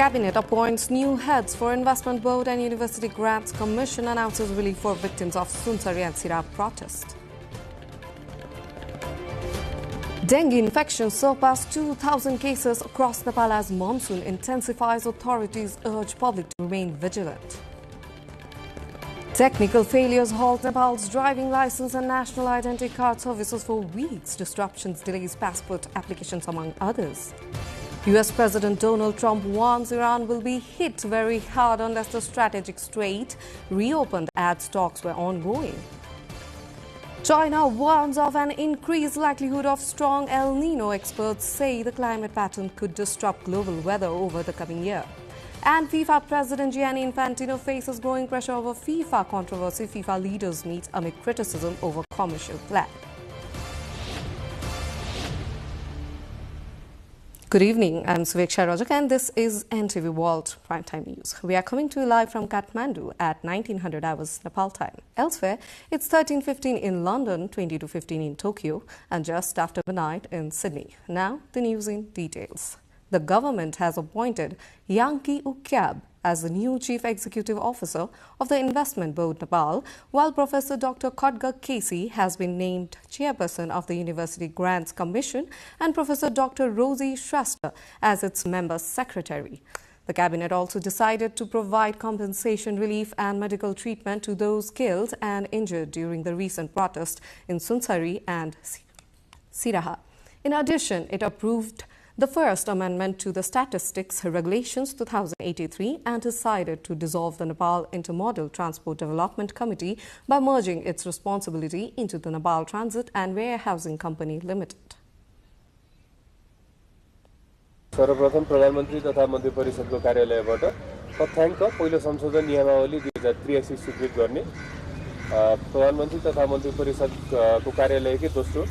Cabinet appoints new heads for Investment Board and University Grants Commission, announces relief for victims of Sunsari and Sira protest. Dengue infection surpassed 2,000 cases across Nepal as monsoon intensifies. Authorities urge public to remain vigilant. Technical failures halt Nepal's driving license and national identity card services for weeks. Disruptions delays passport applications, among others. US President Donald Trump warns Iran will be hit very hard unless the strategic strait reopened as talks were ongoing. China warns of an increased likelihood of strong El Nino. Experts say the climate pattern could disrupt global weather over the coming year. And FIFA President Gianni Infantino faces growing pressure over FIFA controversy. FIFA leaders meet amid criticism over commercial plan. Good evening, I'm Suveksha Rajak and this is NTV World Primetime News. We are coming to you live from Kathmandu at 1900 hours Nepal time. Elsewhere, it's 13:15 in London, 22:15 in Tokyo, and just after midnight in Sydney. Now, the news in details. The government has appointed Yangki Ukyab as the new Chief Executive Officer of the Investment Board Nepal, while Professor Dr. Khadga Kesi has been named Chairperson of the University Grants Commission and Professor Dr. Rosie Shrestha as its Member Secretary. The Cabinet also decided to provide compensation relief and medical treatment to those killed and injured during the recent protest in Sunsari and Siraha. In addition, it approved the First Amendment to the Statistics Regulations 2083 and decided to dissolve the Nepal Intermodal Transport Development Committee by merging its responsibility into the Nepal Transit and Warehousing Company Limited. सर्वप्रथम प्रधानमन्त्री तथा मन्त्री परिषदको कार्यालयबाट तथ्याङ्क पहिलो संशोधन नियमावली 2083 स्वीकृत गर्ने प्रधानमन्त्री तथा मन्त्री परिषदको कार्यालयकै दोस्रो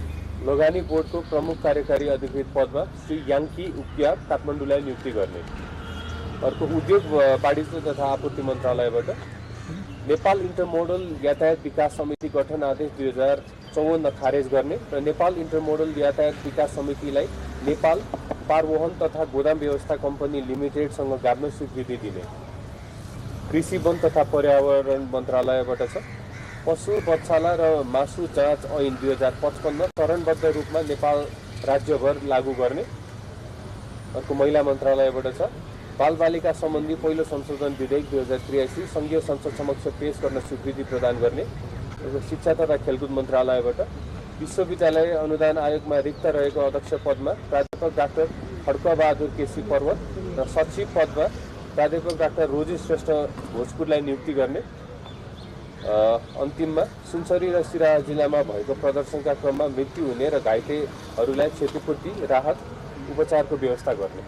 लगानी बोर्डको प्रमुख कार्यकारी अधिकृत पदमा श्री याङ्की उक्याब काठमाडौँलाई नियुक्ति गर्ने अर्को उद्योग वाणिज्य तथा आपूर्ति मन्त्रालयबाट नेपाल इन्टरमोडल यातायात विकास समिति गठन आदेश 2054 खारेज गर्ने र नेपाल इन्टरमोडल यातायात विकास समितिलाई नेपाल पारवहन तथा गोदाम व्यवस्था कम्पनी लिमिटेडसँग गाभ्न स्वीकृति दिने कृषि वन तथा पर्यावरण मन्त्रालयबाट छ पशु बच्चाला र मासु जाँच ऐन 2055 चरणबद्ध रूपमा नेपाल राज्यभर लागू गर्ने अर्को महिला मन्त्रालयबाट छ बालबालिका सम्बन्धी पहिलो संशोधन विधेयक 2083 संघीय संसद समक्ष पेश गर्न स्वीकृति प्रदान गर्ने शिक्षा तथा खेलकुद मन्त्रालयबाट विश्वविद्यालय अनुदान आयोगमा रिक्त रहेको अध्यक्ष पदमा प्राध्यापक डाक्टर खड्कबहादुर केसी पर्वत र सचिव पदमा प्राध्यापक डाक्टर रोजी श्रेष्ठ भोजपुरलाई नियुक्ति गर्ने अन्तिममा सुनसरी र सिराहा जिल्लामा भएको प्रदर्शनका क्रममा मृत्यु हुने र घाइतेहरूलाई क्षतिपूर्ति राहत उपचारको व्यवस्था गर्ने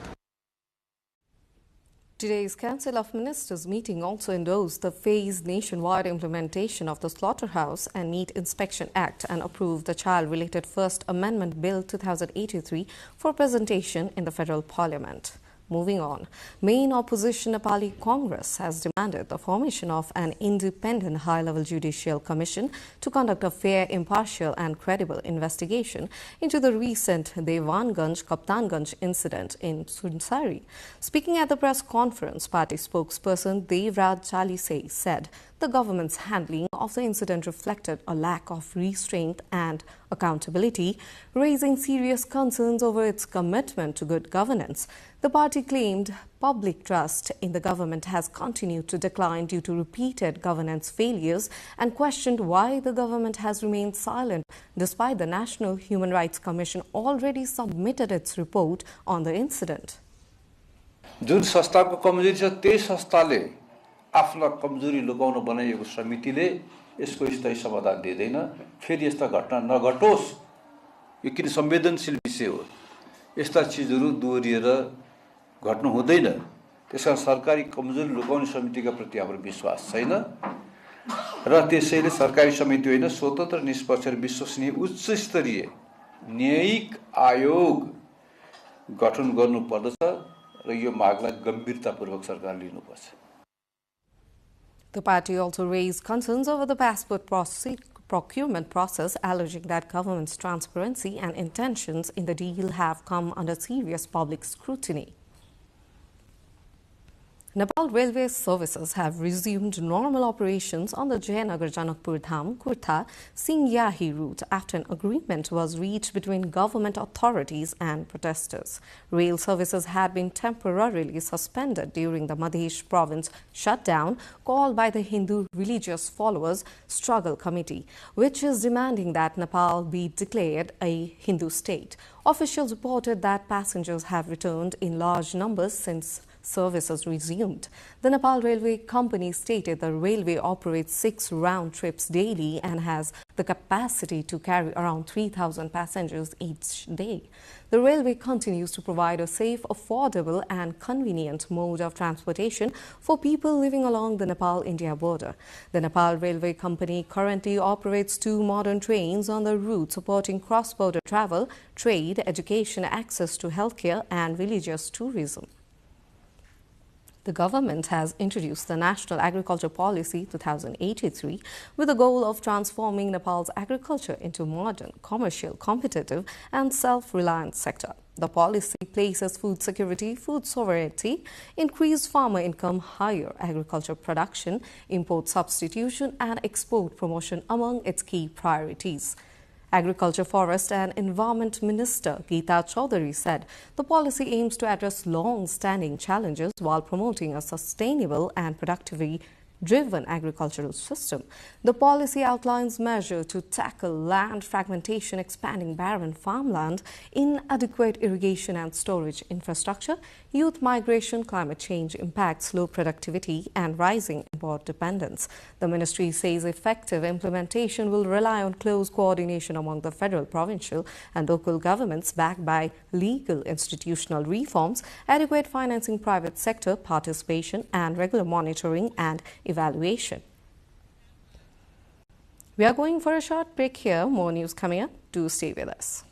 Today's Council of Ministers meeting also endorsed the phased nationwide implementation of the Slaughterhouse and Meat Inspection Act and approved the Child-Related First Amendment Bill 2083 for presentation in the Federal Parliament. Moving on, main opposition Nepali Congress has demanded the formation of an independent high-level judicial commission to conduct a fair, impartial and credible investigation into the recent Devanganj-Kaptanganj incident in Sunsari. Speaking at the press conference, party spokesperson Devraj Chalisay said the government's handling of the incident reflected a lack of restraint and accountability, raising serious concerns over its commitment to good governance. The party claimed public trust in the government has continued to decline due to repeated governance failures and questioned why the government has remained silent despite the National Human Rights Commission already submitted its report on the incident. जुन संस्थाको कमजोरी छ त्यही संस्थाले आफ्नो कमजोरी लुकाउन बनाइएको समितिले यसको स्थायी समाधान दिँदैन फेरि यस्ता घटना नघटोस् यो किन संवेदनशील विषय हो यस्ता चीजहरु दोहोरिएर घट्नु हुँदैन त्यसकारण सरकारी कमजोरी लुकाउने समितिका प्रति हाम्रो विश्वास छैन र त्यसैले सरकारी समिति होइन स्वतन्त्र निष्पक्ष र विश्वसनीय उच्च स्तरीय न्यायिक आयोग गठन गर्नुपर्दछ र यो मागलाई गम्भीरतापूर्वक सरकारले लिनुपर्छ The party also raised concerns over the passport procurement process, alleging that government's transparency and intentions in the deal have come under serious public scrutiny. Nepal railway services have resumed normal operations on the Jayanagar-Janakpur Dham Kurtha Singyahi route after an agreement was reached between government authorities and protesters. Rail services had been temporarily suspended during the Madhya province shutdown called by the Hindu Religious Followers Struggle Committee, which is demanding that Nepal be declared a Hindu state. Officials reported that passengers have returned in large numbers since services resumed. The Nepal Railway Company stated the railway operates 6 round trips daily and has the capacity to carry around 3,000 passengers each day. The railway continues to provide a safe, affordable and convenient mode of transportation for people living along the Nepal-India border. The Nepal Railway Company currently operates 2 modern trains on the route supporting cross-border travel, trade, education, access to healthcare and religious tourism. The government has introduced the National Agriculture Policy 2083 with the goal of transforming Nepal's agriculture into modern, commercial, competitive and self-reliant sector. The policy places food security, food sovereignty, increased farmer income, higher agriculture production, import substitution and export promotion among its key priorities. Agriculture, Forest and Environment Minister Geeta Chaudhary said the policy aims to address long-standing challenges while promoting a sustainable and productively driven agricultural system. The policy outlines measures to tackle land fragmentation, expanding barren farmland, inadequate irrigation and storage infrastructure, youth migration, climate change impacts, low productivity and rising import dependence. The ministry says effective implementation will rely on close coordination among the federal, provincial and local governments backed by legal institutional reforms, adequate financing, private sector participation and regular monitoring and evaluation. We are going for a short break here. More news coming up. Do stay with us.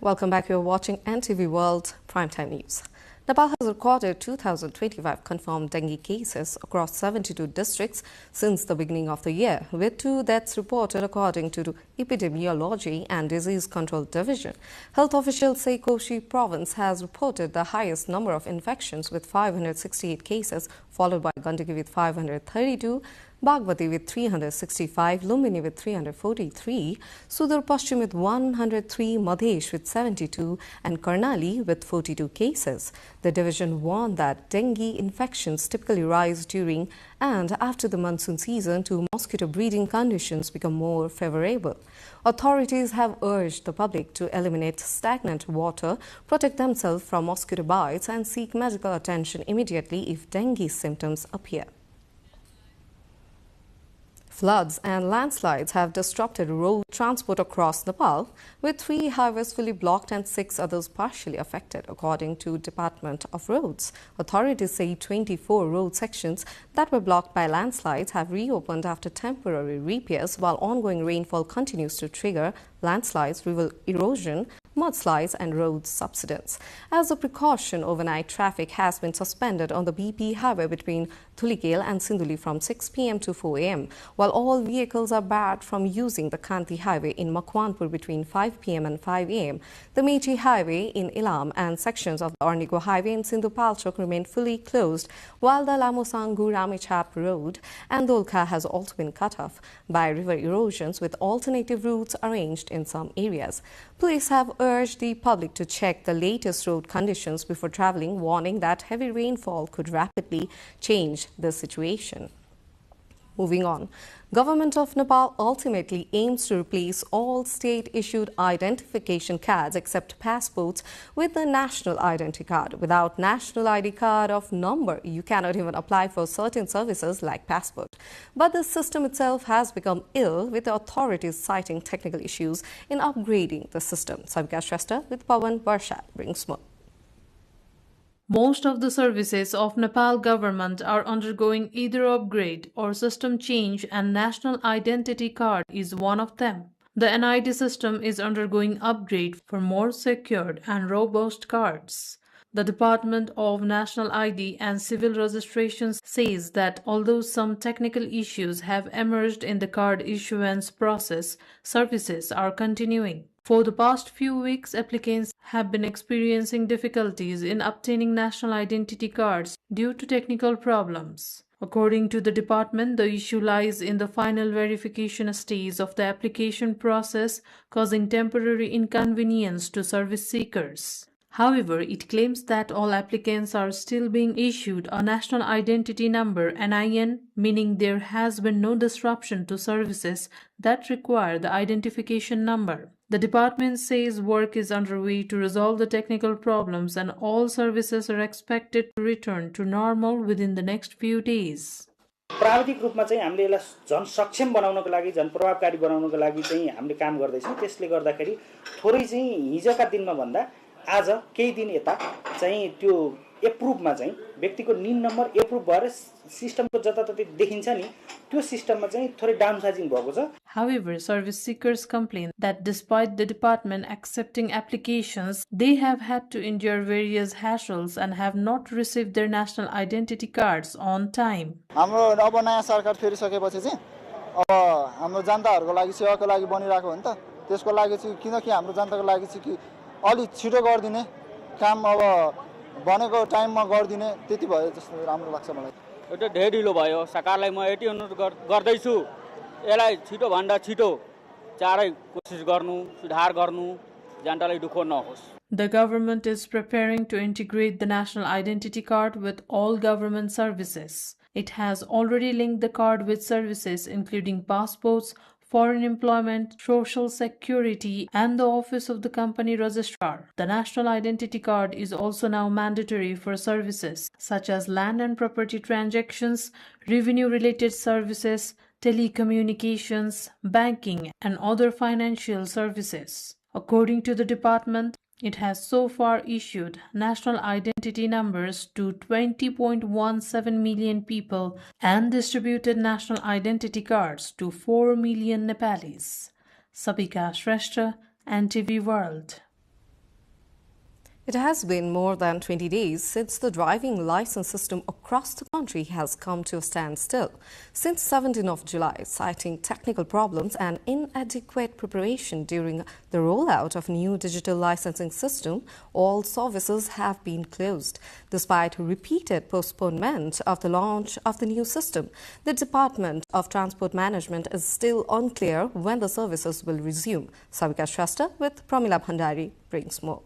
Welcome back. You're watching NTV World Primetime News. Nepal has recorded 2,025 confirmed dengue cases across 72 districts since the beginning of the year, with 2 deaths reported according to the Epidemiology and Disease Control Division. Health officials say Koshi province has reported the highest number of infections with 568 cases, followed by Gandaki with 532, Bagmati with 365, Lumbini with 343, Sudar Pashchim with 103, Madhesh with 72 and Karnali with 42 cases. The division warned that dengue infections typically rise during and after the monsoon season to mosquito breeding conditions become more favorable. Authorities have urged the public to eliminate stagnant water, protect themselves from mosquito bites and seek medical attention immediately if dengue symptoms appear. Floods and landslides have disrupted road transport across Nepal, with 3 highways fully blocked and 6 others partially affected, according to Department of Roads. Authorities say 24 road sections that were blocked by landslides have reopened after temporary repairs, while ongoing rainfall continues to trigger landslides, river erosion, mudslides and road subsidence. As a precaution, overnight traffic has been suspended on the BP highway between Thulikale and Sinduli from 6 p.m. to 4 a.m., while all vehicles are barred from using the Kanti highway in Makwanpur between 5 p.m. and 5 a.m. The Mechi highway in Ilam and sections of the Ornigo highway in Sindhupalchok remain fully closed, while the Lamosangu Ramechhap road and Dolka has also been cut off by river erosions, with alternative routes arranged in some areas. Police have urged the public to check the latest road conditions before travelling, warning that heavy rainfall could rapidly change the situation. Moving on, Government of Nepal ultimately aims to replace all state-issued identification cards except passports with the National Identity Card. Without National ID card of number, you cannot even apply for certain services like passport. But the system itself has become ill, with the authorities citing technical issues in upgrading the system. Sabika Shrestha with Pawan Barsha brings more. Most of the services of Nepal government are undergoing either upgrade or system change, and National Identity Card is one of them. The NID system is undergoing upgrade for more secured and robust cards. The Department of National ID and Civil Registrations says that although some technical issues have emerged in the card issuance process, services are continuing. For the past few weeks, applicants have been experiencing difficulties in obtaining national identity cards due to technical problems. According to the department, the issue lies in the final verification stage of the application process, causing temporary inconvenience to service seekers. However, it claims that all applicants are still being issued a national identity number (NIN), meaning there has been no disruption to services that require the identification number. The department says work is underway to resolve the technical problems, and all services are expected to return to normal within the next few days. प्राविधिक रूपमा चाहिँ हामीले यसलाई झन् सक्षम बनाउनको लागि, झन् प्रभावकारी बनाउनको लागि चाहिँ हामीले काम गर्दैछौँ। त्यसले गर्दाखेरि थोरै चाहिँ हिजोका दिनमा भन्दा आज केही दिन यता चाहिँ त्यो एप्रुभमा चाहिँ व्यक्तिको निन नम्बर एप्रुभ भएर सिस्टमको जताततै देखिन्छ नि, त्यो सिस्टममा चाहिँ थोरै डाउनसाइजिङ भएको छ। However, service seekers complain that despite the department accepting applications, they have had to endure various hassles and have not received their national identity cards on time. हाम्रो अब नयाँ सरकार फेरिसकेपछि चाहिँ अब हाम्रो जनताहरुको लागि सेवाको लागि बनिरहेको हो नि त, त्यसको लागि चाहिँ किनकि हाम्रो जनताको लागि चाहिँ कि अलि छिटो गर्दिने काम अब बनेको टाइममा गर्दिने त्यति भयो जस्तो राम्रो लाग्छ मलाई। एउटा धेरै ढिलो भयो, सरकारलाई म यति अनुरोध गर्दै छु, यसलाई छिटो भन्दा छिटो चाँडै कोसिस गर्नु, सुधार गर्नु, जनतालाई दुःख नहोस्। The government is preparing to integrate the national identity card with all government services. It has already linked the card with services including passports, foreign employment, social security, and the office of the company registrar. The national identity card is also now mandatory for services such as land and property transactions, revenue-related services, telecommunications, banking, and other financial services. According to the department, it has so far issued national identity numbers to 20.17 million people and distributed national identity cards to 4 million Nepalis. Sabika Shrestha, NTV World. It has been more than 20 days since the driving license system across the country has come to a standstill. Since 17th of July, citing technical problems and inadequate preparation during the rollout of new digital licensing system, all services have been closed. Despite repeated postponement of the launch of the new system, the Department of Transport Management is still unclear when the services will resume. Sabika Shrestha with Pramila Bhandari brings more.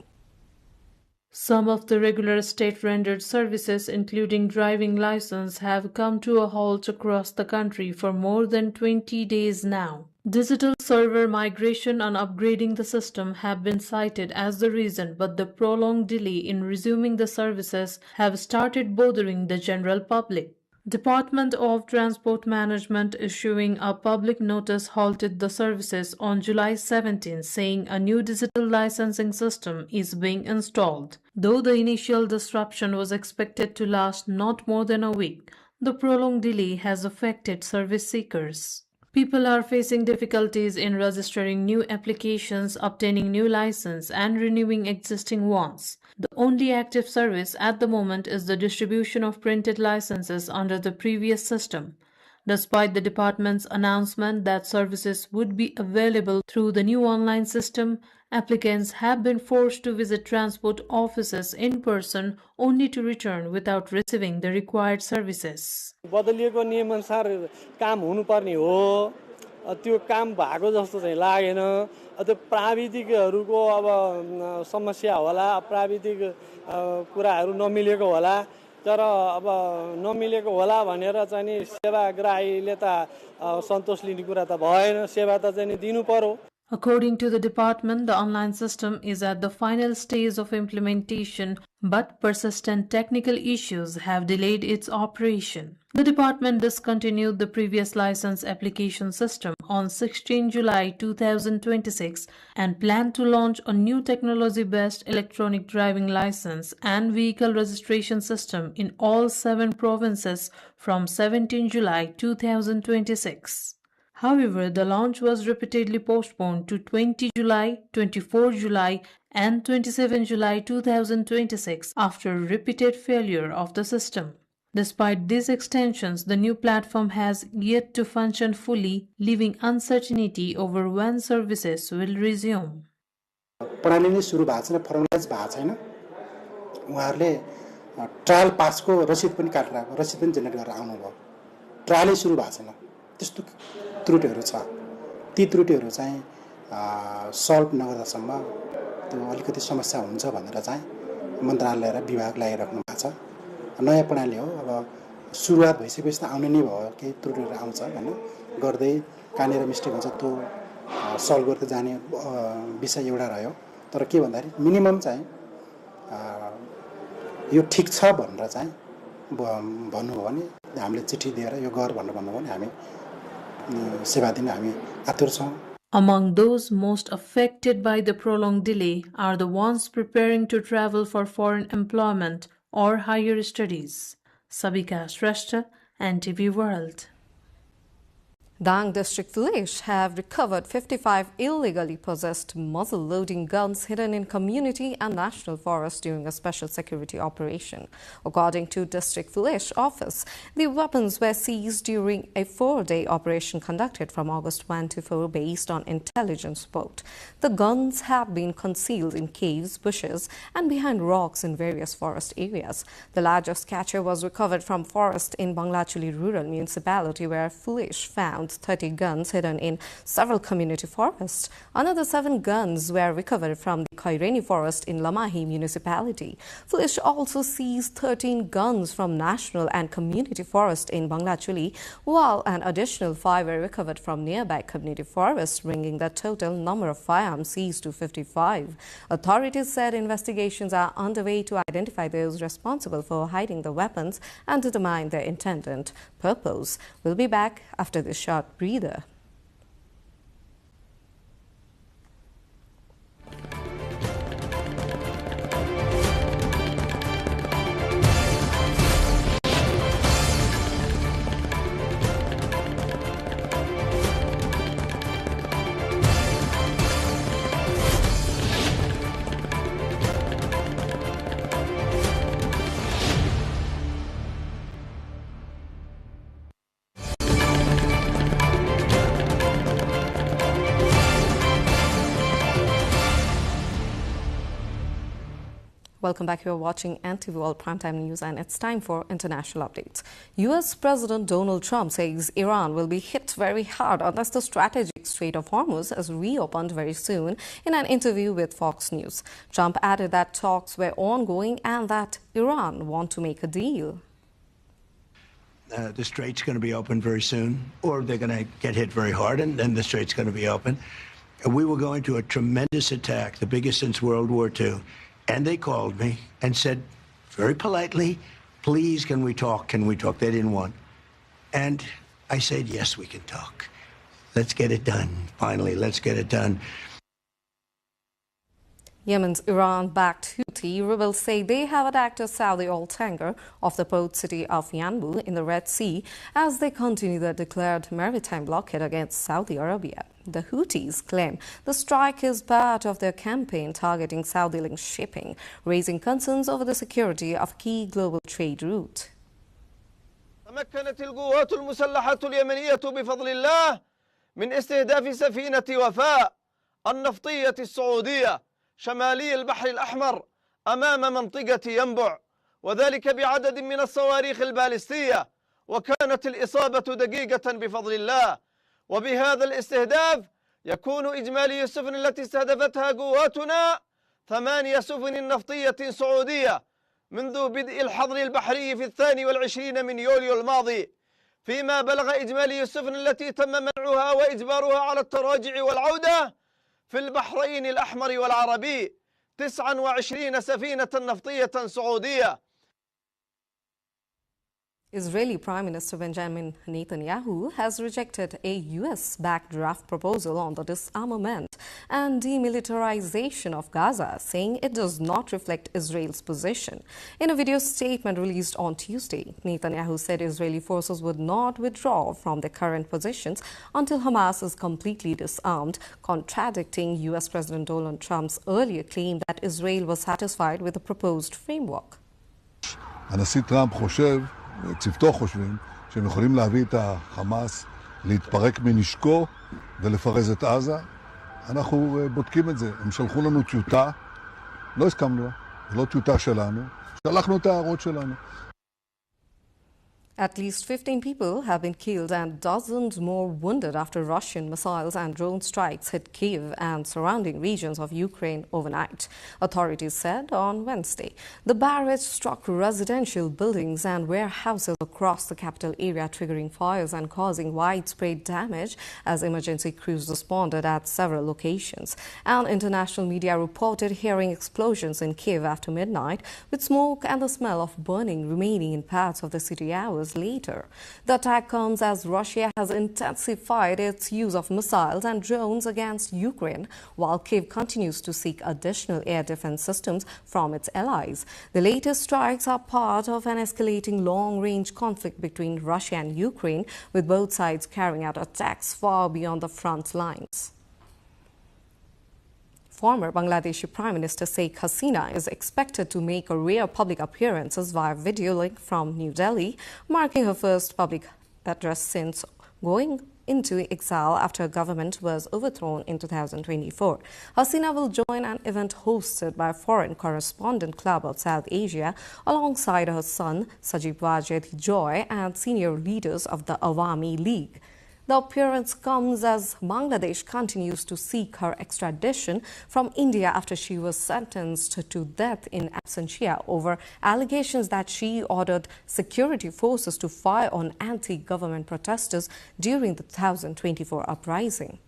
Some of the regular state-rendered services, including driving license, have come to a halt across the country for more than 20 days now. Digital server migration and upgrading the system have been cited as the reason, but the prolonged delay in resuming the services have started bothering the general public. Department of Transport Management issuing a public notice halted the services on July 17, saying a new digital licensing system is being installed. Though the initial disruption was expected to last not more than a week, the prolonged delay has affected service seekers. People are facing difficulties in registering new applications, obtaining new license, and renewing existing ones. The only active service at the moment is the distribution of printed licenses under the previous system. Despite the department's announcement that services would be available through the new online system, applicants have been forced to visit transport offices in person only to return without receiving the required services. बदलिएको नियमअनुसार काम हुनुपर्ने हो त्यो काम भएको जस्तो चाहिँ लागेन त्यो प्राविधिकहरूको अब समस्या होला प्राविधिक कुराहरू नमिलेको होला तर अब नमिलेको होला भनेर चाहिँ सेवाग्राहीले त सन्तोष लिने कुरा त भएन सेवा त चाहिँ दिनु पर्यो. According to the department, the online system is at the final stage of implementation, but persistent technical issues have delayed its operation. The department discontinued the previous license application system on 16 July 2026 and planned to launch a new technology-based electronic driving license and vehicle registration system in all 7 provinces from 17 July 2026. However, the launch was repeatedly postponed to 20 July, 24 July, and 27 July 2026 after repeated failure of the system. Despite these extensions, the new platform has yet to function fully, leaving uncertainty over when services will resume. प्रणाली नै सुरु भएको छैन फर्मुलाइज भएको छैन उहाँहरूले trial पासको रसिद पनि काटेर आएको रसिद पनि जेनेरेट गरेर आउनुभयो ट्रायलै सुरु भएको छैन त्यस्तो त्रुटिहरू छ ती त्रुटिहरू चाहिँ सल्भ नगर्दासम्म त्यो अलिकति समस्या हुन्छ भनेर चाहिँ मन्त्रालय र विभाग लगाइराख्नु भएको छ नयाँ प्रणाली हो अब सुरुवात भइसकेपछि त आउने नै भयो केही त्रुटिहरू आउँछ हैन गर्दै कहाँनिर मिस्टेक हुन्छ त्यो सल्भ गर्दै जाने विषय एउटा रह्यो तर के भन्दाखेरि मिनिमम चाहिँ यो ठीक छ भनेर चाहिँ भन्नुभयो भने हामीले चिठी दिएर यो गर भनेर भन्नुभयो भने हामी सेवा दिन हामी आतुर छौं. Among those most affected by the prolonged delay are the ones preparing to travel for foreign employment or higher studies. Sabika Shrestha, NTV World. Dang District Police have recovered 55 illegally possessed muzzle-loading guns hidden in community and national forests during a special security operation. According to District Police Office, the weapons were seized during a 4-day operation conducted from August 1 to 4 based on intelligence report. The guns have been concealed in caves, bushes and behind rocks in various forest areas. The largest catcher was recovered from forest in Banglachuli rural municipality where police found 30 guns hidden in several community forests. Another 7 guns were recovered from the Khaireni forest in Lamahi municipality. Police also seized 13 guns from national and community forest in Banglachuli, while an additional 5 were recovered from nearby community forests, bringing the total number of firearms seized to 55. Authorities said investigations are underway to identify those responsible for hiding the weapons and determine their intended purpose. We'll be back after this short breather. Welcome back. You are watching NTV World Primetime News and it's time for international updates. US President Donald Trump says Iran will be hit very hard unless the strategic Strait of Hormuz is reopened very soon in an interview with Fox News. Trump added that talks were ongoing and that Iran want to make a deal. The strait's going to be open very soon, or they're going to get hit very hard and then the strait's going to be open. We were going to a tremendous attack, the biggest since World War II. And they called me and said, very politely, please, can we talk? Can we talk? They didn't want. And I said, yes, we can talk. Let's get it done. Finally, let's get it done. Yemen's Iran-backed Houthi rebels say they have attacked a Saudi oil tanker off the port city of Yanbu in the Red Sea as they continue their declared maritime blockade against Saudi Arabia. The Houthis claim the strike is part of their campaign targeting Saudi-linked shipping, raising concerns over the security of key global trade route. تمكنت القوات المسلحة اليمنية بفضل الله من استهداف سفينة وفاء النفطية السعودية شمالي البحر الأحمر أمام منطقة ينبع، وذلك بعدد من الصواريخ البالستية، وكانت الإصابة دقيقة بفضل الله. وبهذا الاستهداف يكون إجمالي السفن التي استهدفتها قواتنا 8 سفن نفطية سعودية منذ بدء الحظر البحري في 22 من يوليو الماضي، فيما بلغ إجمالي السفن التي تم منعها وإجبارها على التراجع والعودة في البحرين الأحمر والعربي 29 سفينة نفطية سعودية. Israeli Prime Minister Benjamin Netanyahu has rejected a US-backed draft proposal on the disarmament and demilitarization of Gaza, saying it does not reflect Israel's position. In a video statement released on Tuesday, Netanyahu said Israeli forces would not withdraw from their current positions until Hamas is completely disarmed, contradicting US President Donald Trump's earlier claim that Israel was satisfied with the proposed framework. הנשיא טראמפ חושב, צוותו חושבים, שהם יכולים להביא את החמאס להתפרק מנשקו ולפרז את עזה. אנחנו בודקים את זה. הם שלחו לנו טיוטה, לא הסכמנו לה, זו לא טיוטה שלנו, שלחנו את ההערות שלנו. At least 15 people have been killed and dozens more wounded after Russian missiles and drone strikes hit Kyiv and surrounding regions of Ukraine overnight, authorities said on Wednesday. The barrage struck residential buildings and warehouses across the capital area, triggering fires and causing widespread damage as emergency crews responded at several locations. And international media reported hearing explosions in Kyiv after midnight, with smoke and the smell of burning remaining in parts of the city hours later. The attack comes as Russia has intensified its use of missiles and drones against Ukraine, while Kyiv continues to seek additional air defense systems from its allies. The latest strikes are part of an escalating long-range conflict between Russia and Ukraine, with both sides carrying out attacks far beyond the front lines. Former Bangladeshi Prime Minister Sheikh Hasina is expected to make a rare public appearances via video link from New Delhi, marking her first public address since going into exile after her government was overthrown in 2024. Hasina will join an event hosted by Foreign Correspondent Club of South Asia alongside her son Sajib Wajid Joy and senior leaders of the Awami League. The appearance comes as Bangladesh continues to seek her extradition from India after she was sentenced to death in absentia over allegations that she ordered security forces to fire on anti-government protesters during the 2024 uprising.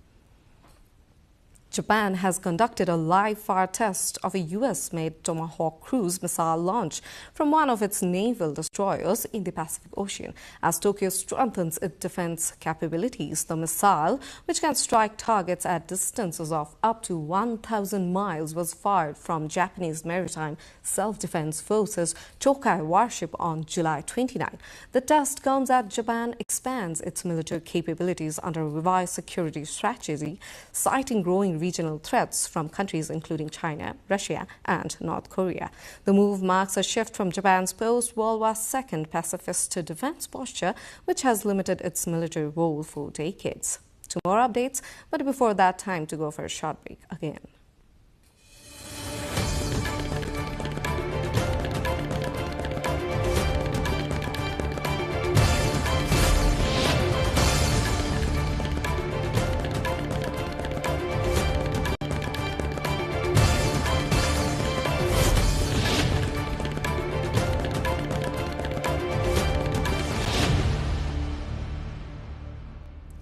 Japan has conducted a live fire test of a US-made Tomahawk cruise missile launch from one of its naval destroyers in the Pacific Ocean. As Tokyo strengthens its defense capabilities, the missile, which can strike targets at distances of up to 1,000 miles, was fired from Japanese Maritime Self-Defense Forces Tokai warship on July 29. The test comes as Japan expands its military capabilities under a revised security strategy, citing growing regional threats from countries including China, Russia and North Korea. The move marks a shift from Japan's post-World War II pacifist defense posture, which has limited its military role for decades. Two more updates, but before that, time to go for a short break again.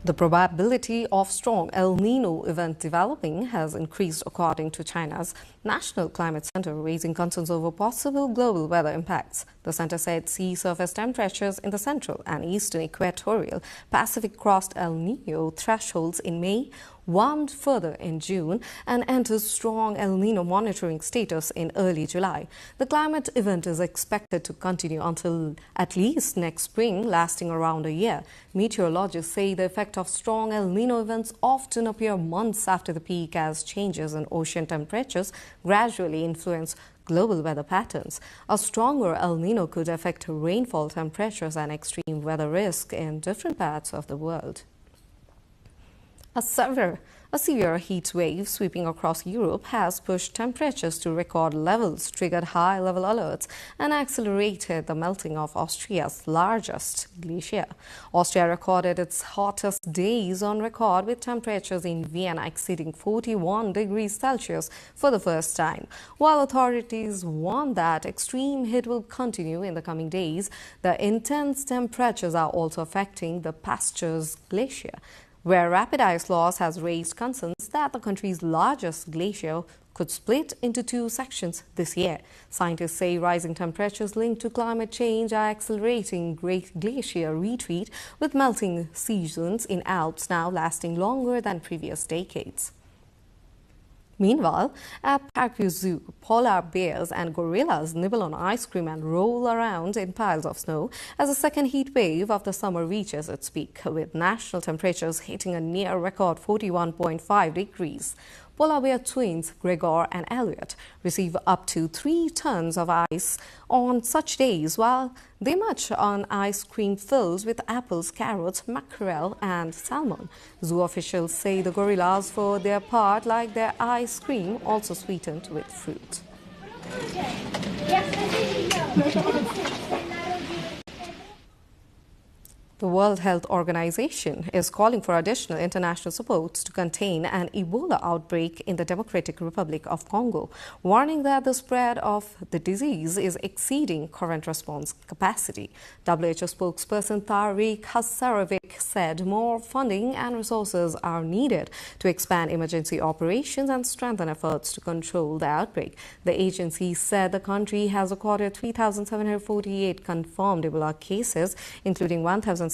The probability of strong El Nino event developing has increased according to China's National Climate Center, raising concerns over possible global weather impacts. The center said sea surface temperatures in the central and eastern equatorial Pacific crossed El Nino thresholds in May, warmed further in June and enters strong El Nino monitoring status in early July. The climate event is expected to continue until at least next spring, lasting around a year. Meteorologists say the effect of strong El Nino events often appear months after the peak, as changes in ocean temperatures gradually influence global weather patterns. A stronger El Nino could affect rainfall temperatures and extreme weather risk in different parts of the world. A severe heat wave sweeping across Europe has pushed temperatures to record levels, triggered high-level alerts, and accelerated the melting of Austria's largest glacier. Austria recorded its hottest days on record, with temperatures in Vienna exceeding 41 degrees Celsius for the first time. While authorities warn that extreme heat will continue in the coming days, the intense temperatures are also affecting the Pastures Glacier, where rapid ice loss has raised concerns that the country's largest glacier could split into two sections this year. Scientists say rising temperatures linked to climate change are accelerating great glacier retreat, with melting seasons in Alps now lasting longer than previous decades. Meanwhile, at Parque Zoo, polar bears and gorillas nibble on ice cream and roll around in piles of snow as the second heat wave of the summer reaches its peak, with national temperatures hitting a near record 41.5 degrees. Polar bear twins Gregor and Elliot receive up to 3 tons of ice on such days, while they munch on ice cream filled with apples, carrots, mackerel and salmon. Zoo officials say the gorillas, for their part, like their ice cream also sweetened with fruit. The World Health Organization is calling for additional international support to contain an Ebola outbreak in the Democratic Republic of Congo, warning that the spread of the disease is exceeding current response capacity. WHO spokesperson Tariq Hassarovic said more funding and resources are needed to expand emergency operations and strengthen efforts to control the outbreak. The agency said the country has recorded 3,748 confirmed Ebola cases, including 1,657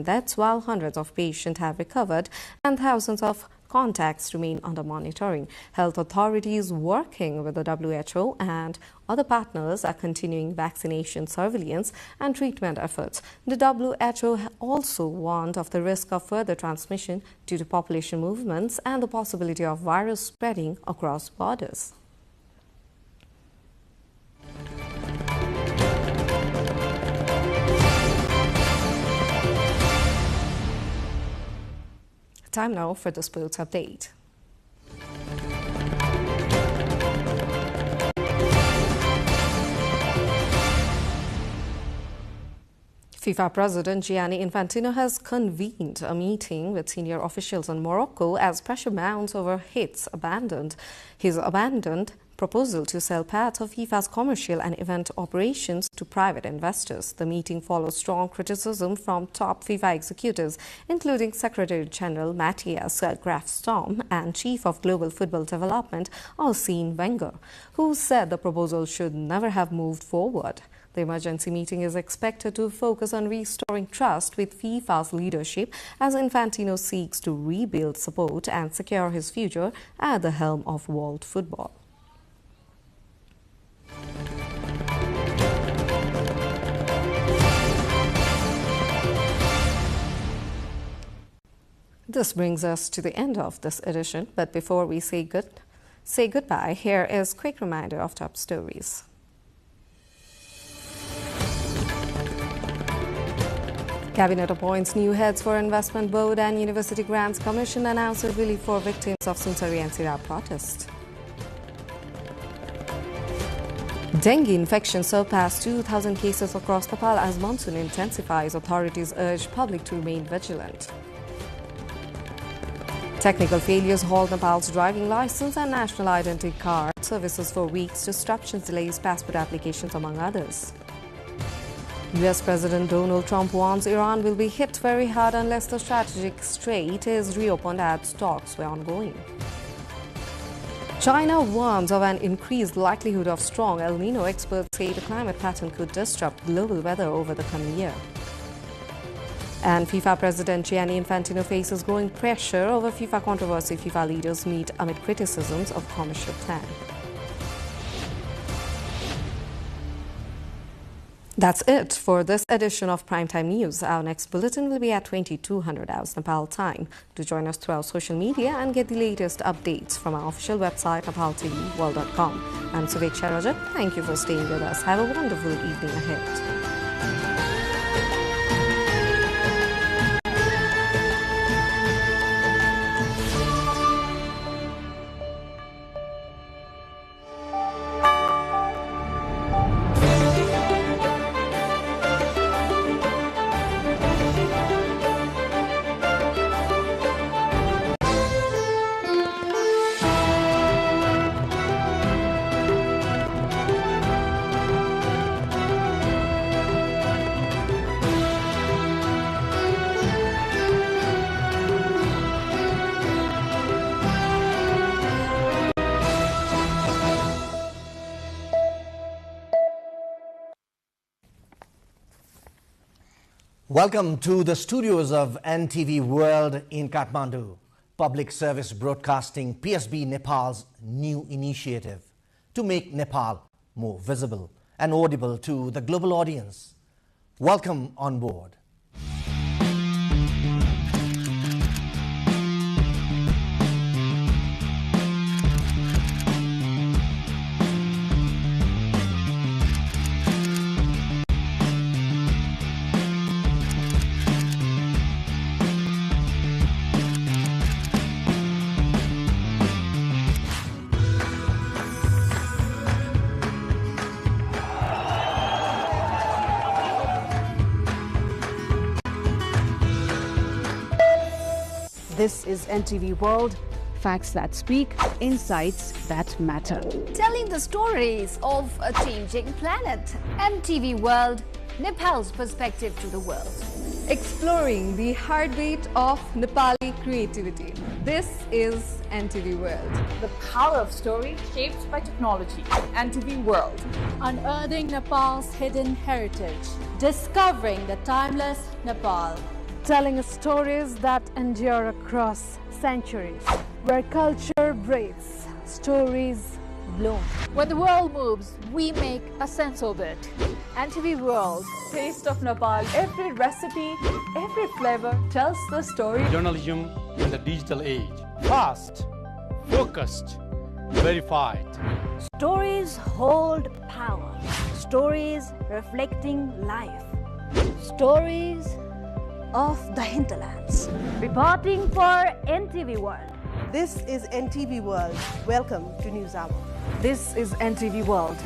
deaths, while hundreds of patients have recovered and thousands of contacts remain under monitoring. Health authorities working with the WHO and other partners are continuing vaccination surveillance and treatment efforts. The WHO also warned of the risk of further transmission due to population movements and the possibility of virus spreading across borders. Time now for the sports update. FIFA President Gianni Infantino has convened a meeting with senior officials in Morocco as pressure mounts over his abandoned proposal to sell part of FIFA's commercial and event operations to private investors. The meeting follows strong criticism from top FIFA executives, including Secretary General Matthias Graf-Sturm and Chief of Global Football Development Arsene Wenger, who said the proposal should never have moved forward. The emergency meeting is expected to focus on restoring trust with FIFA's leadership as Infantino seeks to rebuild support and secure his future at the helm of world football. This brings us to the end of this edition, but before we say goodbye, here is a quick reminder of top stories. Cabinet appoints new heads for Investment Board and University Grants Commission, announces relief for victims of Sunsari and Sirap protest. Dengue infection surpassed 2,000 cases across Nepal as monsoon intensifies. Authorities urge public to remain vigilant. Technical failures halt Nepal's driving license and national identity card services for weeks. Disruptions delays passport applications, among others. US President Donald Trump warns Iran will be hit very hard unless the strategic strait is reopened as talks were ongoing. China warns of an increased likelihood of strong El Nino. Experts say the climate pattern could disrupt global weather over the coming year. And FIFA President Gianni Infantino faces growing pressure over FIFA controversy. FIFA leaders meet amid criticisms of commercial plan. That's it for this edition of Primetime News. Our next bulletin will be at 2200 hours Nepal time. Do join us through our social media and get the latest updates from our official website, nepaltelevision.com. I'm Suveksha Rajak. Thank you for staying with us. Have a wonderful evening ahead. Welcome to the studios of NTV World in Kathmandu. Public Service Broadcasting PSB Nepal's new initiative to make Nepal more visible and audible to the global audience. Welcome on board. This is NTV World, facts that speak, insights that matter. Telling the stories of a changing planet. NTV World, Nepal's perspective to the world. Exploring the heartbeat of Nepali creativity. This is NTV World. The power of story shaped by technology. NTV World. Unearthing Nepal's hidden heritage. Discovering the timeless Nepal. Telling stories that endure across centuries. Where culture breathes, stories bloom. When the world moves, we make a sense of it. NTV World. Taste of Nepal. Every recipe, every flavor tells the story. Journalism in the digital age. Fast, focused, verified. Stories hold power. Stories reflecting life. Stories of the hinterlands. Reporting for NTV World. This is NTV World. Welcome to News Hour. This is NTV World.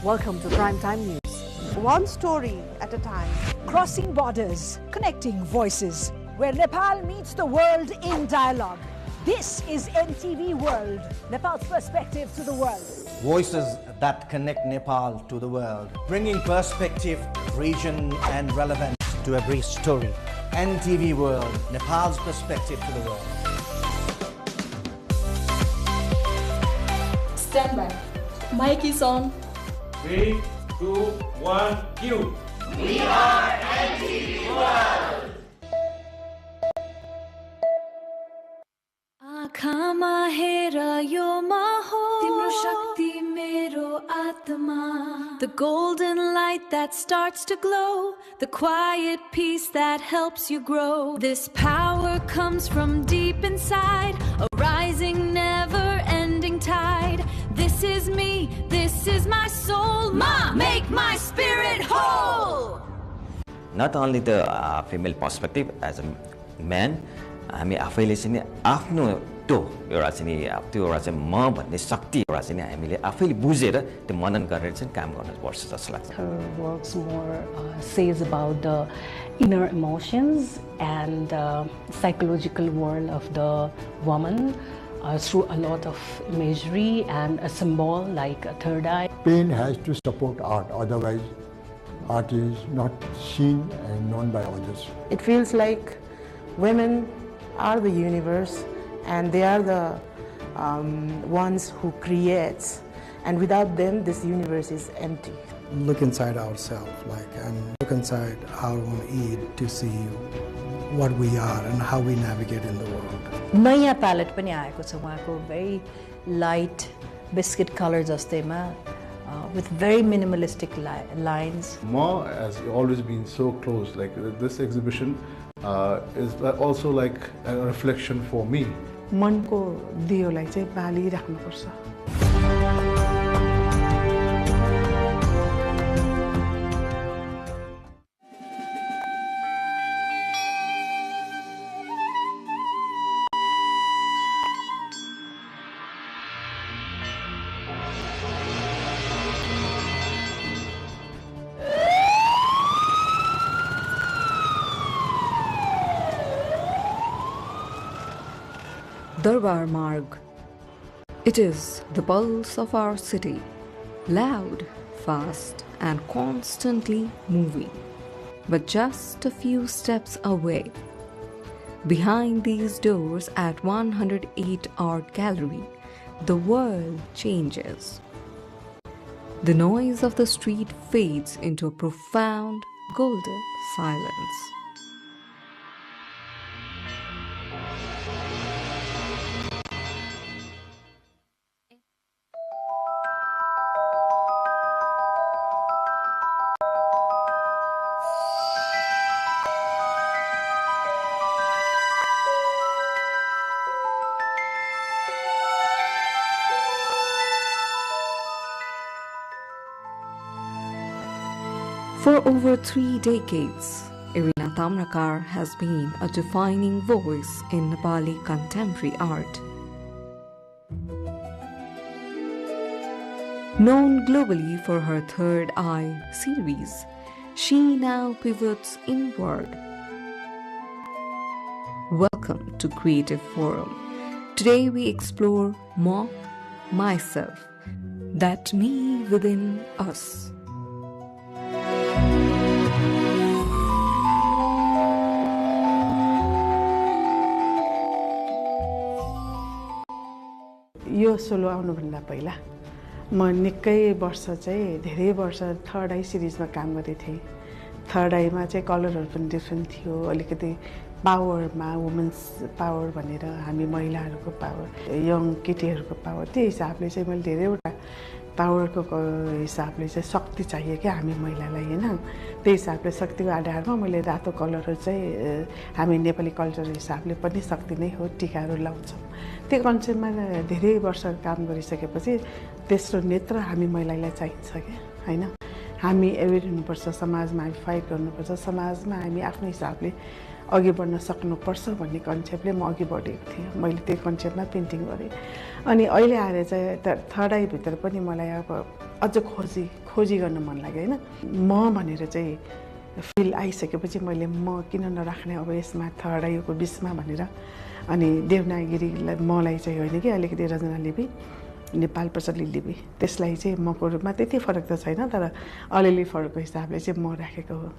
Welcome to Primetime News. One story at a time. Crossing borders, connecting voices, where Nepal meets the world in dialogue. This is NTV World, Nepal's perspective to the world. Voices that connect Nepal to the world, bringing perspective, region and relevance to every story. NTV World, Nepal's perspective to the world. Stand by. Mic is on. 3, 2, 1, cue. We are NTV World. आँखामा हेर यो माहो तिम्रो शक्ति मेरो आत्मा. The golden light that starts to glow, the quiet peace that helps you grow. This power comes from deep inside, a rising never-ending tide. This is me, this is my soul. Ma, make my spirit whole. Not only the female perspective as a man, हामी आफैले चाहिँ आफ्नो त्यो एउटा चाहिँ त्यो एउटा चाहिँ म भन्ने शक्ति एउटा चाहिँ हामीले आफैले बुझेर त्यो मनन गरेर चाहिँ काम गर्नुपर्छ जस्तो लाग्छ. Her works more says about the inner emotions and psychological world of the woman through a lot of imagery and a symbol like a third eye. Pain has to support art, otherwise art is not seen and known by others. It feels like women are the universe and they are the ones who creates, and without them this universe is empty. Look inside ourselves, and look inside our own id to see what we are and how we navigate in the world. नयाँ palette पनि आएको छ उहाँको very light biscuit color जस्तैमा with very minimalistic lines. Ma has always been so close. Like this exhibition is also like a reflection for me. मनको दियोलाई चाहिँ बालिराख्नुपर्छ. Darbar Marg. It is the pulse of our city, loud, fast, and constantly moving. But just a few steps away, behind these doors at 108 Art Gallery, the world changes. The noise of the street fades into a profound golden silence. For over 3 decades, Irina Tamrakar has been a defining voice in Nepali contemporary art. Known globally for her Third Eye series, she now pivots inward. Welcome to Creative Forum. Today we explore Ma, myself, that me within us. Yo solo आउनुभन्दा पहिला म निकै वर्ष चाहिँ धेरै वर्ष third आई सिरिजमा काम गरेको थिएँ. थर्ड आईमा चाहिँ कलरहरू पनि डिफ्रेन्ट थियो, अलिकति पावरमा वुमेन्स पावर भनेर हामी महिलाहरूको पावर, यङ केटीहरूको पावर, त्यो हिसाबले चाहिँ मैले धेरैवटा पावरको हिसाबले चाहिँ शक्ति चाहियो क्या हामी महिलालाई हैन. त्यही हिसाबले शक्तिको आधारमा मैले रातो कलरहरू चाहिँ हामी नेपाली कल्चर हिसाबले पनि शक्ति नै हो, टिकाहरू लाउँछौँ. त्यो कन्सेप्टमा धेरै वर्ष काम गरिसकेपछि तेस्रो नेत्र हामी महिलालाई चाहिन्छ क्या हैन. हामी एवेर हुनुपर्छ, समाजमा हामी फाइट गर्नुपर्छ, समाजमा हामी आफ्नो हिसाबले अघि बढ्न सक्नुपर्छ भन्ने कन्सेप्टले म अघि बढेको थिएँ. मैले त्यो कन्सेप्टमा पेन्टिङ गरेँ. अनि अहिले आएर चाहिँ थर्ड आई भित्र पनि मलाई अब अझ खोजी गर्न मन लाग्यो हैन. म भनेर चाहिँ फिल आइसकेपछि मैले म किन नराख्ने अब यसमा थर्ड आईको बिचमा भनेर. अनि देवनागरीलाई मलाई चाहिँ होइन कि अलिकति रचना लिपि, नेपाल प्रचलित लिपि, त्यसलाई चाहिँ मको रूपमा त्यति फरक त छैन, तर अलिअलि फरकको हिसाबले चाहिँ म राखेको हो.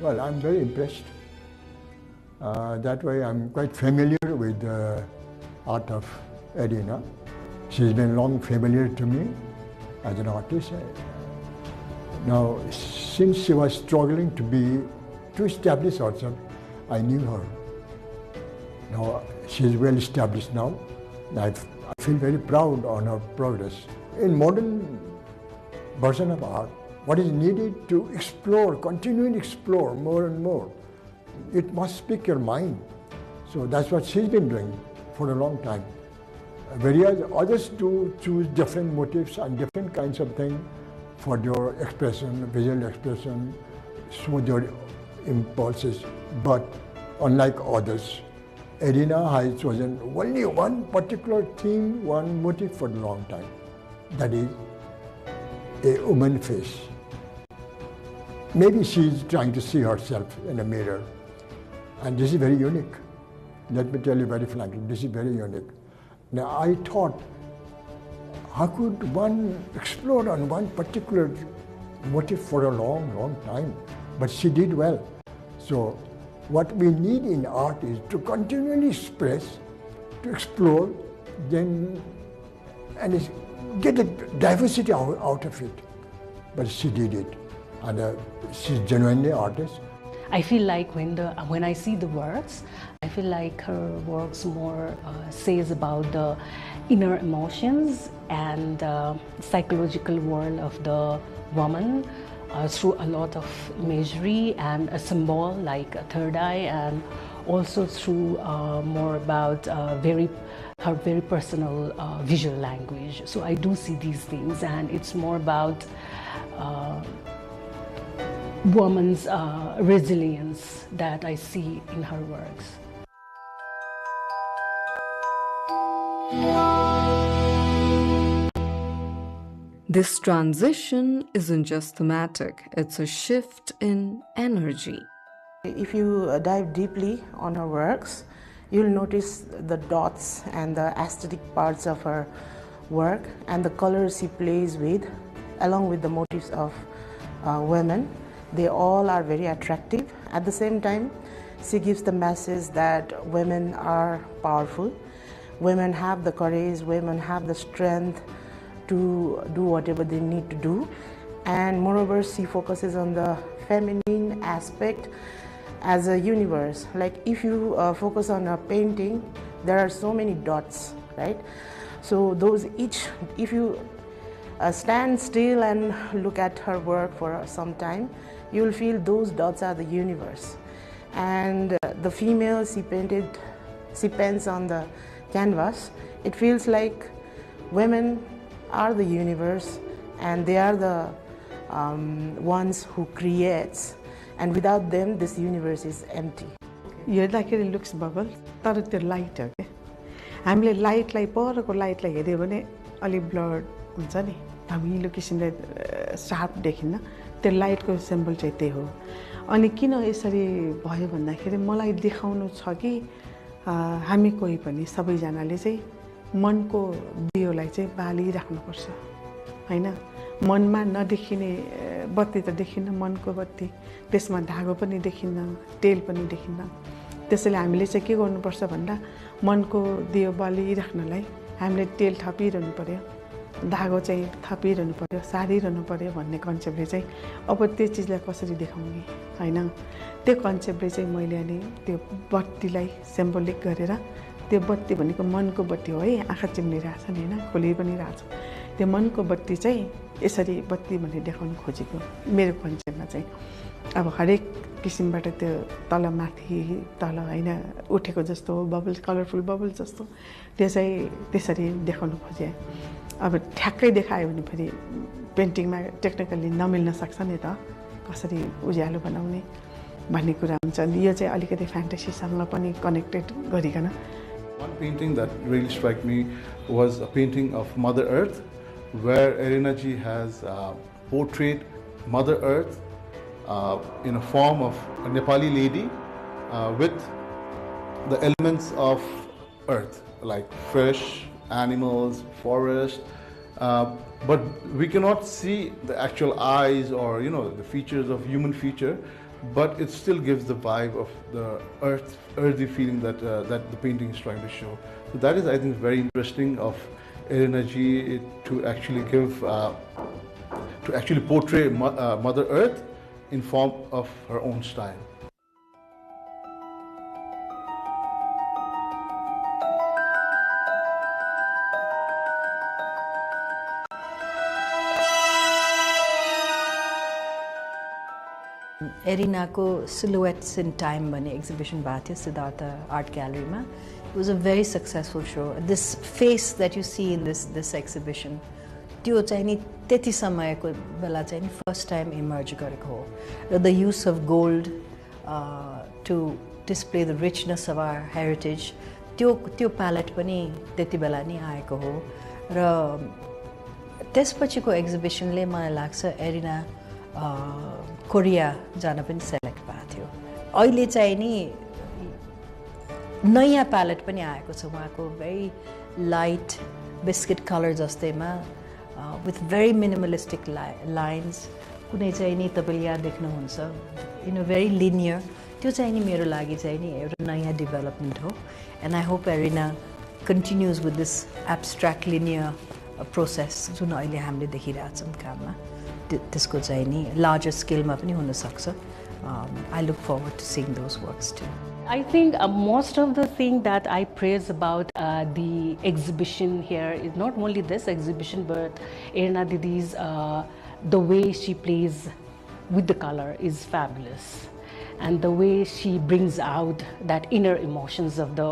Well, I'm very impressed. That way I'm quite familiar with the art of Edina. She's been long familiar to me as an artist. Now, since she was struggling to establish herself, I knew her. Now, she's well established now. I feel very proud on her progress. In modern version of art, what is needed to explore, continuing to explore more and more. It must speak your mind. So that's what she's been doing for a long time. Whereas others do choose different motives and different kinds of things for their expression, visual expression, show their impulses. But unlike others, Edina has chosen only one particular theme, one motive for a long time. That is a woman face. Maybe she's trying to see herself in a mirror. And this is very unique. Let me tell you very frankly, this is very unique. Now I thought, how could one explore on one particular motive for a long, long time? But she did well. So What we need in art is to continually express, to explore, then and get the diversity out of it. But she did it, and she's genuinely an artist. I feel like when I see the works, I feel like her works more says about the inner emotions and psychological world of the woman through a lot of imagery and a symbol like a third eye, and also through more about her very personal visual language. So I do see these things, and it's more about woman's resilience that I see in her works. This transition isn't just thematic, it's a shift in energy. If you dive deeply on her works, you'll notice the dots and the aesthetic parts of her work and the colors she plays with, along with the motifs of women. They all are very attractive. At the same time, she gives the message that women are powerful, women have the courage, women have the strength to do whatever they need to do. And moreover, she focuses on the feminine aspect as a universe. Like if you focus on a painting, there are so many dots, right? So those each, if you stand still and look at her work for some time, you will feel those dots are the universe. And the female she paints on the canvas, it feels like women are the universe and they are the ones who creates, and without them this universe is empty. हेर्दाखेरि looks bubble तर त्यो light हो के हामीले लाइटलाई परको लाइटलाई हेर्यो भने अलि blood हुन्छ नि धमिलो किसिमले शार्प देखिन्न त्यो लाइटको सिम्बल चाहिँ त्यही हो अनि किन यसरी भयो भन्दाखेरि मलाई देखाउनु छ कि हामी कोही पनि सबैजनाले चाहिँ मनको दियोलाई चाहिँ बालिराख्नुपर्छ हैन मनमा नदेखिने बत्ती त देखिन्न मनको बत्ती त्यसमा धागो पनि देखिन्न तेल पनि देखिन्न त्यसैले हामीले चाहिँ के गर्नुपर्छ भन्दा मनको दियो बालिराख्नलाई हामीले तेल थपिरहनु पर्यो धागो चाहिँ थपिरहनु पर्यो सारिरहनु पर्यो भन्ने कन्सेप्टले चाहिँ अब त्यो चिजलाई कसरी देखाउने हैन त्यो कन्सेप्टले चाहिँ मैले अनि त्यो बत्तीलाई सिम्बोलिक गरेर त्यो बत्ती भनेको मनको बत्ती हो है आँखा चिम्लिरहेछ नि हैन खोलि पनि रहेछ त्यो मनको बत्ती चाहिँ यसरी बत्ती भनेर देखाउन खोजेको मेरो कन्सेप्टमा चाहिँ अब हरेक किसिमबाट त्यो तल माथि तल हैन उठेको जस्तो बबल्स कलरफुल बबल्स जस्तो त्यो चाहिँ त्यसरी देखाउन खोजे अब ठ्याक्कै देखायो भने फेरि पेन्टिङमा टेक्निकली नमिल्न सक्छ नि त कसरी उज्यालो बनाउने भन्ने कुरा हुन्छ यो चाहिँ अलिकति फ्यान्टेसीसँग पनि कनेक्टेड गरिकन One painting that really struck me was a painting of Mother Earth, where Erina ji has portrayed Mother Earth in a form of a Nepali lady with the elements of earth, like fish, animals, forest, but we cannot see the actual eyes or the features of human feature, but it still gives the vibe of the earthy feeling that that the painting is trying to show. So that is, I think, very interesting of Erina ji to actually give to actually portray Mother Earth in form of her own style. एरिनाको silhouettes in time भन्ने exhibition भएको थियो Siddhartha art ग्यालरीमा it was a very successful so this face that you see in this exhibition त्यो चाहिँ नि त्यति समयको बेला चाहिँ नि फर्स्ट टाइम इमर्ज गरेको हो र the use of gold to display the richness of our heritage त्यो प्यालेट पनि त्यति बेला नि आएको हो र त्यसपछिको एक्जिबिसनले मलाई लाग्छ एरिना कोरिया जान पनि सेलेक्ट भएको थियो अहिले चाहिँ नि नयाँ प्यालेट पनि आएको छ उहाँको भेरी लाइट बिस्किट कलर जस्तैमा विथ भेरी मिनिमलिस्टिक लाइन्स कुनै चाहिँ नि तपाईँले यहाँ देख्नुहुन्छ इन अ भेरी लिनियर त्यो चाहिँ नि मेरो लागि चाहिँ नि एउटा नयाँ डेभलपमेन्ट हो and I hope Arina continues with this abstract linear process जुन अहिले हामीले देखिरहेछौँ काममा त्यसको चाहिँ नि लार्जर स्केलमा पनि हुनसक्छ I look forward to sing those works to I think most of the thing that I praise about the exhibition here is not only this exhibition, but Erna Didi's the way she plays with the color is fabulous, and the way she brings out that inner emotions of the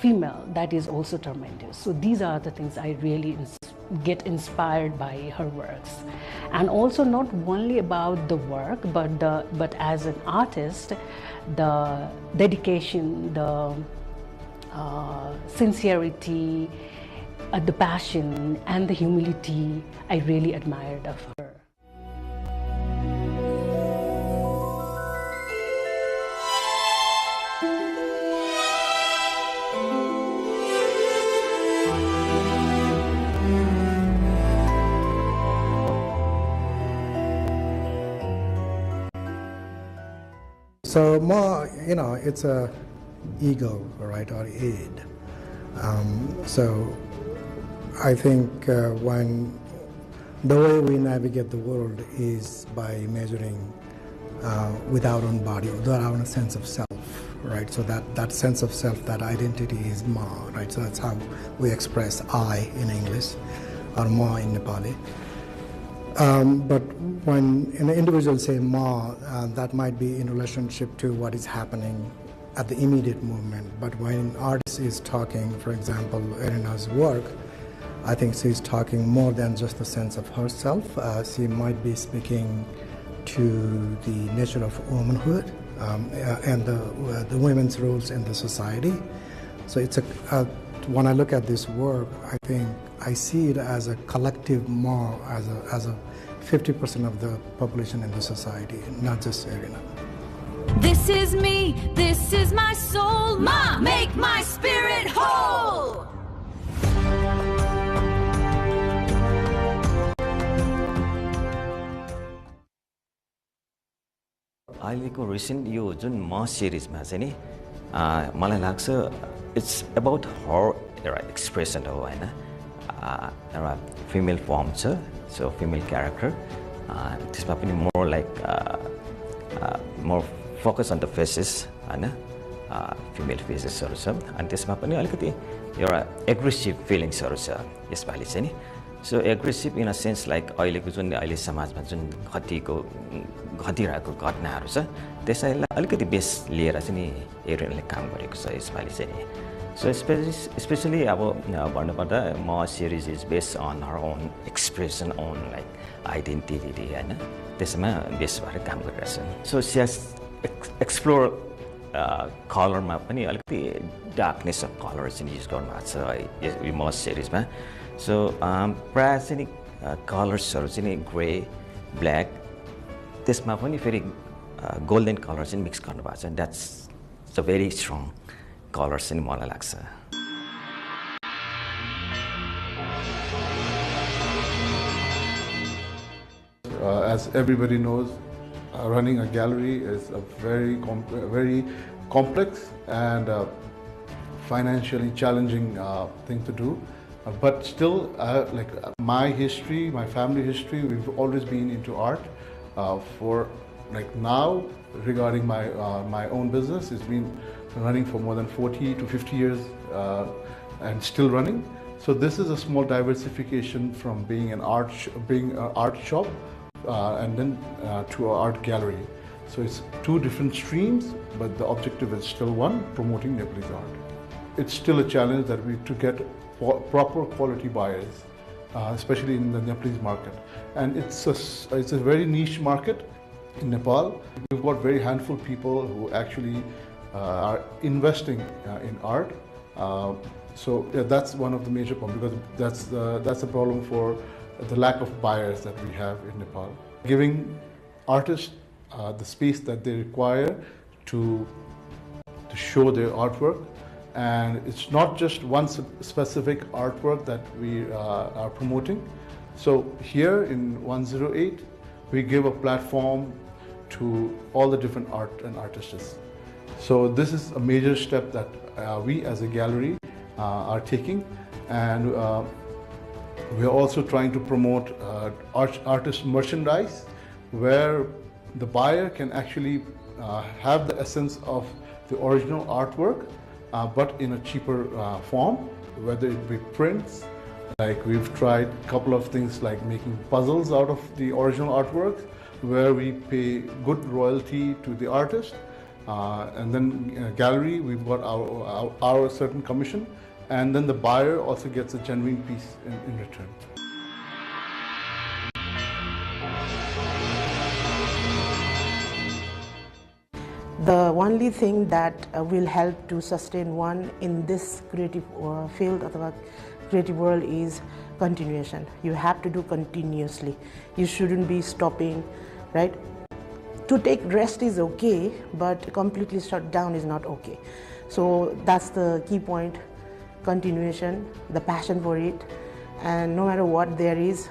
female, that is also tremendous. So these are the things I really get inspired by her works, and also not only about the work, but as an artist, the dedication, the sincerity, the passion, and the humility I really admired of her. So more, you know, it's a ego, right, or id. So I think when the way we navigate the world is by measuring with our own body, with our own sense of self, right? So that sense of self, that identity is ma, right? So that's how we express I in English or ma in Nepali. But when an individual say ma, that might be in relationship to what is happening at the immediate moment. But when an artist is talking, for example, Erina's work, I think she's talking more than just the sense of herself. She might be speaking to the nature of womanhood and the women's roles in the society. So it's when I look at this work, I think I see it as a collective more, as a 50% of the population in the society, not just Erina. This is me, this is my soul, Ma, make my spirit whole. अहिलेको recent यो जुन म सिरिजमा चाहिँ नि मलाई लाग्छ it's about her एउटा expression हो होइन एउटा फिमेल फर्म छ सो फिमेल क्यारेक्टर त्यसमा पनि more like more focus on the faces होइन फिमेल फेसेसहरू छ अनि त्यसमा पनि अलिकति एउटा एग्रेसिभ फिलिङ्सहरू छ यसपालि चाहिँ नि so aggressive in a sense like अहिलेको जुन अहिले समाजमा जुन घटिरहेको घटनाहरू छ त्यसैलाई अलिकति बेस लिएर चाहिँ नि एरिनाले काम गरेको छ यसपालि चाहिँ नि सो स्पेसली अब भन्नुपर्दा म series is based on her own expression own like identity होइन त्यसमा बेस भएर काम गरिरहेछ सो सियास एक्सप्लोर कलरमा पनि अलिकति डार्कनेस अफ कलर चाहिँ युज गर्नुभएको छ यो म सिरिजमा सो प्रायः चाहिँ नि कलर्सहरू चाहिँ नि ग्रे ब्ल्याक त्यसमा पनि फेरि गोल्डन कलर चाहिँ मिक्स गर्नुभएको छ that's a very strong colours चाहिँ मलाई लाग्छ As everybody knows, running a gallery is a very complex and financially challenging thing to do. But still, like my history, my family history, we've always been into art. For like now, regarding my own business, it's been running for more than 40 to 50 years and still running. So this is a small diversification from being an art shop and then to an art gallery. So it's two different streams, but the objective is still one: promoting Nepalese art. It's still a challenge that we to get proper quality buyers, especially in the Nepalese market. And it's a very niche market in Nepal. We've got very handful people who actually are investing in art. So yeah, that's one of the major problems, because that's a problem for the lack of buyers that we have in Nepal. Giving artists the space that they require to show their artwork. And it's not just one specific artwork that we are promoting. So here in 108, we give a platform to all the different art and artists. So this is a major step that we as a gallery are taking, and we are also trying to promote artist merchandise, where the buyer can actually have the essence of the original artwork, but in a cheaper form, whether it be prints. Like we've tried a couple of things like making puzzles out of the original artwork, where we pay good royalty to the artist, and then gallery, we've got our certain commission, and then the buyer also gets a genuine piece in return. The only thing that will help to sustain one in this creative field of the creative world is continuation. You have to do continuously. You shouldn't be stopping, right? To take rest is okay, but completely shut down is not okay. So that's the key point: continuation, the passion for it, and no matter what there is,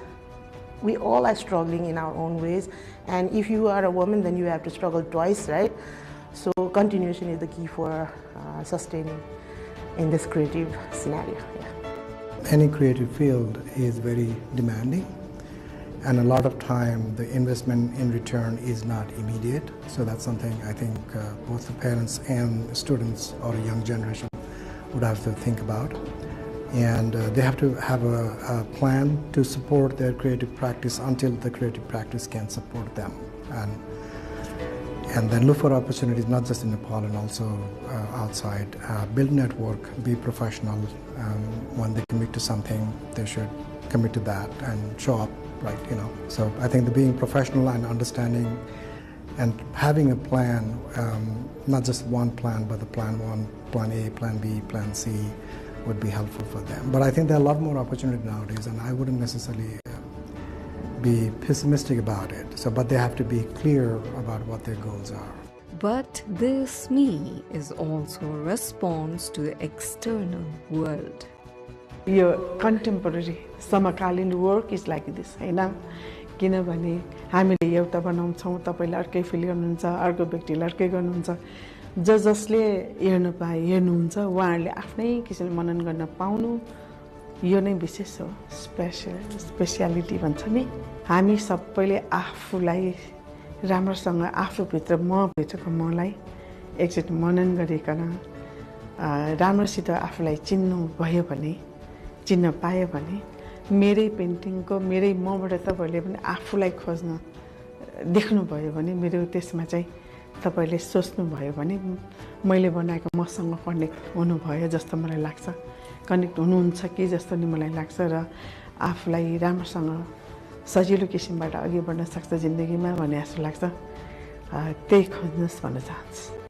we all are struggling in our own ways. And if you are a woman, then you have to struggle twice, right? So continuation is the key for sustaining in this creative scenario. Yeah. Any creative field is very demanding, and a lot of time the investment in return is not immediate. So that's something I think both the parents and students or a young generation would have to think about. And they have to have a plan to support their creative practice until the creative practice can support them. And then look for opportunities not just in Nepal and also outside. Build network, be professional. When they commit to something, they should commit to that and show up, right? So I think the being professional and understanding and having a plan, not just one plan, but the plan one, plan A, plan B, plan C, would be helpful for them. But I think there are a lot more opportunity nowadays, and I wouldn't necessarily be pessimistic about it. But they have to be clear about what their goals are. But this me is also a response to the external world. Your contemporary समकालीन work is like this, हैन? किनभने हामीले एउटा बनाउँछौँ, तपाईले अर्कै fill गर्नुहुन्छ, अर्को व्यक्तिले अर्कै गर्नुहुन्छ। जसले हेर्नुहुन्छ उहाँहरूले आफ्नै किसिमले मनन गर्न पाउनु यो नै विशेष हो, स्पेसियालिटी भन्छ नि। हामी सबैले आफूलाई राम्रोसँग आफूभित्र मभित्रको मलाई एकचोटि मनन गरिकन राम्रोसित आफूलाई चिन्नु भयो भने, चिन्न पायो भने मेरै पेन्टिङको मेरै मबाट तपाईले पनि आफूलाई खोज्न देख्नुभयो भने मेरो त्यसमा चाहिँ तपाईले सोच्नुभयो भने मैले बनाएको मसँग कनेक्ट हुनुभयो जस्तो मलाई लाग्छ, कनेक्ट हुनुहुन्छ कि जस्तो नि मलाई लाग्छ, र आफूलाई राम्रोसँग सजिलो किसिमबाट अघि बढ्न सक्छ जिन्दगीमा भन्ने जस्तो लाग्छ। त्यही खोज्नुहोस् भन्न चाहन्छु।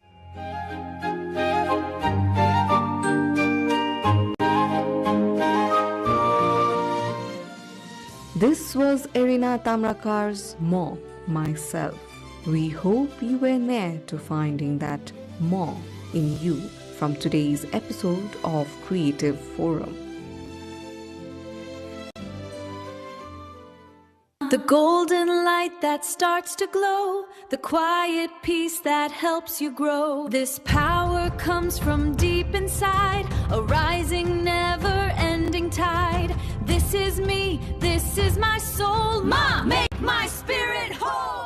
This was Irina Tamrakar's More Myself. We hope you were near to finding that more in you from today's episode of Creative Forum. The golden light that starts to glow, the quiet peace that helps you grow. This power comes from deep inside, a rising, never-ending tide. This is me, this is my soul. Ma, make my spirit whole.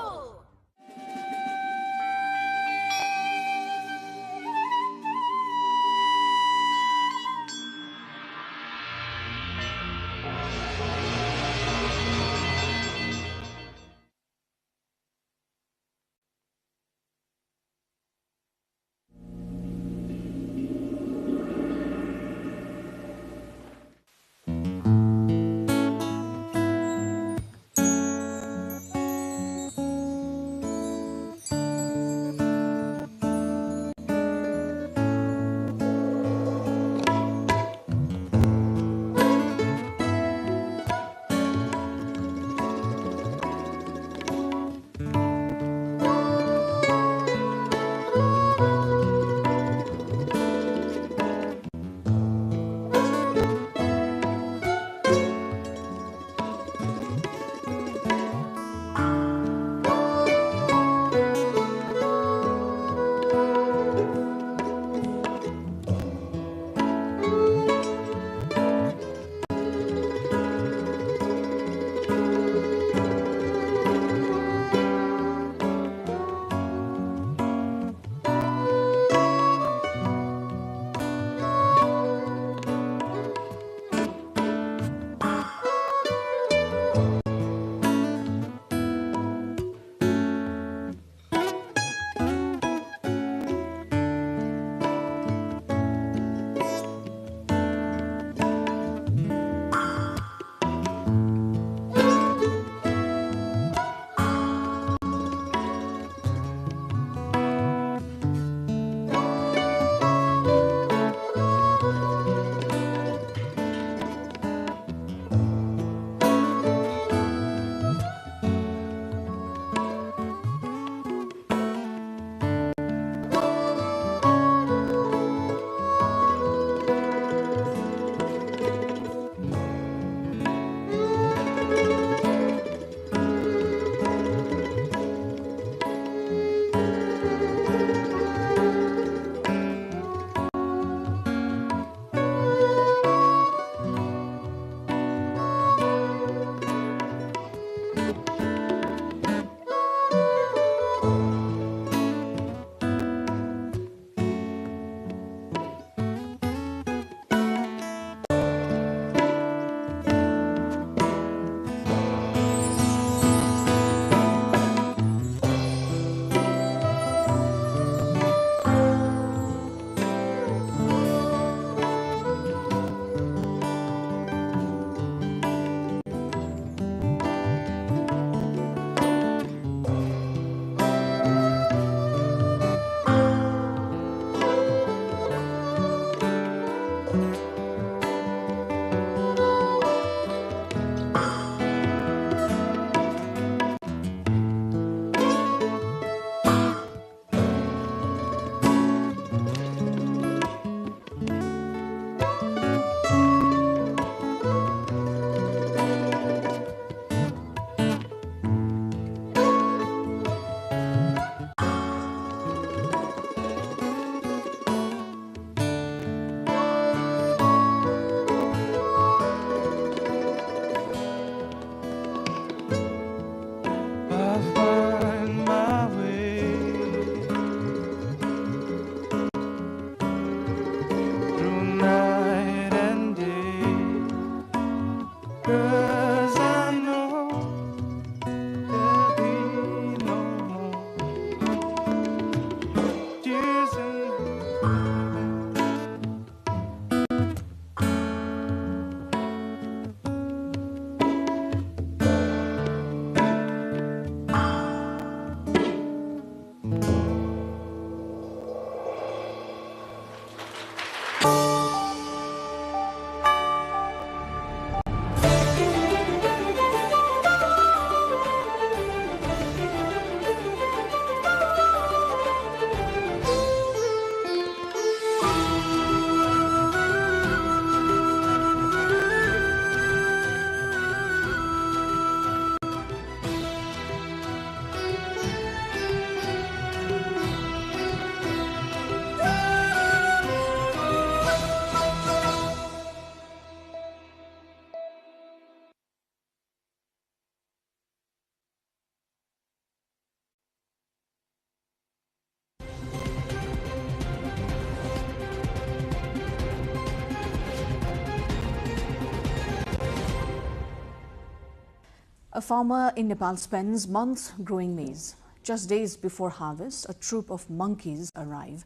A farmer in Nepal spends months growing maize. Just days before harvest, a troop of monkeys arrive.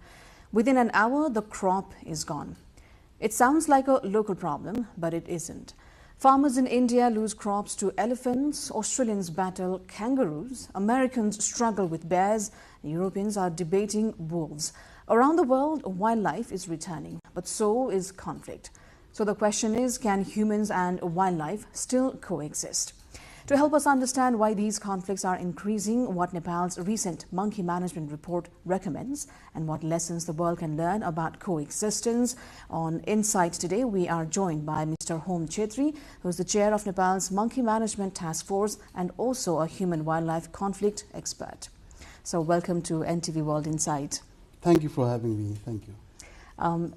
Within an hour, the crop is gone. It sounds like a local problem, but it isn't. Farmers in India lose crops to elephants, Australians battle kangaroos, Americans struggle with bears, and Europeans are debating wolves. Around the world, wildlife is returning, but so is conflict. So the question is, can humans and wildlife still coexist? To help us understand why these conflicts are increasing, what Nepal's recent monkey management report recommends, and what lessons the world can learn about coexistence, on Insight today we are joined by Mr. Hom Chetri, who is the chair of Nepal's Monkey Management Task Force and also a human-wildlife conflict expert. So welcome to NTV World Insight. Thank you for having me. Thank you.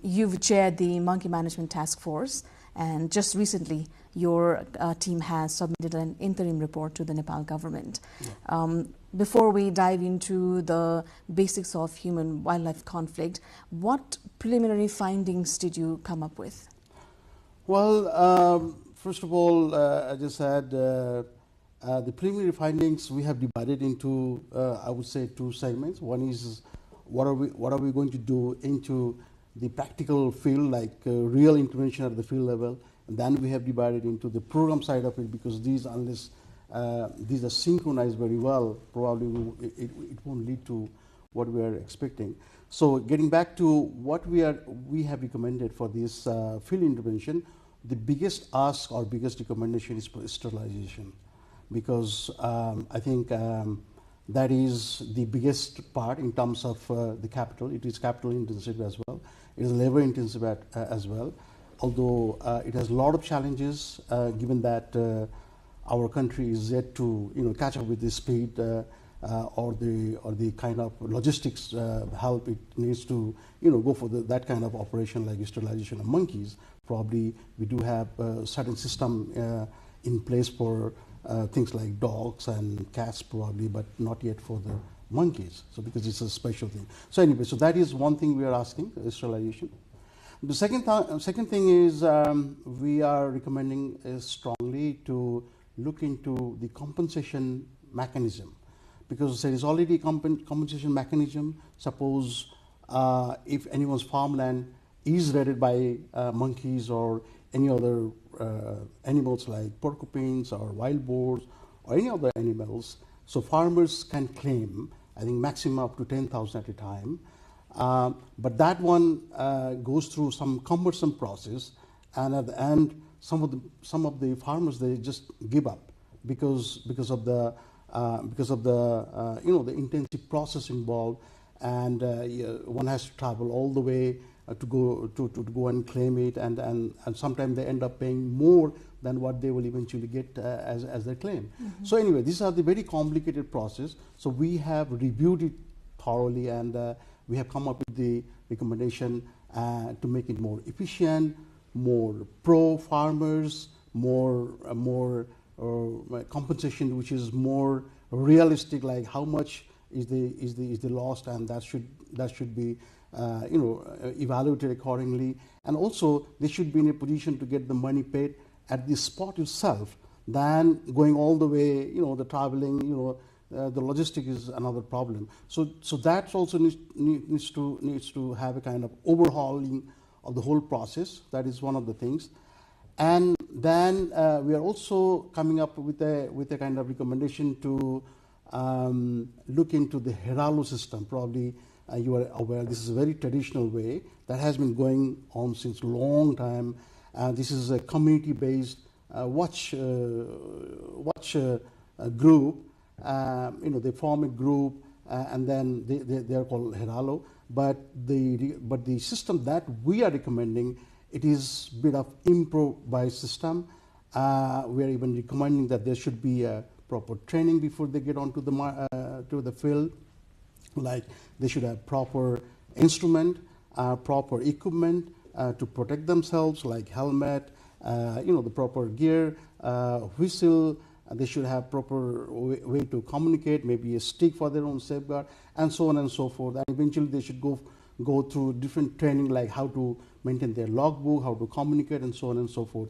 You've chaired the Monkey Management Task Force, and just recently your team has submitted an interim report to the Nepal government. Yeah. Before we dive into the basics of human-wildlife conflict, what preliminary findings did you come up with? Well, first of all, as I said, the preliminary findings we have divided into, I would say, two segments. One is what are we going to do into the practical field, like real intervention at the field level. And then we have divided into the program side of it, because these, unless these are synchronized very well, probably it won't lead to what we are expecting. So getting back to what we have recommended for this field intervention, the biggest ask or biggest recommendation is for sterilization, because I think that is the biggest part in terms of the capital. It is capital intensive as well. It is labor intensive as well. Although it has a lot of challenges, given that our country is yet to catch up with the speed or the kind of logistics help it needs to go for that kind of operation like sterilization of monkeys. Probably we do have a certain system in place for things like dogs and cats probably, but not yet for the monkeys. So because it's a special thing. So anyway, so that is one thing we are asking, sterilization. The second thing is we are recommending strongly to look into the compensation mechanism, because there is already a compensation mechanism. Suppose if anyone's farmland is raided by monkeys or any other animals like porcupines or wild boars or any other animals, so farmers can claim, I think, maximum up to 10,000 at a time. But that one goes through some cumbersome process, and at the end, some of the farmers, they just give up because of the the intensive process involved, and one has to travel all the way to go and claim it, and sometimes they end up paying more than what they will eventually get as their claim. Mm-hmm. So anyway, these are the very complicated process. So we have reviewed it thoroughly, and we have come up with the recommendation to make it more efficient, more pro-farmers, more compensation which is more realistic, like how much is the loss, and that should be evaluated accordingly. And also they should be in a position to get the money paid at the spot itself, than going all the way, the traveling, the logistic is another problem. So that also needs to have a kind of overhauling of the whole process. That is one of the things. And then we are also coming up with a kind of recommendation to look into the Heralo system. Probably you are aware this is a very traditional way that has been going on since a long time. This is a community-based watch group. They form a group and then they are called Heralo. But the system that we are recommending, it is a bit of improvised system. We are even recommending that there should be a proper training before they get onto the field. Like they should have proper instrument, proper equipment to protect themselves, like helmet, the proper gear, whistle. They should have proper way to communicate, maybe a stick for their own safeguard, and so on and so forth. And eventually they should go through different training, like how to maintain their logbook, how to communicate, and so on and so forth.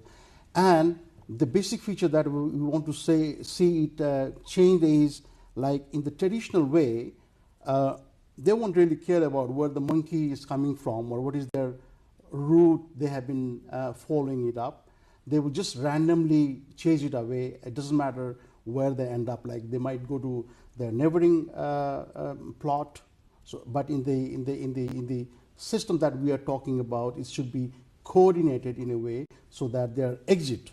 And the basic feature that we want to see it change is, like in the traditional way, they won't really care about where the monkey is coming from or what is their route they have been following it up. They will just randomly chase it away. It doesn't matter where they end up. Like they might go to their neighboring plot. So, but in the system that we are talking about, it should be coordinated in a way so that their exit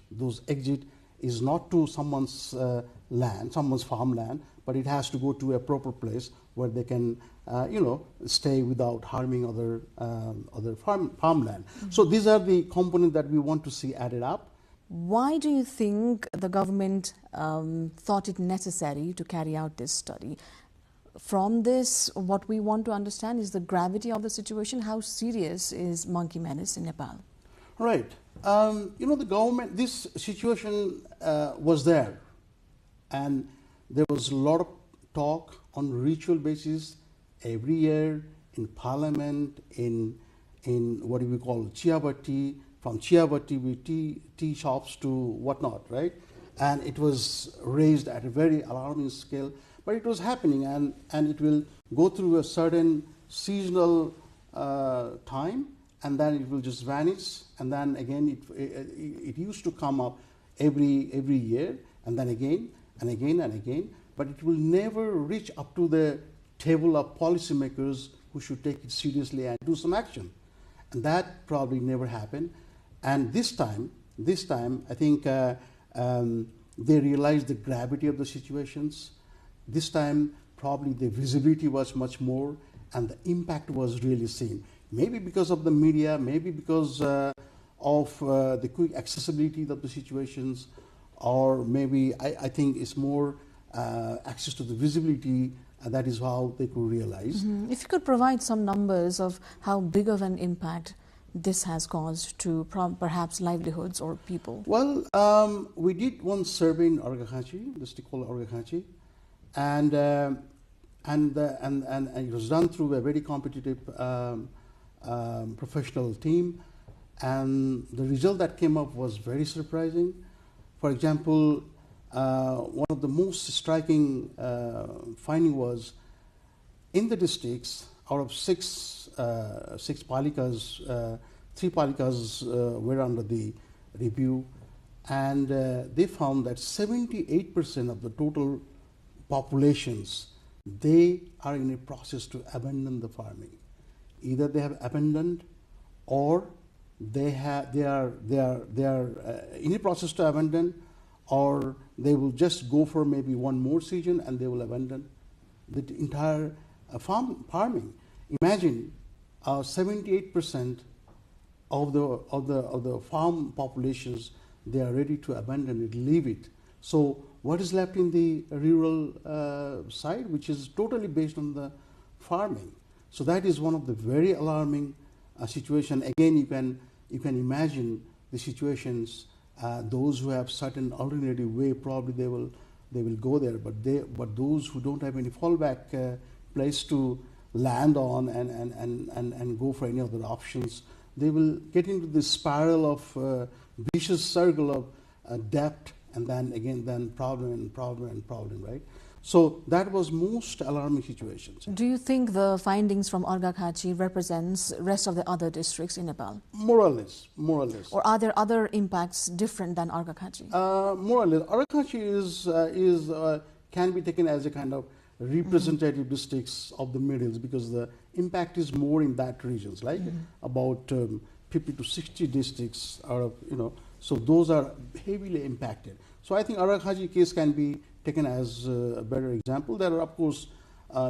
is not to someone's land, someone's farmland, but it has to go to a proper place where they can, stay without harming other farmland. So these are the components that we want to see added up. Why do you think the government thought it necessary to carry out this study? From this, what we want to understand is the gravity of the situation. How serious is monkey menace in Nepal? Right. The government, this situation was there, and there was a lot of talk on ritual basis every year in parliament, in what do we call Chiabati, from Chiabati with tea shops to whatnot, right? And it was raised at a very alarming scale, but it was happening, and it will go through a certain seasonal time, and then it will just vanish, and then again it used to come up every year, and then again and again and again, but it will never reach up to the table of policymakers who should take it seriously and do some action. And that probably never happened. And this time, I think they realized the gravity of the situations. This time, probably the visibility was much more, and the impact was really seen. Maybe because of the media, maybe because of the quick accessibility of the situations, or maybe I think it's more access to the visibility, and that is how they could realize. If you could provide some numbers of how big of an impact this has caused to perhaps livelihoods or people. Well, we did one survey in Arghakhanchi, the district called Arghakhanchi, and it was done through a very competitive professional team, and the result that came up was very surprising. For example, one of the most striking finding was in the districts, out of six palikas, 3 palikas were under the review, and they found that 78% of the total populations, they are in a process to abandon the farming. Either they have abandoned, or they are in a process to abandon, or they will just go for maybe one more season and they will abandon the entire farming. Imagine 78% of the farm populations, they are ready to abandon it, leave it. So what is left in the rural side, which is totally based on the farming? So that is one of the very alarming situation. Again, you can imagine the situations. Those who have certain alternative way, probably they will go there. But those who don't have any fallback place to land on and go for any other options, they will get into this spiral of vicious circle of debt, and then again problem and problem and problem, right? So that was most alarming situations. Do you think the findings from Arghakhachi represents rest of the other districts in Nepal? More or less, more or less. Or are there other impacts different than Arghakhachi? More or less. Arghakhachi can be taken as a kind of representative districts of the Middle Hills, because the impact is more in that regions, like about 50 to 60 districts out of, so those are heavily impacted. So I think Arghakhachi case can be taken as a better example. There are, of course,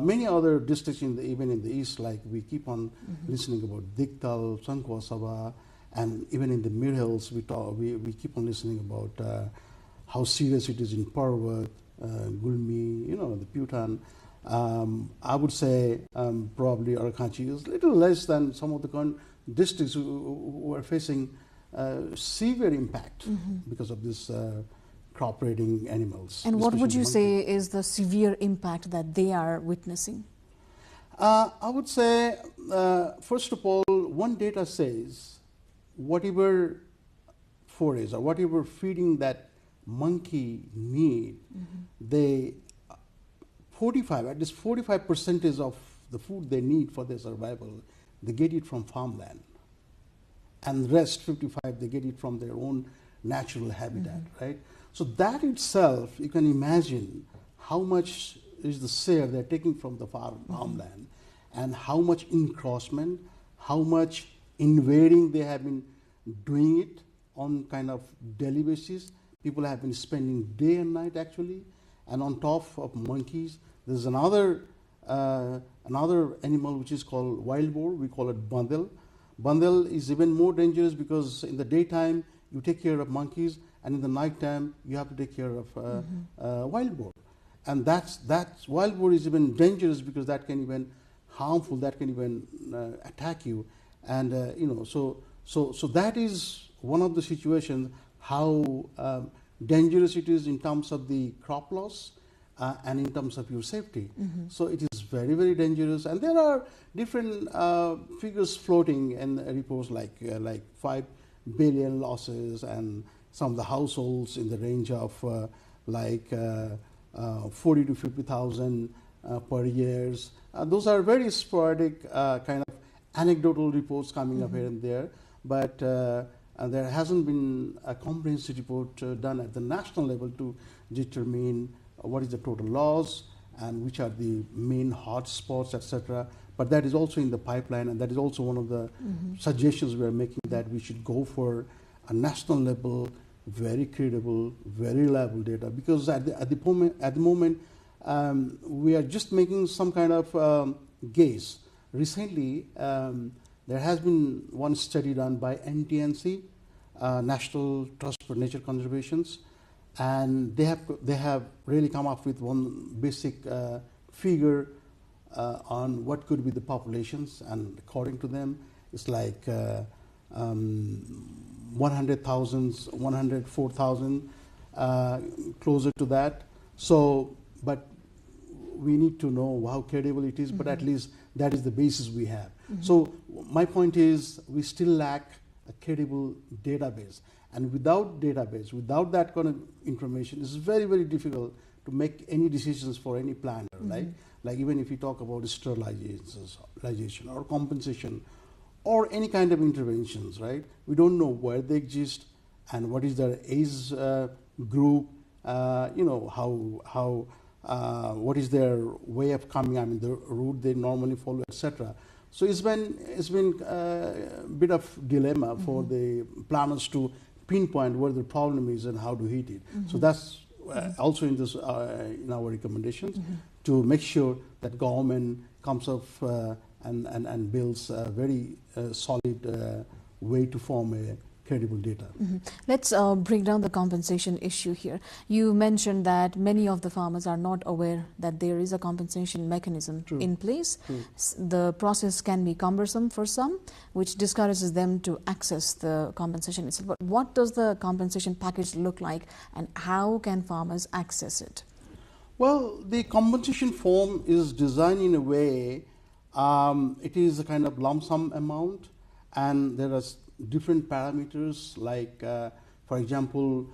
many other districts even in the east, like we keep on listening about Diktal, Sankwa Sabha, and even in the Mid Hills, we keep on listening about how serious it is in Parvat, Gulmi, the Putan. I would say probably Arghakhachi is a little less than some of the districts who are facing severe impact because of this crop-raiding animals. And what would you say is the severe impact that they are witnessing? I would say, first of all, one data says whatever forage or whatever feeding that monkey need, they 45, at least 45% of the food they need for their survival, they get it from farmland. And the rest, 55, they get it from their own natural habitat, right? So that itself, you can imagine how much is the share they're taking from the farmland, and how much encroachment, how much invading they have been doing it on kind of daily basis. People have been spending day and night actually, and on top of monkeys, there's another animal which is called wild boar. We call it bandel. Bandel is even more dangerous because in the daytime you take care of monkeys, and in the nighttime you have to take care of wild boar. And that wild boar is even dangerous because that can even harmful, that can even attack you. And so that is one of the situations how dangerous it is in terms of the crop loss and in terms of your safety. So it is very, very dangerous. And there are different figures floating in reports like 5 billion losses, and some of the households in the range of 40 to 50,000 per year. Those are very sporadic kind of anecdotal reports coming up here and there, but there hasn't been a comprehensive report done at the national level to determine what is the total loss and which are the main hot spots, etc. But that is also in the pipeline, and that is also one of the suggestions we are making, that we should go for a national level, very credible, very reliable data, because at the moment we are just making some kind of guess. Recently, there has been one study done by NTNC, National Trust for Nature Conservations, and they have really come up with one basic figure on what could be the populations, and according to them, it's like 100,000, 104,000, closer to that. So, but we need to know how credible it is, but at least that is the basis we have. So my point is, we still lack a credible database. And without database, without that kind of information, it's very, very difficult to make any decisions for any planner, right? Like even if you talk about sterilization or compensation or any kind of interventions, right? We don't know where they exist and what is their age group, what is their way of coming, I mean the route they normally follow, etc. So it's been a bit of dilemma for the planners to pinpoint where the problem is and how to hit it. So that's also in this in our recommendations to make sure that government comes up and builds a very solid way to form a credible data. Let's break down the compensation issue here. You mentioned that many of the farmers are not aware that there is a compensation mechanism in place. The process can be cumbersome for some, which discourages them to access the compensation itself. But what does the compensation package look like, and how can farmers access it? Well, the compensation form is designed in a way, it is a kind of lump sum amount, and there are different parameters, like for example,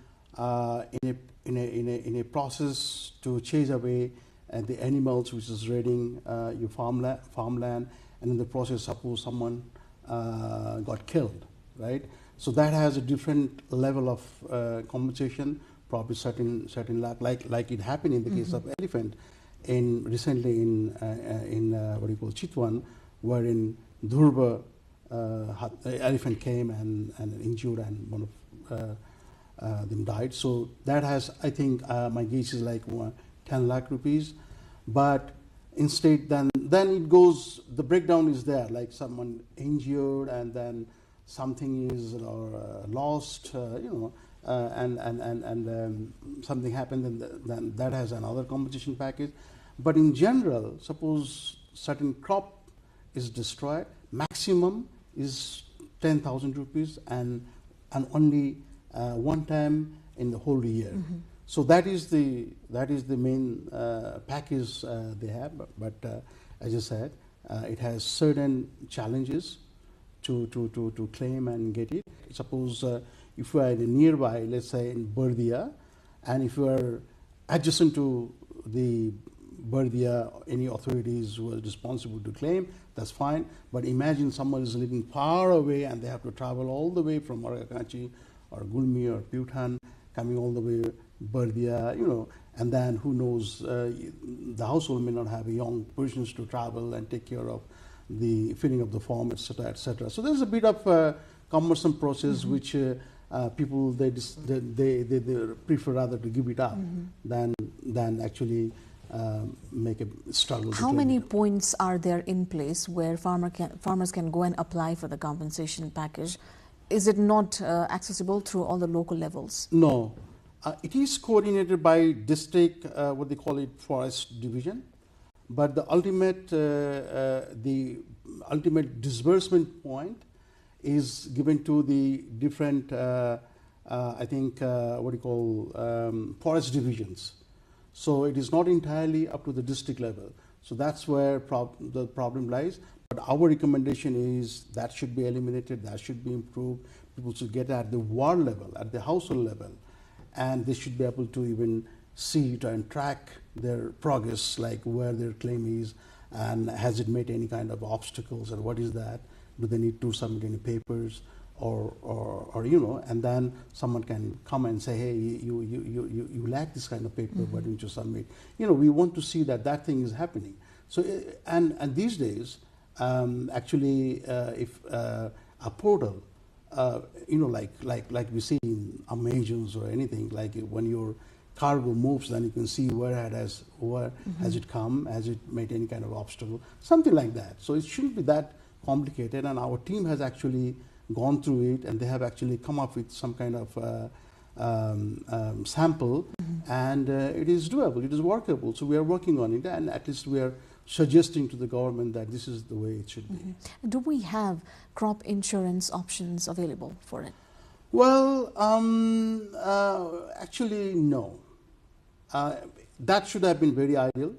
in a process to chase away and the animals which is raiding your farmland, and in the process, suppose someone got killed, right? So that has a different level of compensation, probably certain like it happened in the case of elephant, recently in what you call Chitwan, wherein Dhurba elephant came and injured, and one of them died. So that has, I think, my gauge is like 10 lakh rupees, but instead then it goes, the breakdown is there, like someone injured and then something is lost, and something happened, and then that has another compensation package. But in general, suppose certain crop is destroyed, maximum is 10,000 rupees, and only one time in the whole year. So that is the main package they have. But as I said, it has certain challenges to claim and get it. Suppose if you are nearby, let's say in Bardia, and if you are adjacent to the Bardia, any authorities who are responsible to claim, that's fine. But imagine someone is living far away and they have to travel all the way from Arakachi or Gulmi or Putan, coming all the way Bardia, and then who knows, the household may not have young persons to travel and take care of the filling of the form, etc., etc. So there's a bit of a cumbersome process which people they prefer rather to give it up than actually make a struggle. How many points are there in place where farmers can go and apply for the compensation package? Is it not accessible through all the local levels? No. It is coordinated by district, what they call it, forest division. But the ultimate disbursement point is given to the different, I think, what you call forest divisions. So it is not entirely up to the district level. So that's where the problem lies. But our recommendation is that should be eliminated, that should be improved. People should get at the ward level, at the household level, and they should be able to even see it and track their progress, like where their claim is, and has it met any kind of obstacles, or what is that? Do they need to submit any papers, or and then someone can come and say, hey, you lack this kind of paper, why don't you submit? We want to see that thing is happening. So and these days, actually, if a portal, like we see in Amazons or anything, like when your cargo moves, then you can see where has it come, has it made any kind of obstacle, something like that. So it shouldn't be that complicated, and our team has actually gone through it, and they have actually come up with some kind of sample, and it is doable, it is workable. So we are working on it, and at least we are suggesting to the government that this is the way it should be. Do we have crop insurance options available for it? Well, actually, no. That should have been very ideal,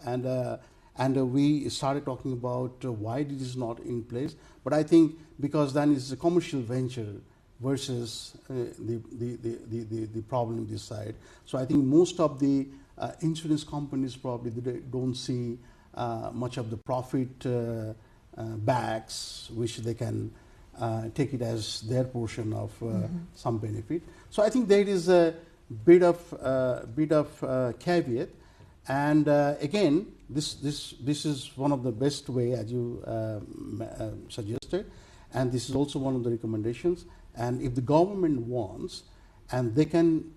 and we started talking about why it is not in place. But I think because then it's a commercial venture versus the problem this side. So I think most of the insurance companies probably they don't see much of the profit backs, which they can take it as their portion of some benefit. So I think there is a bit of caveat, and again, this is one of the best way, as you suggested, and this is also one of the recommendations. And if the government wants, and they can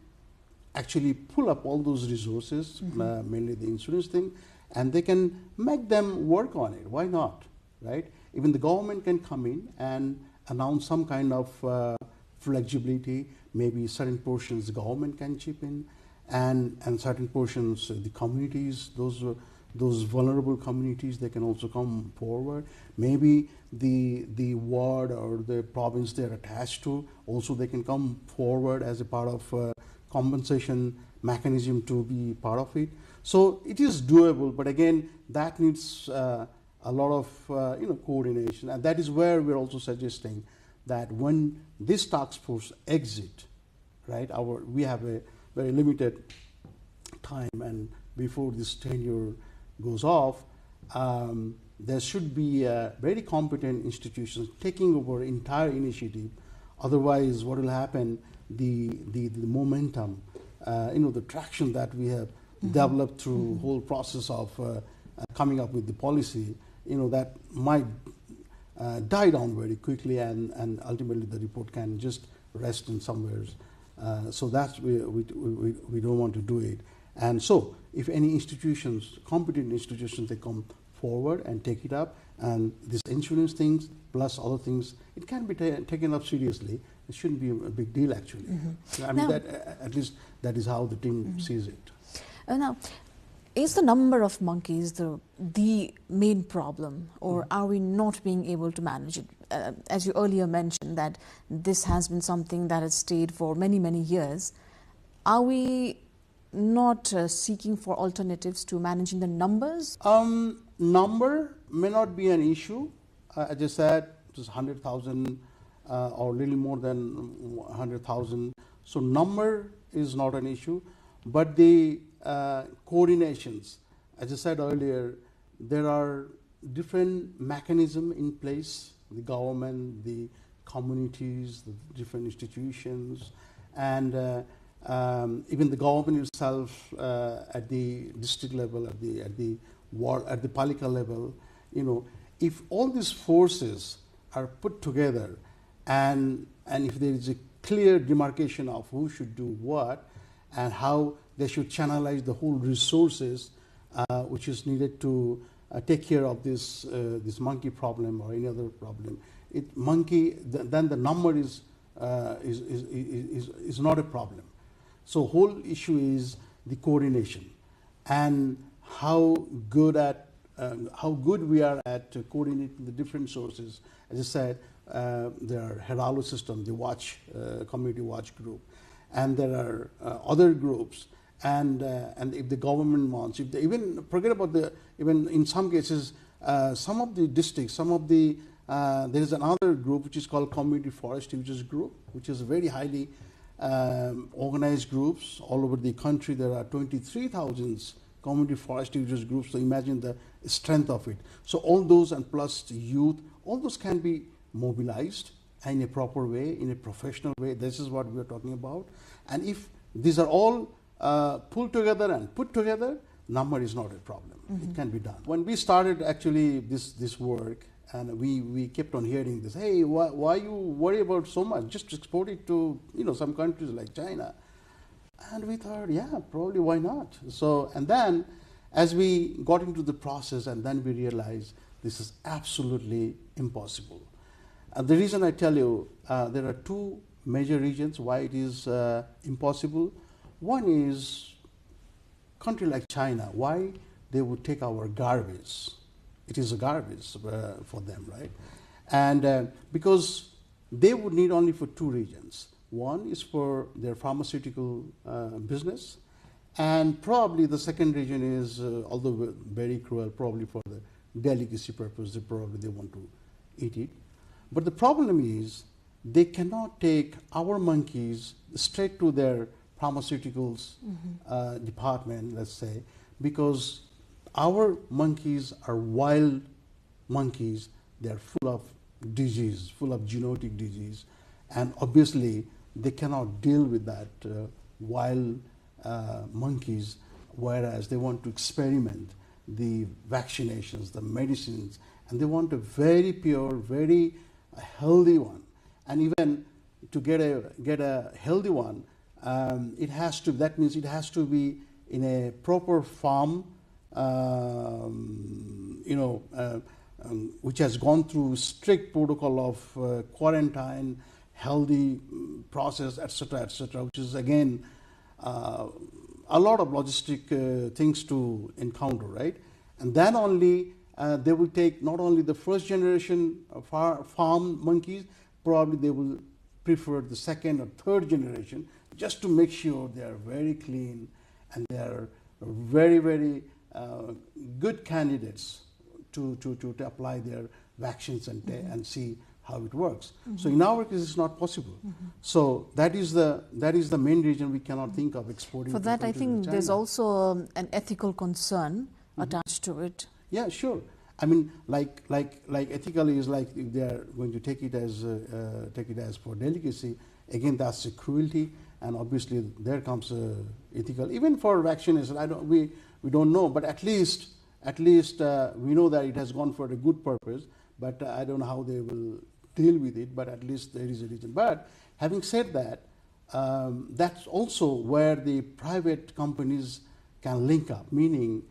actually pull up all those resources, mainly the insurance thing, and they can make them work on it. Why not, right? Even the government can come in and announce some kind of flexibility. Maybe certain portions the government can chip in, and certain portions the communities, those vulnerable communities, they can also come forward. Maybe the ward or the province they're attached to, also they can come forward as a part of compensation mechanism to be part of it. So it is doable, but again, that needs a lot of coordination, and that is where we're also suggesting that when this task force exit, right, we have a very limited time and before this tenure goes off, there should be very competent institutions taking over entire initiative. Otherwise, what will happen? The momentum, the traction that we have developed through whole process of coming up with the policy, that might die down very quickly, and ultimately the report can just rest in somewhere. So that's we don't want to do it. And so, if any institutions, competent institutions, they come forward and take it up, and this insurance things plus other things, it can be taken up seriously. It shouldn't be a big deal, actually. I mean, at least that is how the team sees it. Now, is the number of monkeys the main problem, or are we not being able to manage it? As you earlier mentioned, that this has been something that has stayed for many, many years. Are we not seeking for alternatives to managing the numbers? Number may not be an issue. As I said, just 100,000 or little more than 100,000. So number is not an issue, but the coordinations, as I said earlier, there are different mechanisms in place, the government, the communities, the different institutions, and even the government itself at the district level, at the Palika level. If all these forces are put together, and if there is a clear demarcation of who should do what and how they should channelize the whole resources which is needed to take care of this monkey problem or any other problem, then the number is not a problem. So whole issue is the coordination and how good we are at coordinating the different sources. As I said, there are Heralo system, the watch community watch group, and there are other groups. And if the government wants, if they even forget about even in some cases, some of the districts, there is another group which is called Community Forest Users Group, which is very highly organized groups all over the country. There are 23,000 community forest users groups. So imagine the strength of it. So all those, and plus the youth, all those can be mobilized in a proper way, in a professional way. This is what we are talking about. And if these are all pulled together and put together, number is not a problem. It can be done. When we started actually this work, and we kept on hearing this, hey, why you worry about so much? Just export it to some countries like China. And we thought, yeah, probably why not? So, and then as we got into the process, and then we realized this is absolutely impossible. And the reason I tell you, there are two major reasons why it is impossible. One is country like China, why they would take our garbage. It is a garbage for them, right? And because they would need only for two reasons. One is for their pharmaceutical business, and probably the second reason is, although very cruel, probably for the delicacy purpose, they want to eat it. But the problem is they cannot take our monkeys straight to their pharmaceuticals department, let's say, because our monkeys are wild monkeys. They're full of disease, full of zoonotic disease, and obviously they cannot deal with that wild monkeys, whereas they want to experiment the vaccinations, the medicines, and they want a very pure, very healthy one. And even to get a healthy one, that means it has to be in a proper farm, which has gone through strict protocol of quarantine, healthy process, etc., which is again a lot of logistic things to encounter, right? And then only they will take not only the first generation of farm monkeys, probably they will prefer the second or third generation, just to make sure they are very clean and they are very, very good candidates to apply their vaccines and see how it works. So in our case, it's not possible. So that is the main reason we cannot think of exporting. For that, I think there's also an ethical concern attached to it. Yeah, sure. I mean, like ethically is like if they are going to take it as for delicacy. Again, that's a cruelty, and obviously there comes ethical. Even for vaccination, we don't know, but at least we know that it has gone for a good purpose. But I don't know how they will deal with it. But at least there is a reason. But having said that, that's also where the private companies can link up. Meaning,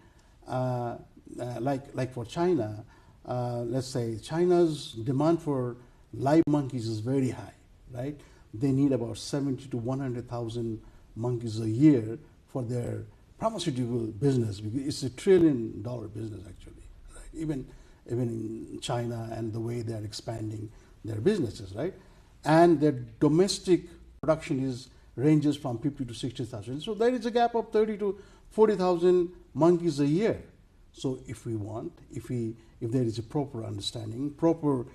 like for China, let's say China's demand for live monkeys is very high, right? They need about 70 to 100,000 monkeys a year for their pharmaceutical business, because it's $1 trillion business actually, right? Even in China and the way they are expanding their businesses, right? And their domestic production ranges from 50 to 60,000. So there is a gap of 30 to 40,000 monkeys a year. So if there is a proper understanding, proper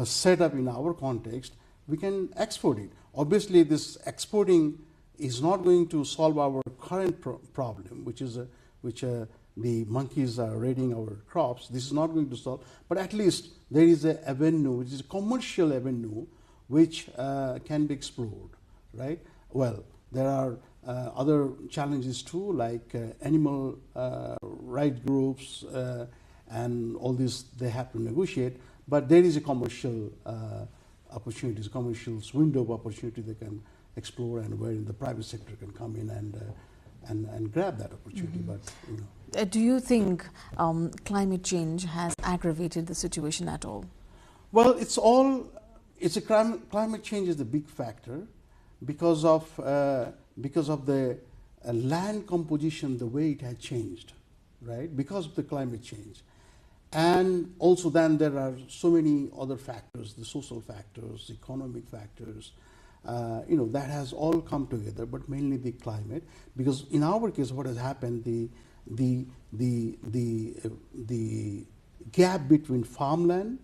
setup in our context, we can export it. Obviously, this exporting is not going to solve our current problem, which the monkeys are raiding our crops. This is not going to solve, but at least there is an avenue, which is a commercial avenue, which can be explored, right? Well, there are other challenges too, like animal rights groups and all this. They have to negotiate, but there is a commercial opportunities, commercial window of opportunity they can explore, and where the private sector can come in and grab that opportunity. But do you think climate change has aggravated the situation at all? Well, climate change is the big factor because of the land composition, the way it has changed, right? Because of the climate change. And also then there are so many other factors, the social factors, economic factors, that has all come together, but mainly the climate. Because in our case, what has happened, the gap between farmland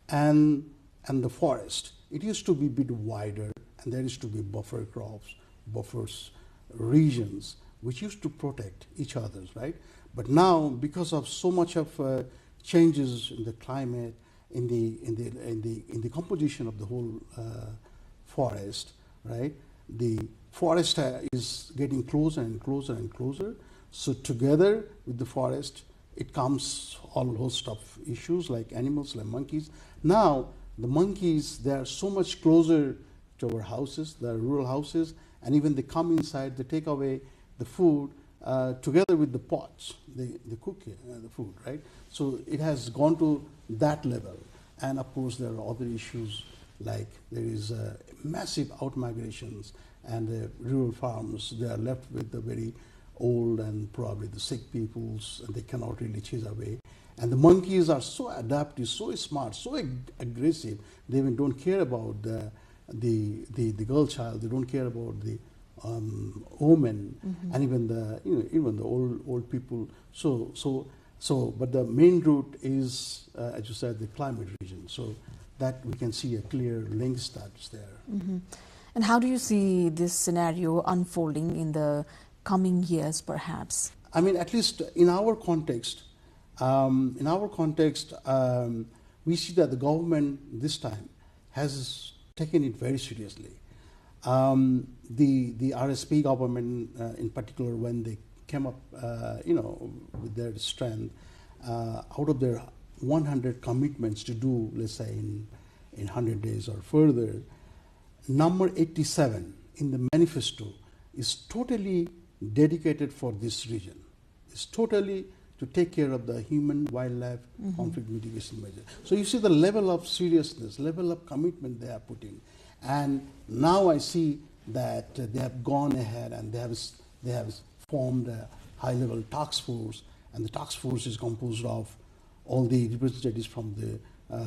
and the forest, it used to be a bit wider, and there used to be buffer crops, buffers, regions, which used to protect each other's, right? But now, because of so much of changes in the climate, in the composition of the whole forest, right? The forest is getting closer and closer and closer. So together with the forest, it comes all host of issues like animals, like monkeys. Now the monkeys, they are so much closer to our houses, the rural houses, and even they come inside, they take away the food together with the pots, they cook the food, right? So it has gone to that level. And of course there are other issues, like there is massive out-migrations, and the rural farms, they are left with the very old and probably the sick peoples, and they cannot really chase away. And the monkeys are so adaptive, so smart, so aggressive. They even don't care about the girl child. They don't care about the women, and even the old people. But the main route is, as you said, the climate region. So that we can see a clear link starts there. And how do you see this scenario unfolding in the coming years, perhaps? I mean, at least in our context, we see that the government this time has taken it very seriously. The RSP government, in particular, when they came up, with their strength, out of their 100 commitments to do, let's say, in 100 days or further, number 87 in the manifesto is totally dedicated for this region. It's totally to take care of the human-wildlife conflict mitigation measure. So you see the level of seriousness, level of commitment they have put in. And now I see that they have gone ahead and they have formed a high-level task force, and the task force is composed of all the representatives from the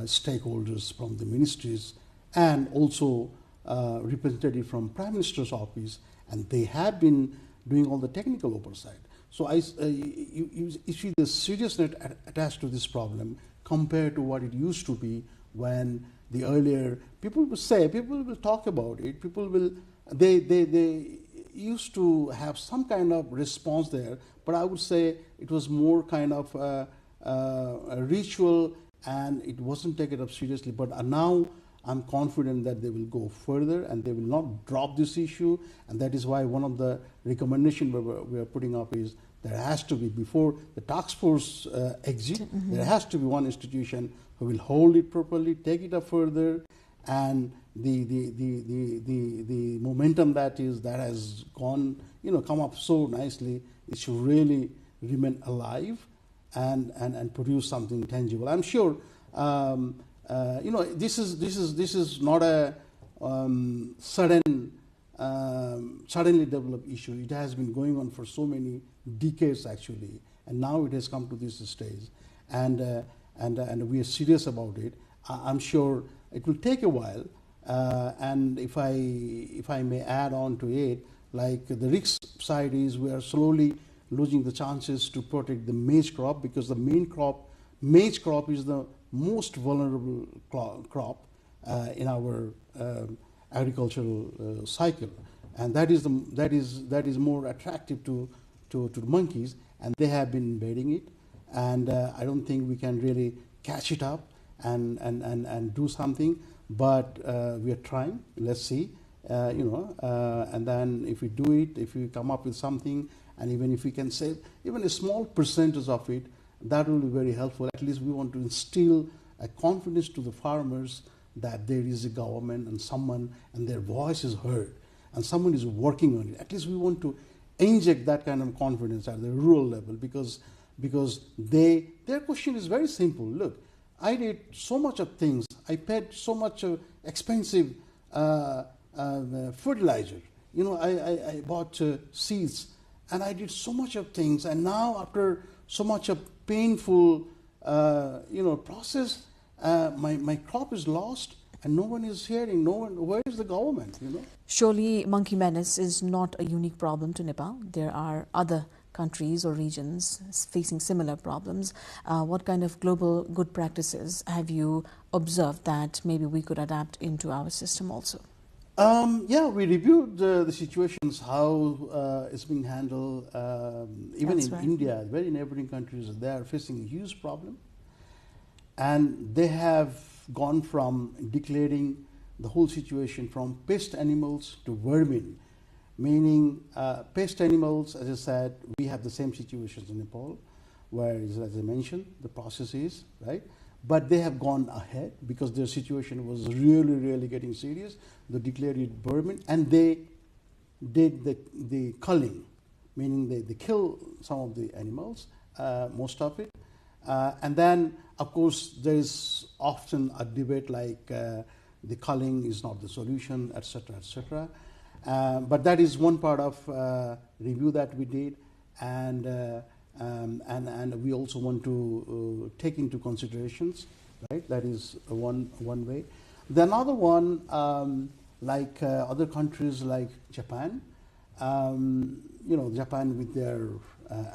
stakeholders, from the ministries, and also representative from Prime Minister's office, and they have been doing all the technical oversight. So you see the seriousness attached to this problem compared to what it used to be when the earlier, people will say, people will talk about it, people will, they used to have some kind of response there, but I would say it was more kind of a ritual, and it wasn't taken up seriously. But now I'm confident that they will go further and they will not drop this issue, and that is why one of the recommendations we are putting up is there has to be, before the task force exit, there has to be one institution who will hold it properly, take it up further, and the momentum that has gone, come up so nicely, it should really remain alive and produce something tangible. I'm sure, this is not a suddenly developed issue. It has been going on for so many decades actually, and now it has come to this stage, and we are serious about it. I'm sure it will take a while, and if I may add on to it, like the risk side is we are slowly losing the chances to protect the maize crop, because the maize crop is the most vulnerable crop in our agricultural cycle, and that is more attractive to the monkeys, and they have been invading it, and I don't think we can really catch it up and do something, but we are trying. Let's see, and then if we do it, if we come up with something, and even if we can save even a small percentage of it, that will be very helpful. At least we want to instill a confidence to the farmers that there is a government and someone, and their voice is heard, and someone is working on it. At least we want to inject that kind of confidence at the rural level, because their question is very simple. Look, I did so much of things. I paid so much expensive fertilizer. I bought seeds, and I did so much of things. And now, after so much of painful, process, my crop is lost, and no one is hearing. No one. Where is the government? Surely, monkey menace is not a unique problem to Nepal. There are other countries or regions facing similar problems. What kind of global good practices have you observed that maybe we could adapt into our system also? We reviewed the situations, how it's being handled. Even in India, very neighboring countries, they are facing a huge problem. And they have gone from declaring the whole situation from pest animals to vermin, meaning pest animals, as I said, we have the same situations in Nepal, where, as I mentioned, the process is, right? But they have gone ahead because their situation was really, really getting serious. They declared it vermin, and they did the culling, meaning they kill some of the animals, most of it. And then, of course, there is often a debate like the culling is not the solution, etc., etc. But that is one part of review that we did, and we also want to take into considerations, right? That is one way. The another one, like other countries like Japan, Japan with their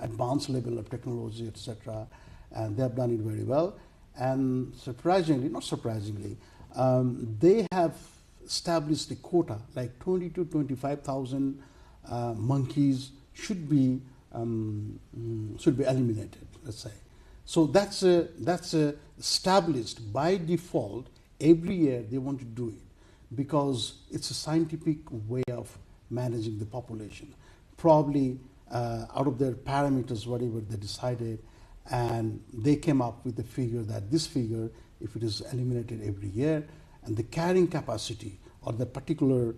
advanced level of technology, etc., and they have done it very well. And not surprisingly, they have established a quota, like 20 to 25,000 monkeys should be eliminated, let's say. So that's established by default. Every year they want to do it because it's a scientific way of managing the population. Probably out of their parameters, whatever they decided, and they came up with the figure that this figure, if it is eliminated every year, and the carrying capacity or the particular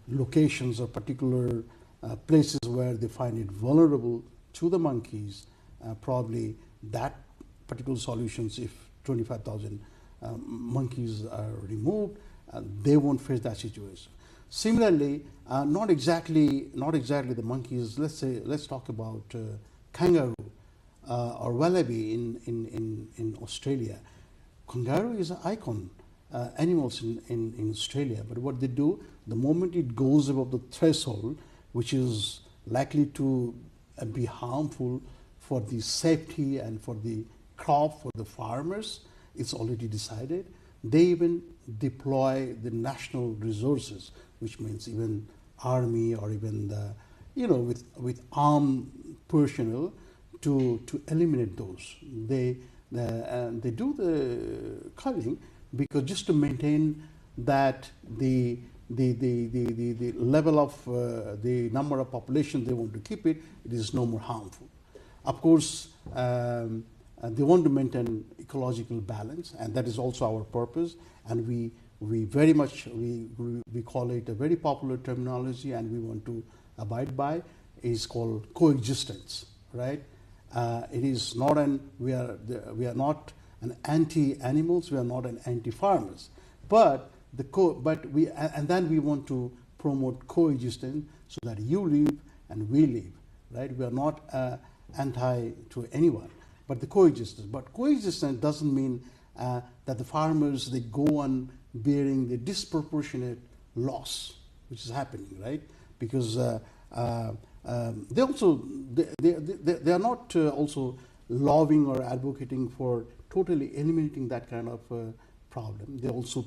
locations or particular places where they find it vulnerable to the monkeys, probably that particular solutions, if 25,000 monkeys are removed, they won't face that situation. Similarly, not exactly the monkeys. Let's talk about kangaroo or wallaby in Australia. Kangaroo is an icon animals in Australia, but what they do, the moment it goes above the threshold, which is likely to be harmful for the safety and for the crop, for the farmers, it's already decided. they even deploy the national resources, which means even army or even the, with armed personnel to eliminate those. They do the culling because just to maintain that the level of the number of population they want to keep it is no more harmful. Of course, they want to maintain ecological balance, and that is also our purpose. And we very much we call it a very popular terminology, and we want to abide by, is called coexistence, right? It is not we are not an anti-animals, we are not an anti-farmers, but then we want to promote coexistence so that you live and we live, right? We are not anti to anyone, but the coexistence. But coexistence doesn't mean that the farmers, they go on bearing the disproportionate loss which is happening, right? Because they are not also lobbying or advocating for totally eliminating that kind of problem. They also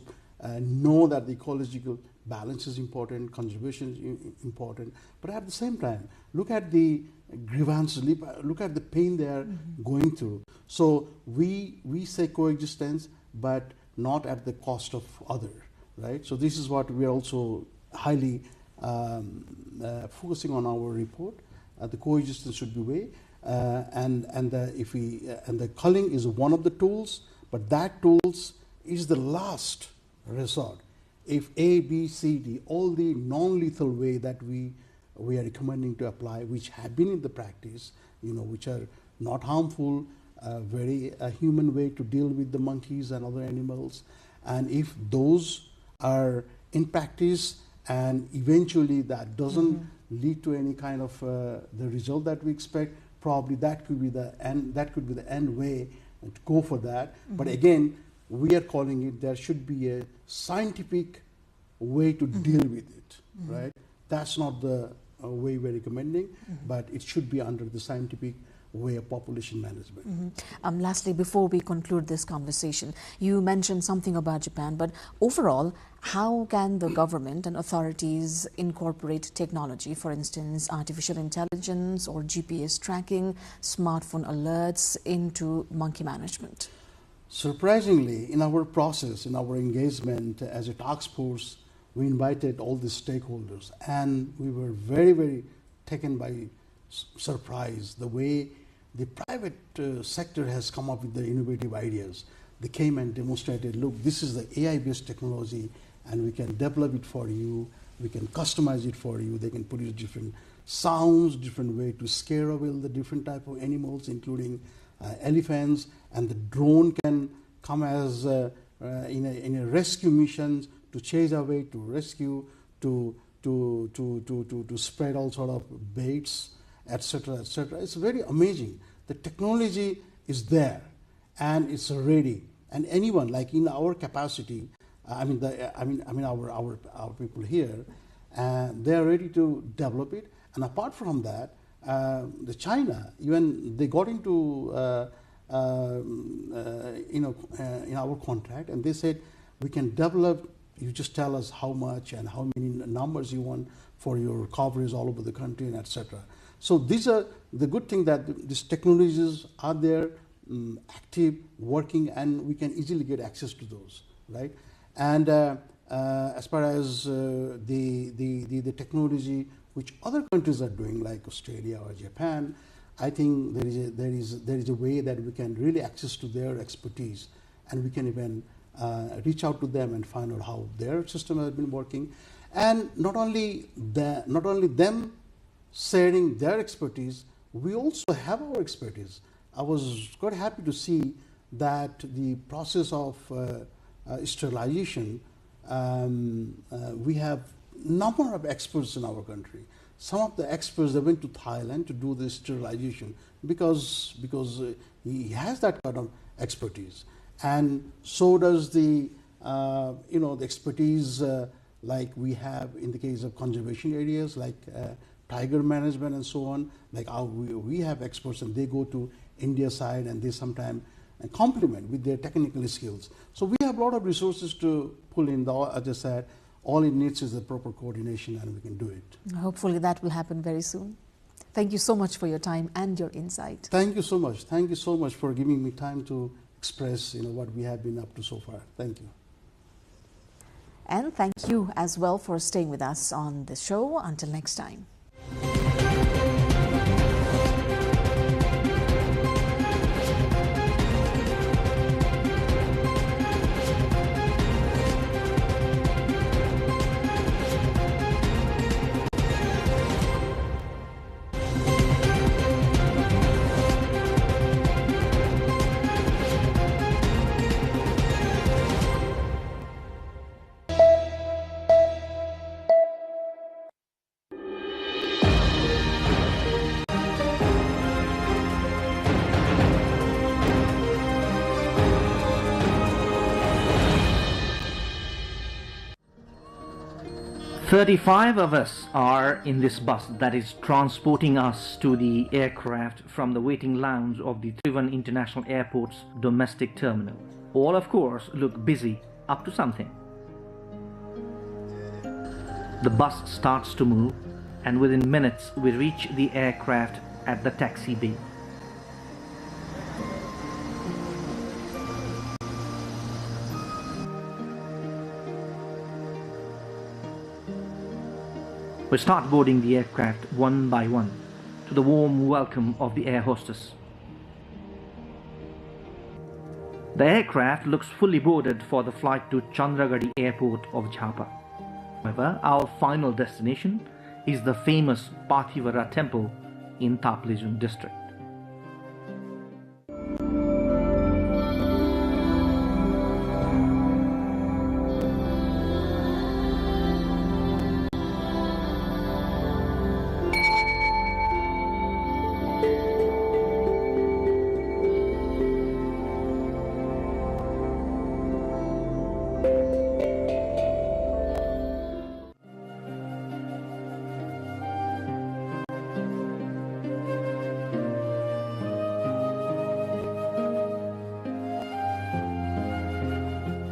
know that the ecological balance is important, conservation is important, but at the same time, look at the grievances, look at the pain they are going through. So we say coexistence, but not at the cost of other, right? So this is what we are also highly focusing on our report. The coexistence should be way, and the culling is one of the tools, but that tools is the last resort. If A, B, C, D, all the non-lethal way that we are recommending to apply, which have been in the practice, which are not harmful, very human way to deal with the monkeys and other animals, and if those are in practice and eventually that doesn't lead to any kind of the result that we expect, probably that could be the end. That could be the end way to go for that. But again, we are calling it, there should be a scientific way to deal with it, right? That's not the way we're recommending, but it should be under the scientific way of population management. Lastly, before we conclude this conversation, you mentioned something about Japan, but overall, how can the government and authorities incorporate technology, for instance, artificial intelligence or GPS tracking, smartphone alerts into monkey management? Surprisingly, in our process, in our engagement as a task force, we invited all the stakeholders, and we were very, very taken by surprise the way the private sector has come up with the innovative ideas. They came and demonstrated, look, this is the AI-based technology, and we can develop it for you, we can customize it for you, they can put it different sounds, different way to scare away the different type of animals, including elephants, and the drone can come as in a rescue mission to chase away, to rescue, to spread all sort of baits, etc., etc. It's very amazing. The technology is there, and it's ready. And anyone, like in our capacity, our people here, they are ready to develop it. And apart from that, the China, even they got into in our contract, and they said we can develop. You just tell us how much and how many numbers you want for your coverage all over the country, and etc. So these are the good thing, that these technologies are there, active, working, and we can easily get access to those, right? And as far as the technology which other countries are doing, like Australia or Japan, I think there is a way that we can really access to their expertise, and we can even reach out to them and find out how their system has been working. And not only them sharing their expertise, we also have our expertise. I was quite happy to see that the process of sterilization, we have number of experts in our country. Some of the experts, they went to Thailand to do the sterilization because he has that kind of expertise, and so does the the expertise like we have in the case of conservation areas like tiger management and so on. Like we have experts, and they go to India side, and they sometimes and complement with their technical skills. So we have a lot of resources to pull in. As I said, all it needs is the proper coordination, and we can do it. Hopefully that will happen very soon. Thank you so much for your time and your insight. Thank you so much. Thank you so much for giving me time to express what we have been up to so far. Thank you. And thank you as well for staying with us on the show. Until next time. "35 of us are in this bus that is transporting us to the aircraft from the waiting lounge of the Trivandrum International Airport's domestic terminal. All, of course, look busy, up to something. The bus starts to move, and within minutes we reach the aircraft at the taxi bay. We start boarding the aircraft one by one, to the warm welcome of the air hostess. The aircraft looks fully boarded for the flight to Chandragarhi Airport of Jhapa. However, our final destination is the famous Pathivara temple in Taplejung district.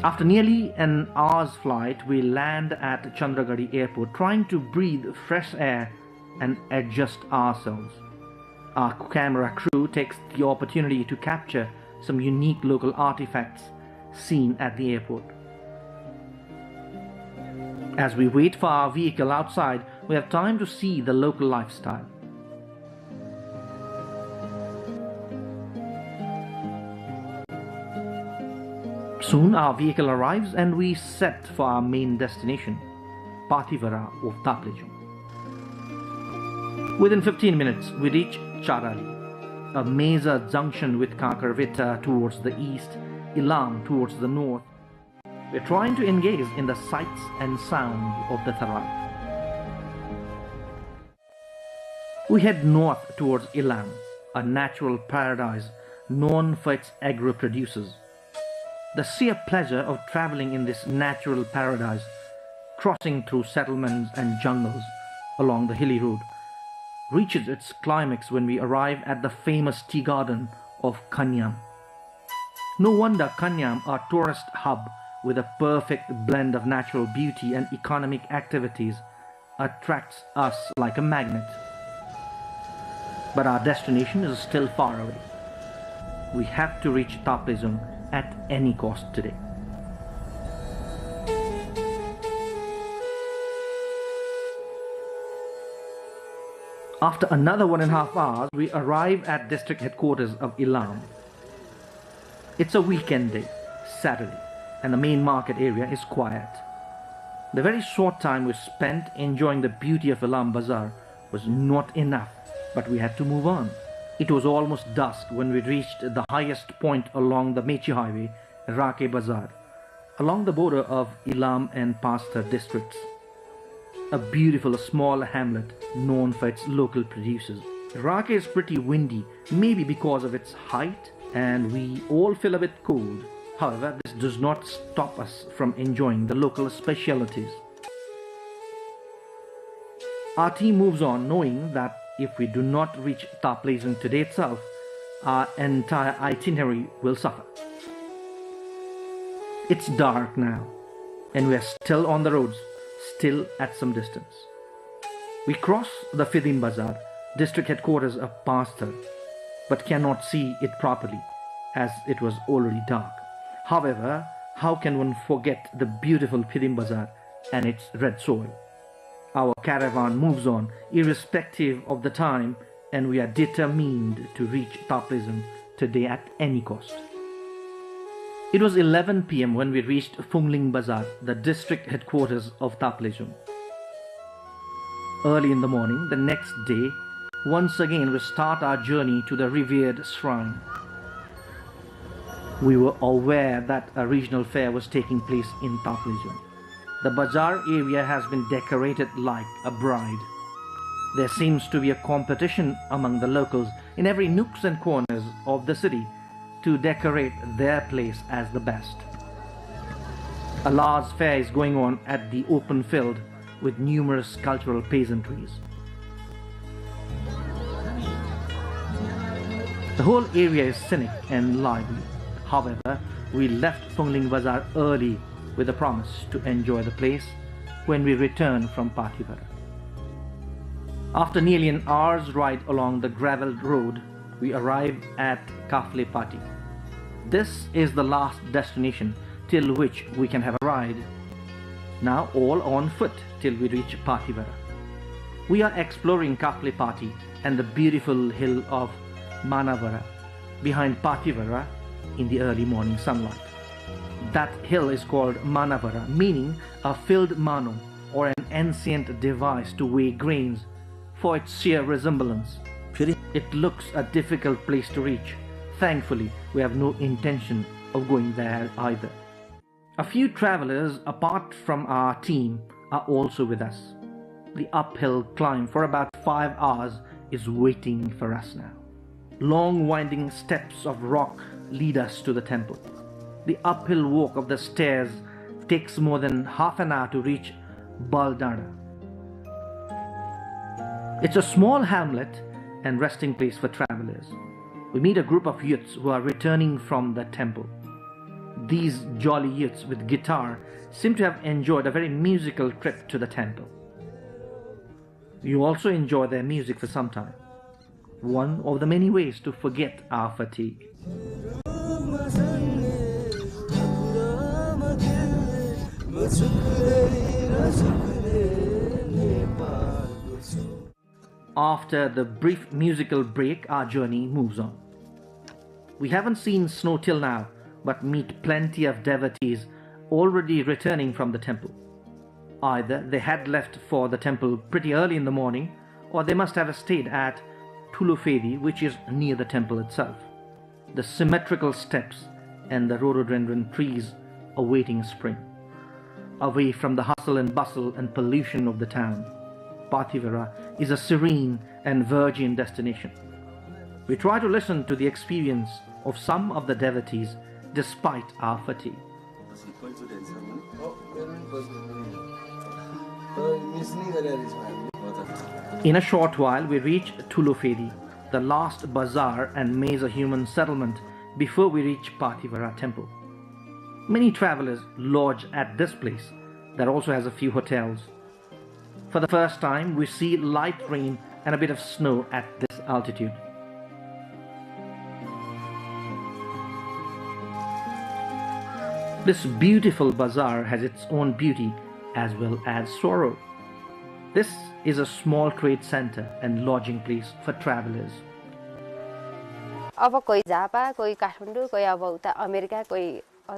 After nearly an hour's flight, we land at Chandragarhi Airport, trying to breathe fresh air and adjust ourselves. Our camera crew takes the opportunity to capture some unique local artifacts seen at the airport. As we wait for our vehicle outside, we have time to see the local lifestyle. Soon our vehicle arrives and we set for our main destination, Pathivara of Taplejung. Within 15 minutes, we reach Charali, a major junction with Kakarvita towards the east, Ilam towards the north. We're trying to engage in the sights and sounds of the Tarai. We head north towards Ilam, a natural paradise known for its agro-producers. The sheer pleasure of traveling in this natural paradise, crossing through settlements and jungles along the hilly road, reaches its climax when we arrive at the famous tea garden of Kanyam. No wonder Kanyam, our tourist hub with a perfect blend of natural beauty and economic activities, attracts us like a magnet. But our destination is still far away. We have to reach Taplejung at any cost today. After another 1.5 hours, we arrive at district headquarters of Ilam. It's a weekend day, Saturday, and the main market area is quiet. The very short time we spent enjoying the beauty of Ilam Bazaar was not enough, but we had to move on. It was almost dusk when we reached the highest point along the Mechi Highway, Rake Bazaar, along the border of Ilam and Pastor districts. A beautiful small hamlet known for its local producers. Rake is pretty windy, maybe because of its height, and we all feel a bit cold. However, this does not stop us from enjoying the local specialities. Our team moves on knowing that if we do not reach Taplejung today itself, our entire itinerary will suffer. It's dark now, and we are still on the roads, still at some distance. We cross the Fidim Bazaar, district headquarters of Pastor, but cannot see it properly as it was already dark. However, how can one forget the beautiful Fidim Bazaar and its red soil? Our caravan moves on irrespective of the time, and we are determined to reach Taplejung today at any cost. It was 11 p.m. when we reached Phungling Bazaar, the district headquarters of Taplejung. Early in the morning, the next day, once again we start our journey to the revered shrine. We were aware that a regional fair was taking place in Taplejung. The bazaar area has been decorated like a bride. There seems to be a competition among the locals in every nooks and corners of the city to decorate their place as the best. A large fair is going on at the open field with numerous cultural pageantries. The whole area is scenic and lively. However, we left Phungling Bazaar early with a promise to enjoy the place when we return from Pathivara. After nearly an hour's ride along the gravelled road, we arrived at Kafle Pati. This is the last destination till which we can have a ride. Now all on foot till we reach Pathivara. We are exploring Kafle Pati and the beautiful hill of Manavara behind Pathivara in the early morning sunlight. That hill is called Manavara, meaning a filled mano or an ancient device to weigh grains for its sheer resemblance. It looks a difficult place to reach. Thankfully, we have no intention of going there either. A few travelers apart from our team are also with us. The uphill climb for about 5 hours is waiting for us now. Long winding steps of rock lead us to the temple. The uphill walk of the stairs takes more than half an hour to reach Baldana. It's a small hamlet and resting place for travelers. We meet a group of youths who are returning from the temple. These jolly youths with guitar seem to have enjoyed a very musical trip to the temple. You also enjoy their music for some time. One of the many ways to forget our fatigue. After the brief musical break, our journey moves on. We haven't seen snow till now, but meet plenty of devotees already returning from the temple. Either they had left for the temple pretty early in the morning, or they must have stayed at Tulufedi, which is near the temple itself. The symmetrical steps and the rhododendron trees awaiting spring. Away from the hustle and bustle and pollution of the town, Pathivara is a serene and virgin destination. We try to listen to the experience of some of the devotees despite our fatigue. In a short while, we reach Tulufedi, the last bazaar and major human settlement before we reach Pathivara temple. Many travelers lodge at this place that also has a few hotels. For the first time, we see light rain and a bit of snow at this altitude. This beautiful bazaar has its own beauty as well as sorrow. This is a small trade center and lodging place for travelers. अब कोही जापा कोही काठमाडौँ कोही अब उता America कोही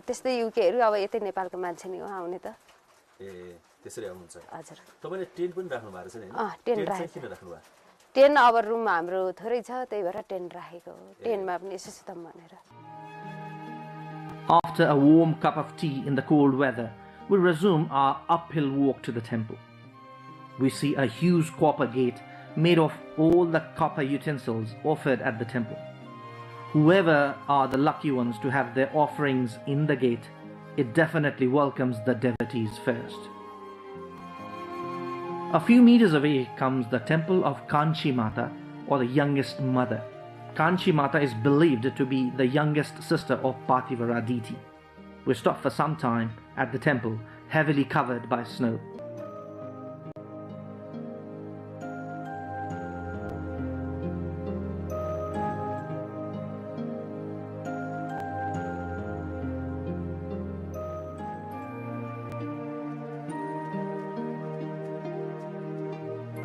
त्यस्तै युकेहरु अब यतै नेपालको मान्छे नि हो आउने त ए त्यसरी आउनुहुन्छ हजुर तपाईले टेन्ट पनि राख्नु भएको छ नि टेन्ट राखेको किन राख्नु भयो टेन्ट अब रुम हाम्रो थोरै छ त्यही भएर टेन्ट राखेको हो टेन्टमा पनि यसो सुतम भनेर After a warm cup of tea in the cold weather, we resume our uphill walk to the temple. We see a huge copper gate made of all the copper utensils offered at the temple. Whoever are the lucky ones to have their offerings in the gate, it definitely welcomes the devotees first. A few meters away comes the temple of Kanchi Mata, or the youngest mother, Kanchi Mata is believed to be the youngest sister of Pathivara deity. We stopped for some time at the temple, heavily covered by snow.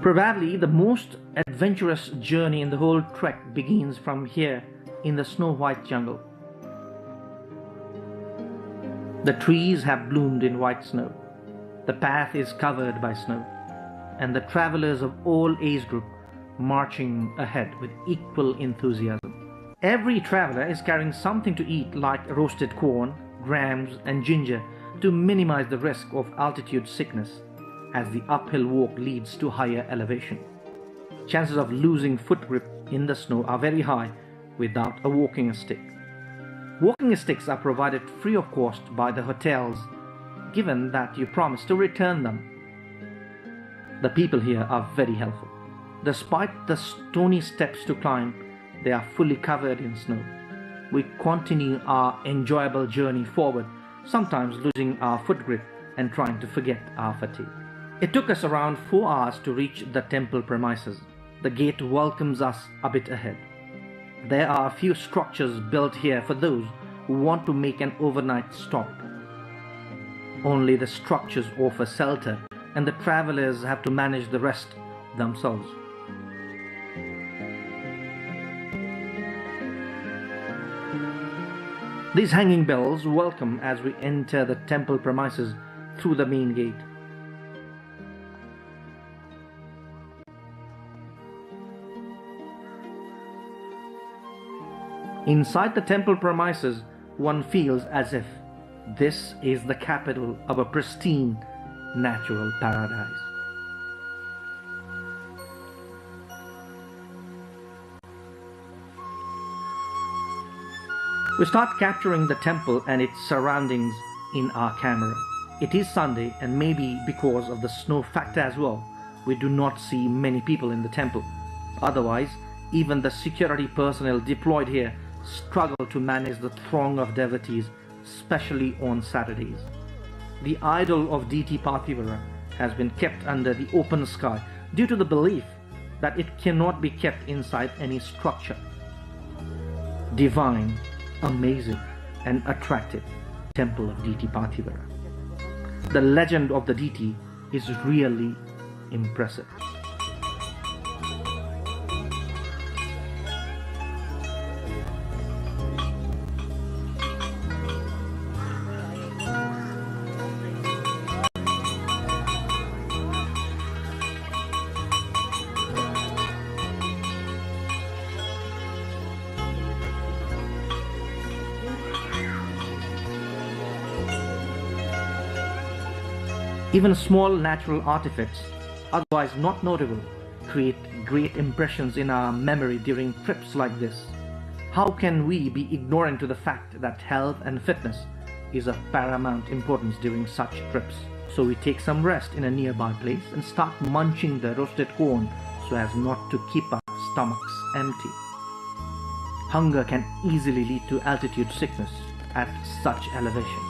Probably the most adventurous journey in the whole trek begins from here in the snow-white jungle. The trees have bloomed in white snow. The path is covered by snow, and the travelers of all age group marching ahead with equal enthusiasm. Every traveler is carrying something to eat like roasted corn, grams and ginger to minimize the risk of altitude sickness, as the uphill walk leads to higher elevation. Chances of losing foot grip in the snow are very high without a walking stick. Walking sticks are provided free of cost by the hotels, given that you promise to return them. The people here are very helpful. Despite the stony steps to climb, they are fully covered in snow. We continue our enjoyable journey forward, sometimes losing our foot grip and trying to forget our fatigue. It took us around 4 hours to reach the temple premises. The gate welcomes us a bit ahead. There are a few structures built here for those who want to make an overnight stop. Only the structures offer shelter, and the travelers have to manage the rest themselves. These hanging bells welcome as we enter the temple premises through the main gate. Inside the temple premises, one feels as if this is the capital of a pristine natural paradise. We start capturing the temple and its surroundings in our camera. It is Sunday, and maybe because of the snow factor as well, we do not see many people in the temple. Otherwise, even the security personnel deployed here struggle to manage the throng of devotees, especially on Saturdays. The idol of deity Pathivara has been kept under the open sky due to the belief that it cannot be kept inside any structure. Divine, amazing and attractive temple of deity Pathivara. The legend of the deity is really impressive. Even small natural artifacts, otherwise not notable, create great impressions in our memory during trips like this. How can we be ignorant to the fact that health and fitness is of paramount importance during such trips? So we take some rest in a nearby place and start munching the roasted corn so as not to keep our stomachs empty. Hunger can easily lead to altitude sickness at such elevation.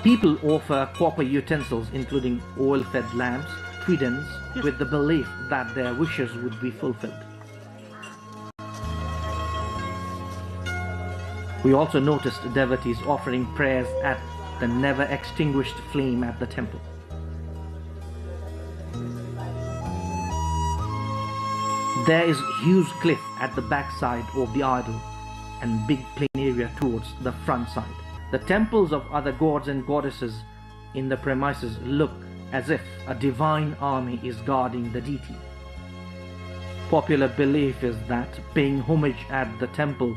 People offer copper utensils including oil-fed lamps, credence, with the belief that their wishes would be fulfilled. We also noticed devotees offering prayers at the never-extinguished flame at the temple. There is a huge cliff at the backside of the idol and big plain area towards the front side. The temples of other gods and goddesses in the premises look as if a divine army is guarding the deity. Popular belief is that paying homage at the temple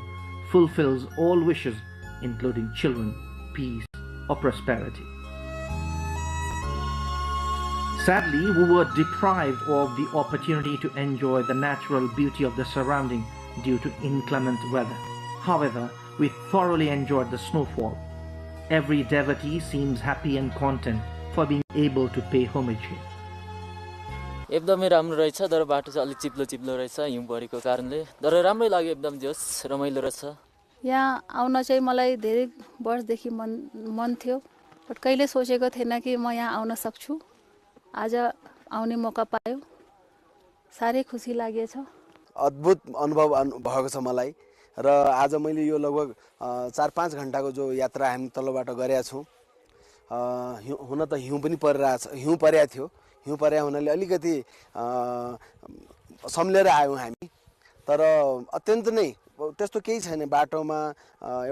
fulfills all wishes, including children, peace, or prosperity. Sadly, we were deprived of the opportunity to enjoy the natural beauty of the surrounding due to inclement weather. However, we thoroughly enjoyed the snowfall. Every devotee seems happy and content for being able to pay homage here. एकदमै राम्रो रहेछ तर बाटो चाहिँ अलि चिप्लो चिप्लो रहेछ हिउँ परेको कारणले तर राम्रै लाग्यो एकदम जोस रमाइलो रहेछ यहाँ आउन चाहिँ मलाई धेरै वर्षदेखि मन थियो बट कहिले सोचेको थिएन कि म यहाँ आउन सक्छु आज आउने मौका पायो साह्रै खुसी लागेछ अद्भुत अनुभव भएको छ मलाई र आज मैले यो लगभग 4-5 घण्टाको जो यात्रा हामी तल्लोबाट गरेका छौं हुन त हिउँ पनि परिरहेछ हिउँ परेको थियो हिउँ परे हुनाले अलिकति सम्लेर आयौं हामी तर अत्यन्त नै त्यस्तो केही छैन बाटोमा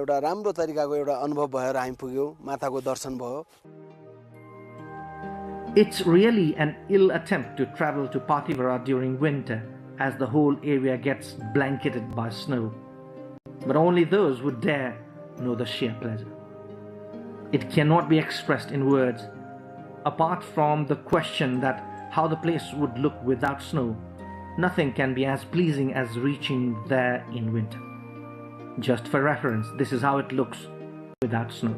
एउटा राम्रो तरिकाको एउटा अनुभव भएर हामी पुग्यौं माताको दर्शन भयो It's really an ill attempt to travel to Pativara during winter as the whole area gets blanketed by snow. But only those who dare know the sheer pleasure. It cannot be expressed in words. Apart from the question that how the place would look without snow, nothing can be as pleasing as reaching there in winter. Just for reference, this is how it looks without snow.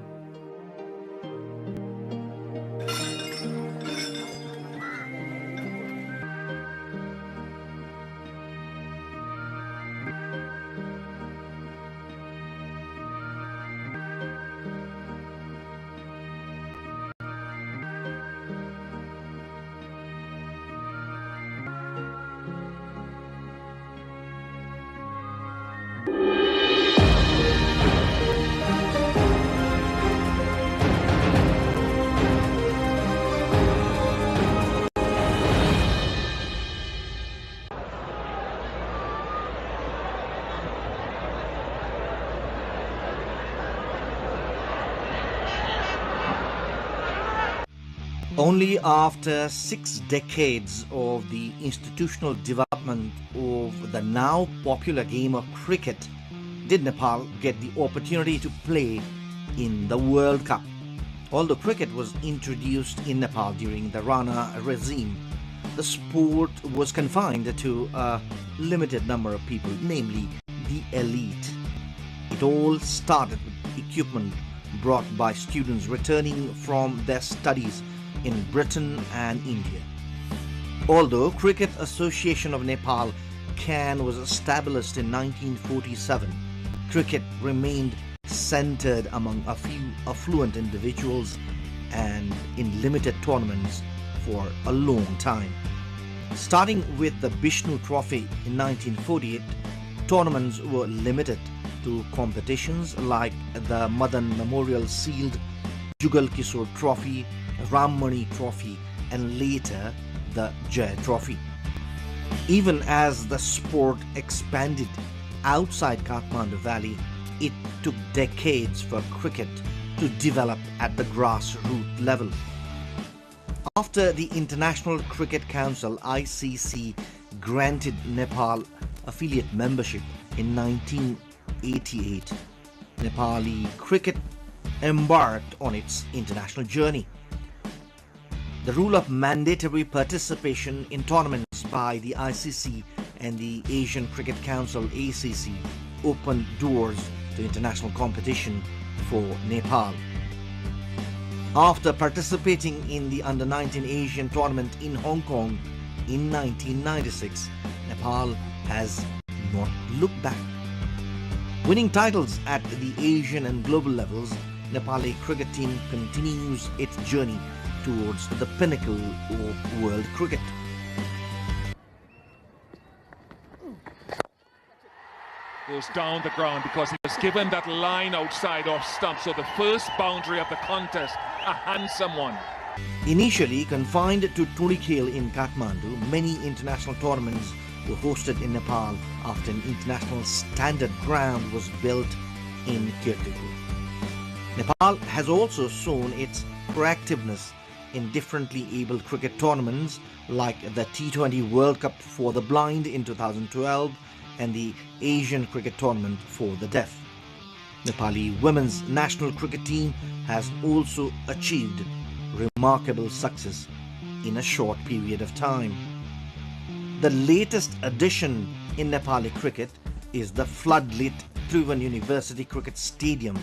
Only after 6 decades of the institutional development of the now popular game of cricket did Nepal get the opportunity to play in the World Cup. Although cricket was introduced in Nepal during the Rana regime, the sport was confined to a limited number of people, namely the elite. It all started with equipment brought by students returning from their studies in Britain and India. Although Cricket Association of Nepal (CAN) was established in 1947, cricket remained centered among a few affluent individuals and in limited tournaments for a long time. Starting with the Bishnu Trophy in 1948, tournaments were limited to competitions like the Madan Memorial Sealed, Jugal Kishore Trophy, Rammani Trophy, and later the Jai Trophy. Even as the sport expanded outside Kathmandu Valley, it took decades for cricket to develop at the grassroots level. After the International Cricket Council (ICC) granted Nepal affiliate membership in 1988, Nepali cricket embarked on its international journey. The rule of mandatory participation in tournaments by the ICC and the Asian Cricket Council (ACC) opened doors to international competition for Nepal. After participating in the Under-19 Asian tournament in Hong Kong in 1996, Nepal has not looked back. Winning titles at the Asian and global levels, Nepali cricket team continues its journey towards the pinnacle of world cricket. Goes down the ground because he was given that line outside off stump, so the first boundary of the contest, a handsome one. Initially confined to Tulikhel in Kathmandu, many international tournaments were hosted in Nepal after an international standard ground was built in Kirtipur. Nepal has also shown its proactiveness in differently abled cricket tournaments like the T20 World Cup for the blind in 2012 and the Asian Cricket Tournament for the deaf. Nepali women's national cricket team has also achieved remarkable success in a short period of time. The latest addition in Nepali cricket is the floodlit Tribhuvan University Cricket Stadium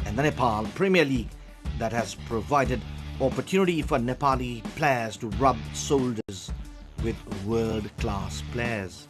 and the Nepal Premier League that has provided opportunity for Nepali players to rub shoulders with world-class players.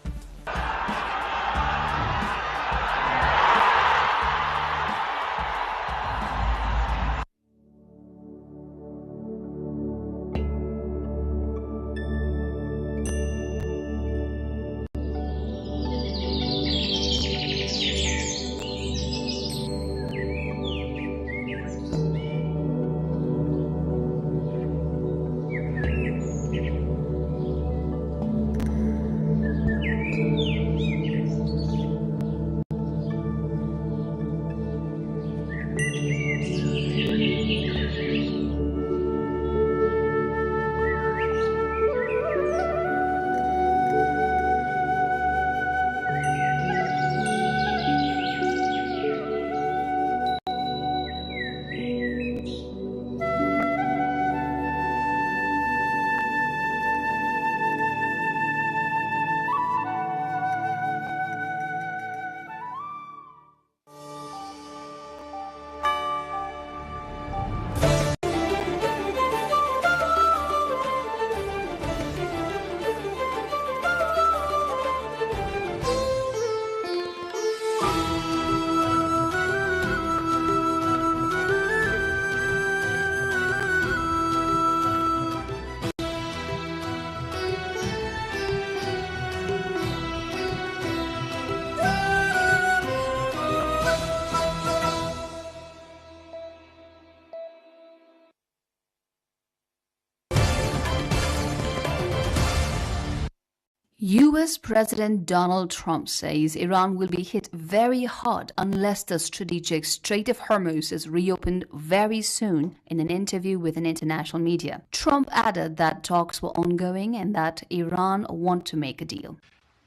US President Donald Trump says Iran will be hit very hard unless the strategic Strait of Hormuz is reopened very soon in an interview with an international media. Trump added that talks were ongoing and that Iran want to make a deal.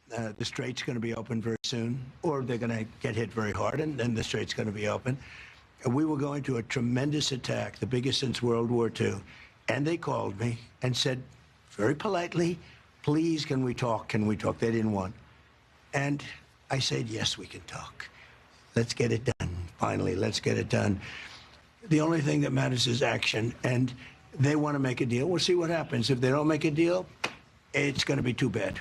The strait's going to be open very soon, or they're going to get hit very hard, and then the strait's going to be open. We were going to a tremendous attack, the biggest since World War II, and they called me and said very politely, please, can we talk? Can we talk? They didn't want. And I said, yes, we can talk. Let's get it done. Finally, let's get it done. The only thing that matters is action, and they want to make a deal. We'll see what happens. If they don't make a deal, it's going to be too bad.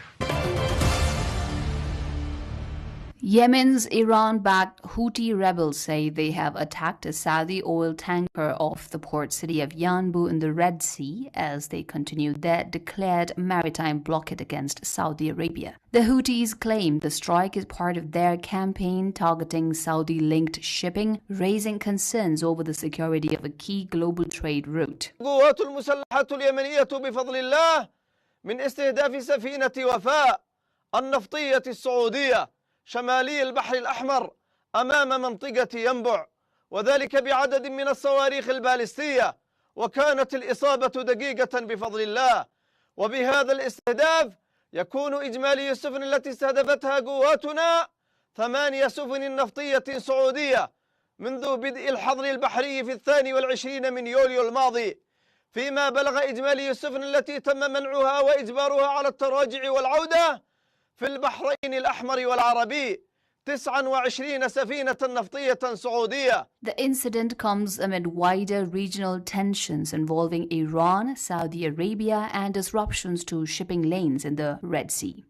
Yemen's Iran-backed Houthi rebels say they have attacked a Saudi oil tanker off the port city of Yanbu in the Red Sea as they continue their declared maritime blockade against Saudi Arabia. The Houthis claim the strike is part of their campaign targeting Saudi-linked shipping, raising concerns over the security of a key global trade route. القوات المسلحة اليمنية بفضل الله من استهداف سفينة وفاء النفطية السعودية شمالي البحر الأحمر أمام منطقة ينبع، وذلك بعدد من الصواريخ البالستية، وكانت الإصابة دقيقة بفضل الله. وبهذا الاستهداف يكون إجمالي السفن التي استهدفتها قواتنا 8 سفن نفطية سعودية منذ بدء الحظر البحري في 22 من يوليو الماضي، فيما بلغ إجمالي السفن التي تم منعها وإجبارها على التراجع والعودة في البحرين الأحمر والعربي 29 سفينة نفطية سعودية. The incident comes amid wider regional tensions involving Iran, Saudi Arabia, and disruptions to shipping lanes in the Red Sea.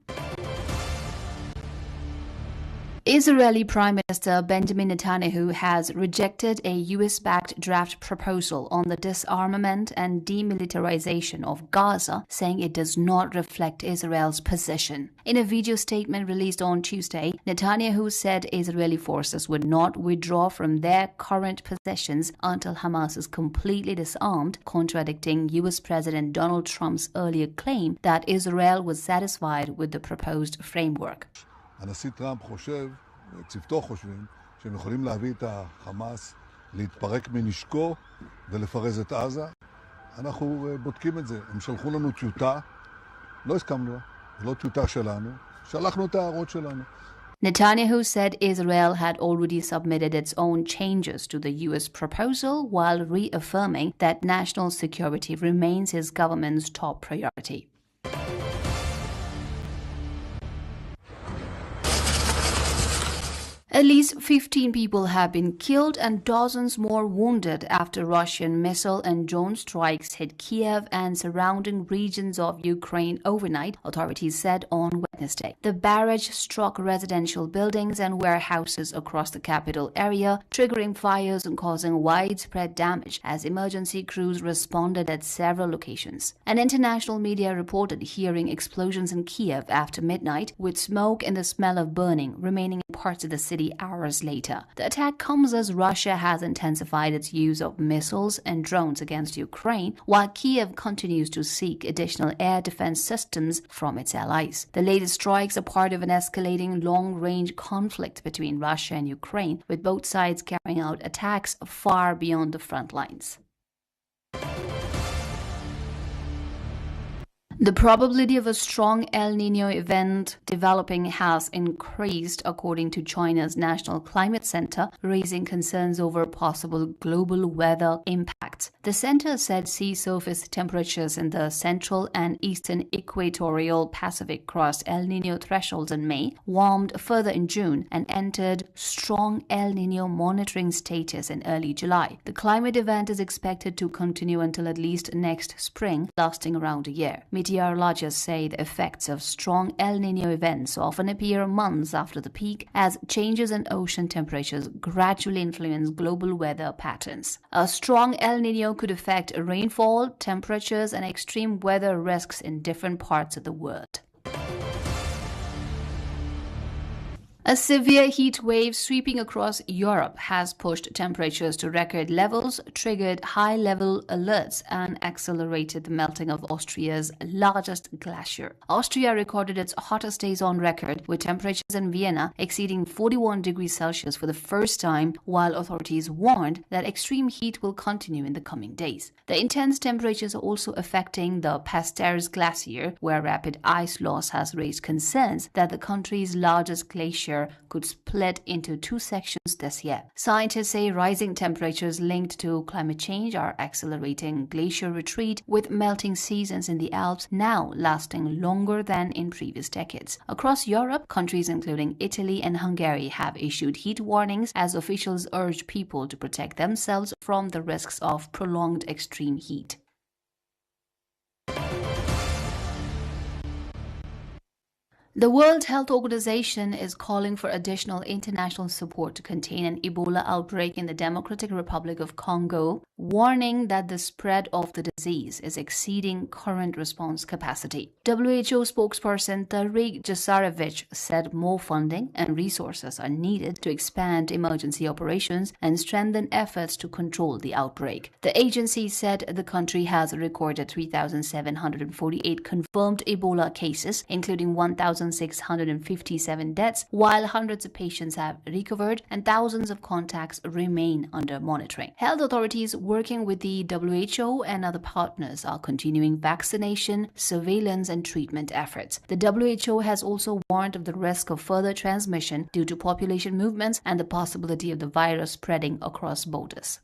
Israeli Prime Minister Benjamin Netanyahu has rejected a US-backed draft proposal on the disarmament and demilitarization of Gaza, saying it does not reflect Israel's position. In a video statement released on Tuesday, Netanyahu said Israeli forces would not withdraw from their current possessions until Hamas is completely disarmed, contradicting US President Donald Trump's earlier claim that Israel was satisfied with the proposed framework. הנשיא טראמפ חושב, צוותו חושבים, שהם יכולים להביא את החמאס להתפרק מנשקו ולפרז את עזה. אנחנו בודקים את זה. הם שלחו לנו טיוטה, לא הסכמנו, זה לא טיוטה שלנו, שלחנו את ההערות שלנו. Netanyahu said Israel had already submitted its own changes to the US proposal while reaffirming that national security remains his government's top priority. At least 15 people have been killed and dozens more wounded after Russian missile and drone strikes hit Kiev and surrounding regions of Ukraine overnight, authorities said on Wednesday. The barrage struck residential buildings and warehouses across the capital area, triggering fires and causing widespread damage as emergency crews responded at several locations. An international media reported hearing explosions in Kiev after midnight, with smoke and the smell of burning remaining in parts of the city hours later. The attack comes as Russia has intensified its use of missiles and drones against Ukraine, while Kiev continues to seek additional air defense systems from its allies. The latest strikes are part of an escalating long-range conflict between Russia and Ukraine, with both sides carrying out attacks far beyond the front lines. The probability of a strong El Niño event developing has increased, according to China's National Climate Center, raising concerns over possible global weather impacts. The center said sea surface temperatures in the central and eastern equatorial Pacific crossed El Niño thresholds in May, warmed further in June, and entered strong El Niño monitoring status in early July. The climate event is expected to continue until at least next spring, lasting around a year. Meteorologists say the effects of strong El Niño events often appear months after the peak, as changes in ocean temperatures gradually influence global weather patterns. A strong El Niño could affect rainfall, temperatures, and extreme weather risks in different parts of the world. A severe heat wave sweeping across Europe has pushed temperatures to record levels, triggered high-level alerts, and accelerated the melting of Austria's largest glacier. Austria recorded its hottest days on record, with temperatures in Vienna exceeding 41 degrees Celsius for the first time, while authorities warned that extreme heat will continue in the coming days. The intense temperatures are also affecting the Pasters Glacier, where rapid ice loss has raised concerns that the country's largest glacier could split into two sections this year. Scientists say rising temperatures linked to climate change are accelerating glacier retreat, with melting seasons in the Alps now lasting longer than in previous decades. Across Europe, countries including Italy and Hungary have issued heat warnings as officials urge people to protect themselves from the risks of prolonged extreme heat. The World Health Organization is calling for additional international support to contain an Ebola outbreak in the Democratic Republic of Congo, warning that the spread of the disease is exceeding current response capacity. WHO spokesperson Tariq Jasarevich said more funding and resources are needed to expand emergency operations and strengthen efforts to control the outbreak. The agency said the country has recorded 3,748 confirmed Ebola cases, including 1,657 deaths, while hundreds of patients have recovered and thousands of contacts remain under monitoring. Health authorities working with the WHO and other partners are continuing vaccination, surveillance, and treatment efforts. The WHO has also warned of the risk of further transmission due to population movements and the possibility of the virus spreading across borders.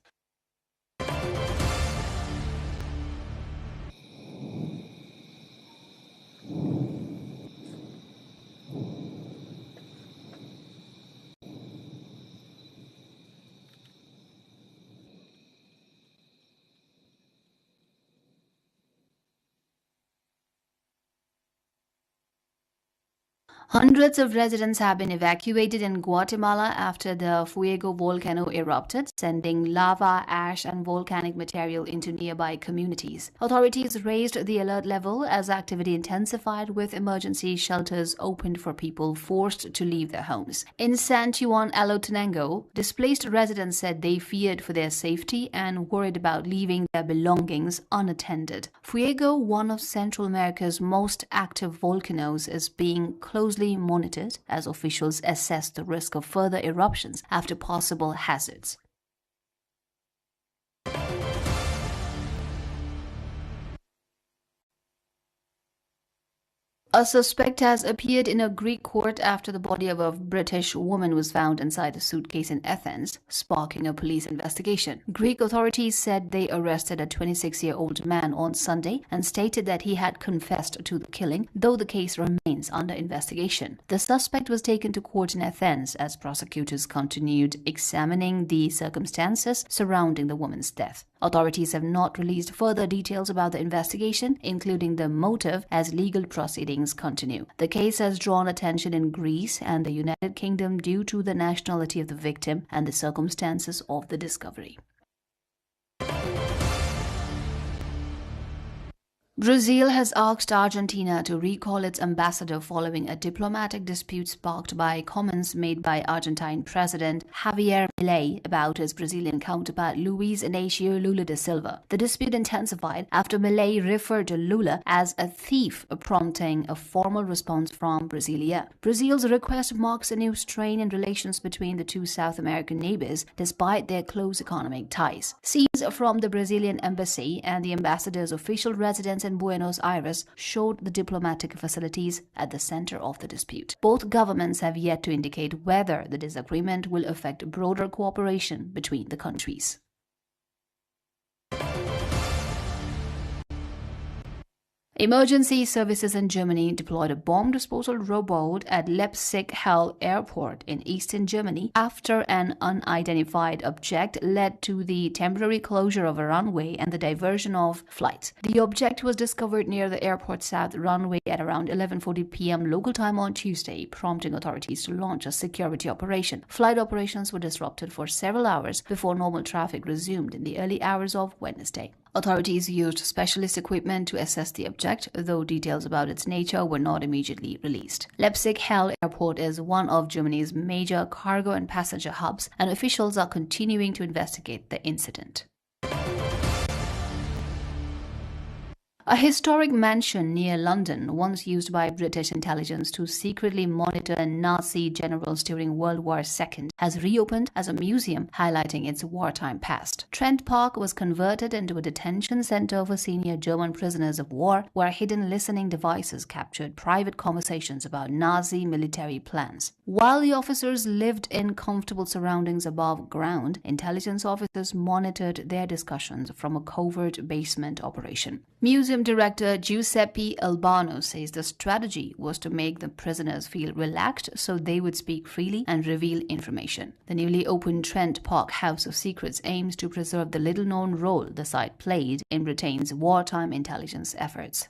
Hundreds of residents have been evacuated in Guatemala after the Fuego volcano erupted, sending lava, ash, and volcanic material into nearby communities. Authorities raised the alert level as activity intensified, with emergency shelters opened for people forced to leave their homes. In San Juan Alotenango, displaced residents said they feared for their safety and worried about leaving their belongings unattended. Fuego, one of Central America's most active volcanoes, is being closely monitored as officials assess the risk of further eruptions after possible hazards. A suspect has appeared in a Greek court after the body of a British woman was found inside a suitcase in Athens, sparking a police investigation. Greek authorities said they arrested a 26-year-old man on Sunday and stated that he had confessed to the killing, though the case remains under investigation. The suspect was taken to court in Athens as prosecutors continued examining the circumstances surrounding the woman's death. Authorities have not released further details about the investigation, including the motive, as legal proceedings continue. The case has drawn attention in Greece and the United Kingdom due to the nationality of the victim and the circumstances of the discovery. Brazil has asked Argentina to recall its ambassador following a diplomatic dispute sparked by comments made by Argentine President Javier Milei about his Brazilian counterpart Luiz Inácio Lula da Silva. The dispute intensified after Milei referred to Lula as a thief, prompting a formal response from Brasilia. Brazil's request marks a new strain in relations between the two South American neighbors, despite their close economic ties. Scenes from the Brazilian embassy and the ambassador's official residence in Buenos Aires showed the diplomatic facilities at the center of the dispute. Both governments have yet to indicate whether the disagreement will affect broader cooperation between the countries. Emergency services in Germany deployed a bomb disposal robot at Leipzig-Halle Airport in eastern Germany after an unidentified object led to the temporary closure of a runway and the diversion of flights. The object was discovered near the airport's south runway at around 11:40 p.m. local time on Tuesday, prompting authorities to launch a security operation. Flight operations were disrupted for several hours before normal traffic resumed in the early hours of Wednesday. Authorities used specialist equipment to assess the object, though details about its nature were not immediately released. Leipzig-Halle Airport is one of Germany's major cargo and passenger hubs, and officials are continuing to investigate the incident. A historic mansion near London, once used by British intelligence to secretly monitor Nazi generals during World War II, has reopened as a museum highlighting its wartime past. Trent Park was converted into a detention center for senior German prisoners of war, where hidden listening devices captured private conversations about Nazi military plans. While the officers lived in comfortable surroundings above ground, intelligence officers monitored their discussions from a covert basement operation. Museum director Giuseppe Albano says the strategy was to make the prisoners feel relaxed so they would speak freely and reveal information. The newly opened Trent Park House of Secrets aims to preserve the little-known role the site played in Britain's wartime intelligence efforts.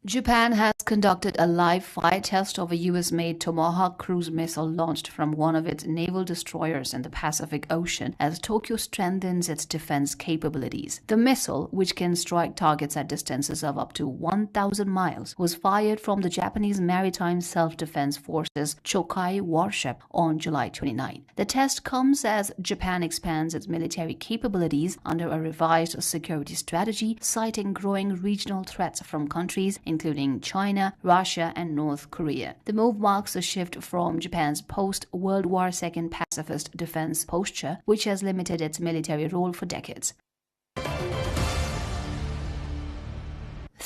Japan has conducted a live fire test of a US-made Tomahawk cruise missile launched from one of its naval destroyers in the Pacific Ocean as Tokyo strengthens its defense capabilities. The missile, which can strike targets at distances of up to 1,000 miles, was fired from the Japanese Maritime Self-Defense Forces Chokai warship on July 29. The test comes as Japan expands its military capabilities under a revised security strategy, citing growing regional threats from countries including China, Russia, and North Korea. The move marks a shift from Japan's post-World War II pacifist defense posture, which has limited its military role for decades.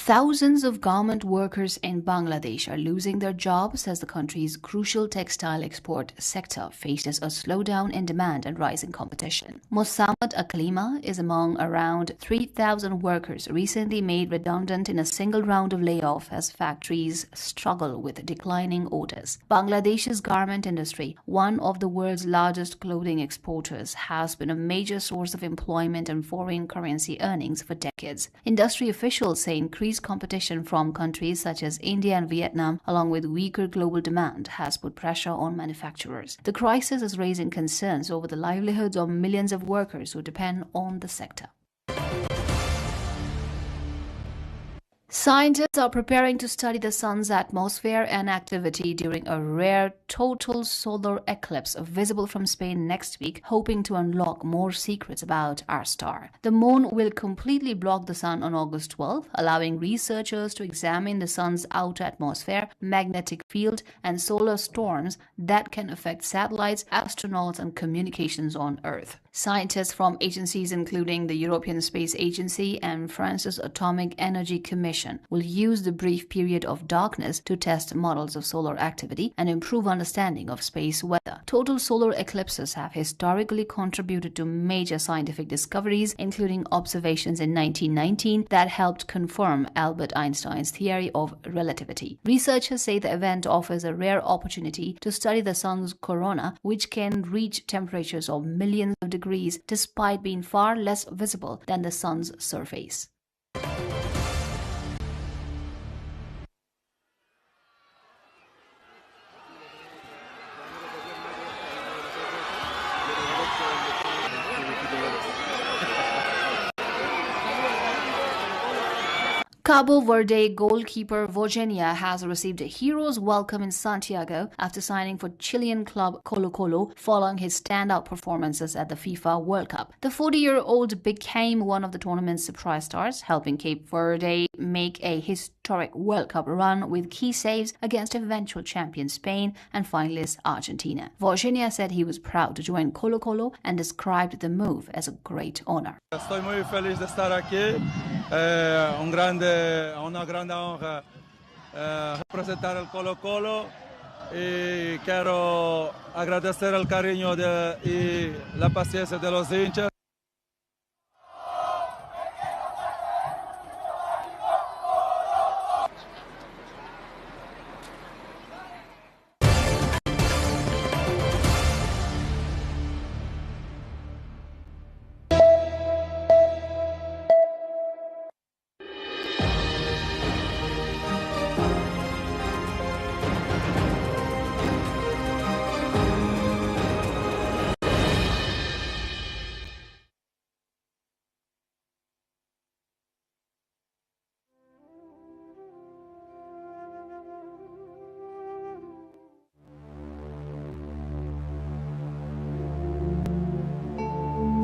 Thousands of garment workers in Bangladesh are losing their jobs as the country's crucial textile export sector faces a slowdown in demand and rising competition. Mosamad Aklima is among around 3,000 workers recently made redundant in a single round of layoff as factories struggle with declining orders. Bangladesh's garment industry, one of the world's largest clothing exporters, has been a major source of employment and foreign currency earnings for decades. Industry officials say increased competition from countries such as India and Vietnam, along with weaker global demand, has put pressure on manufacturers. The crisis is raising concerns over the livelihoods of millions of workers who depend on the sector. Scientists are preparing to study the sun's atmosphere and activity during a rare total solar eclipse visible from Spain next week, hoping to unlock more secrets about our star. The moon will completely block the sun on August 12, allowing researchers to examine the sun's outer atmosphere, magnetic field, and solar storms that can affect satellites, astronauts, and communications on Earth. Scientists from agencies including the European Space Agency and France's Atomic Energy Commission will use the brief period of darkness to test models of solar activity and improve understanding of space weather. Total solar eclipses have historically contributed to major scientific discoveries, including observations in 1919 that helped confirm Albert Einstein's theory of relativity. Researchers say the event offers a rare opportunity to study the sun's corona, which can reach temperatures of millions of degrees despite being far less visible than the sun's surface. Cabo Verde goalkeeper Virginia has received a hero's welcome in Santiago after signing for Chilean club Colo-Colo following his standout performances at the FIFA World Cup. The 40-year-old became one of the tournament's surprise stars, helping Cape Verde make a historic World Cup run with key saves against eventual champion Spain and finalist Argentina. Virginia said he was proud to join Colo-Colo and described the move as a great honor. Estoy muy feliz de estar aquí. Una grande honra representar el Colo-Colo y quiero agradecer el cariño y la paciencia de los hinchas.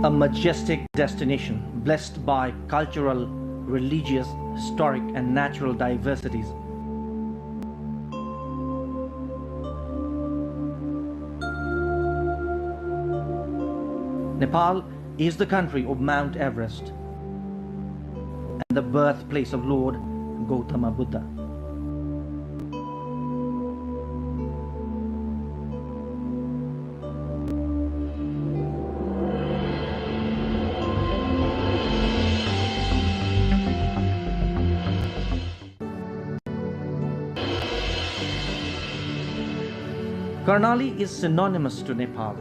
A majestic destination blessed by cultural, religious, historic, and natural diversities. Nepal is the country of Mount Everest and the birthplace of Lord Gautama Buddha. Karnali is synonymous to Nepal.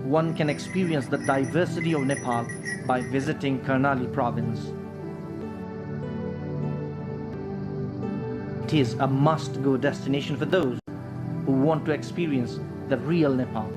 One can experience the diversity of Nepal by visiting Karnali province. It is a must-go destination for those who want to experience the real Nepal.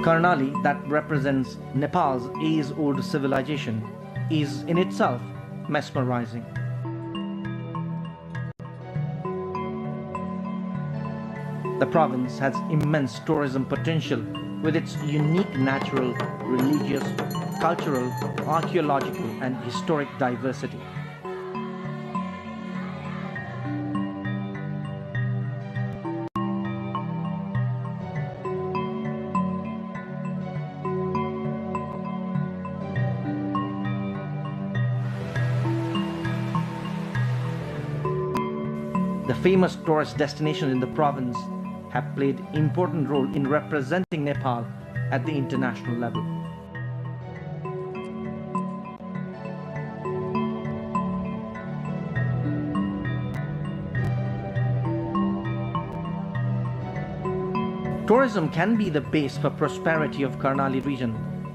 Karnali, that represents Nepal's age-old civilization, is in itself mesmerizing. The province has immense tourism potential with its unique natural, religious, cultural, archaeological, and historic diversity. famous tourist destinations in the province have played important role in representing Nepal at the international level. Tourism can be the base for prosperity of Karnali region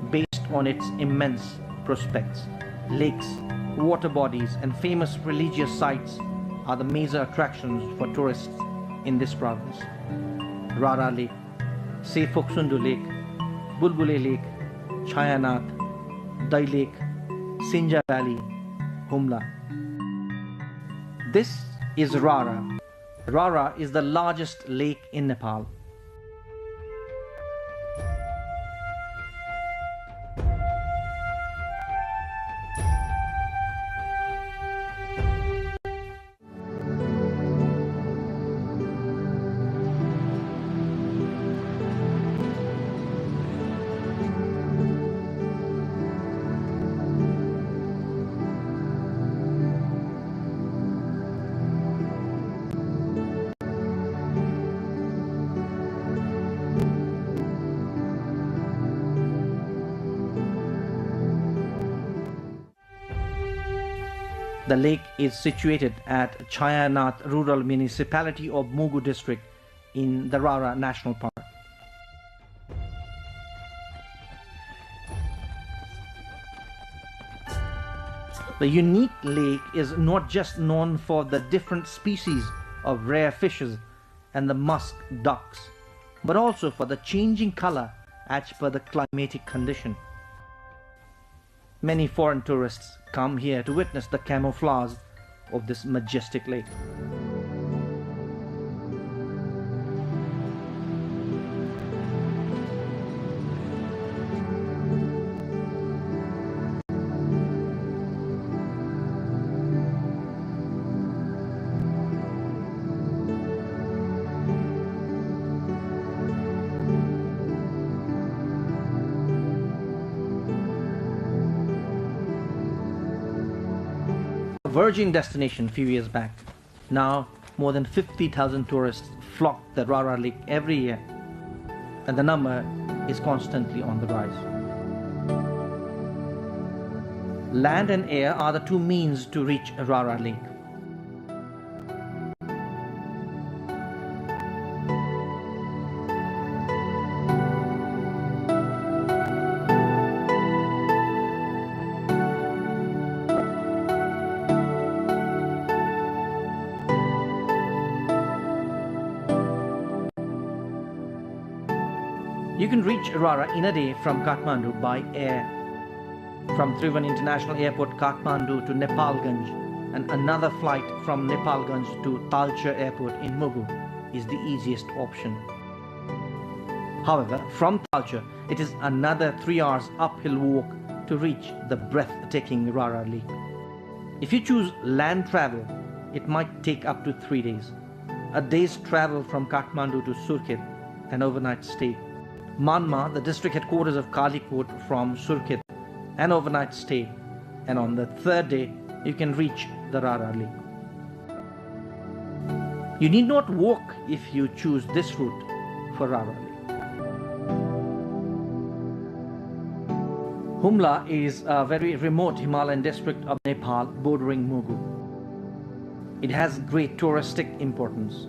based on its immense prospects. Lakes, water bodies and famous religious sites are the major attractions for tourists in this province. Rara Lake, Sefoksundu Lake, Bulbule Lake, Chayanath, Dai Lake, Sinja Valley, Humla. This is Rara. Rara is the largest lake in Nepal. The lake is situated at Chayanath Rural Municipality of Mugu District in the Rara National Park. The unique lake is not just known for the different species of rare fishes and the musk ducks, but also for the changing color as per the climatic condition. Many foreign tourists come here to witness the camouflage of this majestic lake. Virgin destination a few years back. Now more than 50,000 tourists flock the Rara Lake every year, and the number is constantly on the rise. Land and air are the two means to reach Rara Lake. You can reach Rara in a day from Kathmandu by air. From Trivandrum International Airport, Kathmandu to Nepalganj, and another flight from Nepalganj to Talcher Airport in Mugu is the easiest option. However, from Talcher, it is another 3 hours uphill walk to reach the breathtaking Rara Lake. If you choose land travel, it might take up to 3 days. A day's travel from Kathmandu to Surkhet, an overnight stay. Manma, the district headquarters of Kalikot, from Surkhet, an overnight stay, and on the third day you can reach the Rara Lake. You need not walk if you choose this route for Rara Lake. Humla is a very remote Himalayan district of Nepal bordering Mugu. It has great touristic importance.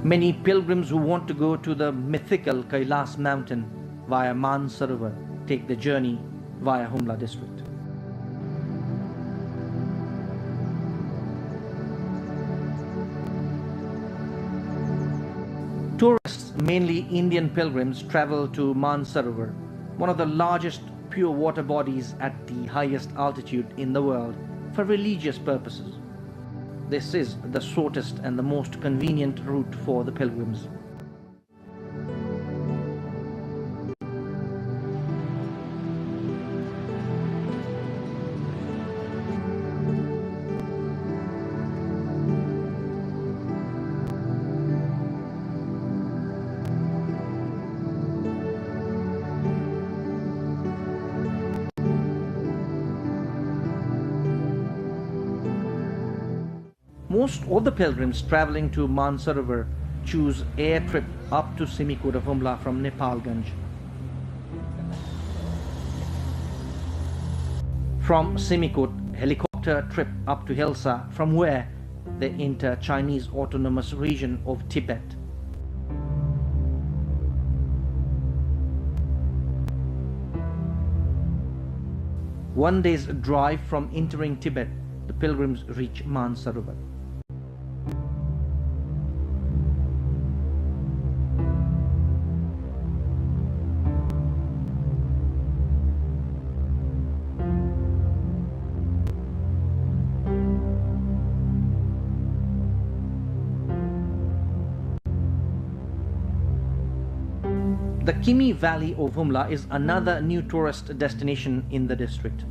Many pilgrims who want to go to the mythical Kailas mountain via Mansarovar take the journey via Humla district. Tourists, mainly Indian pilgrims, travel to Mansarovar, one of the largest pure water bodies at the highest altitude in the world, for religious purposes. This is the shortest and the most convenient route for the pilgrims. Most of the pilgrims traveling to Mansarovar choose air trip up to Simikot of Humla from Nepalganj. From Simikot, helicopter trip up to Hilsa, from where they enter Chinese autonomous region of Tibet. One day's drive from entering Tibet, the pilgrims reach Mansarovar. The Kimi Valley of Humla is another new tourist destination in the district.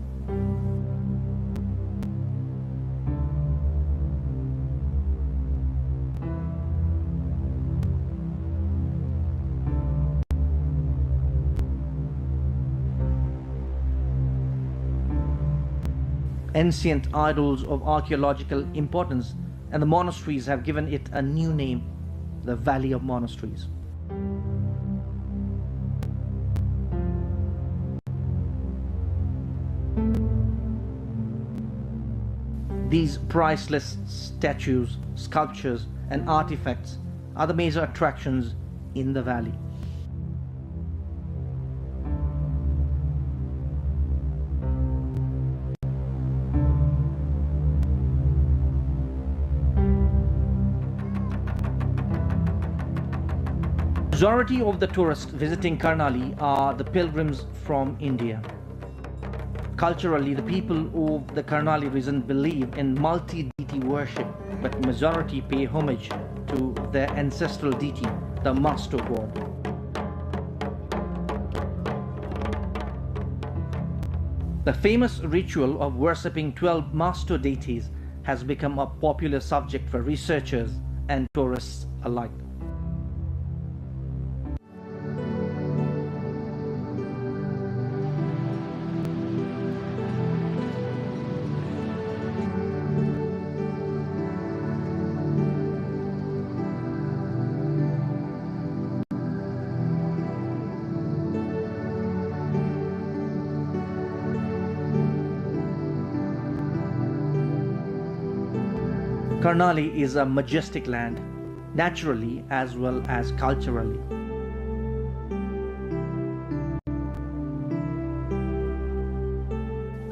Ancient idols of archaeological importance and the monasteries have given it a new name, the Valley of Monasteries. These priceless statues, sculptures, and artifacts are the major attractions in the valley. Majority of the tourists visiting Karnali are the pilgrims from India. Culturally, the people of the Karnali region believe in multi-deity worship, but majority pay homage to their ancestral deity, the Master God. The famous ritual of worshipping 12 master deities has become a popular subject for researchers and tourists alike. Karnali is a majestic land, naturally as well as culturally.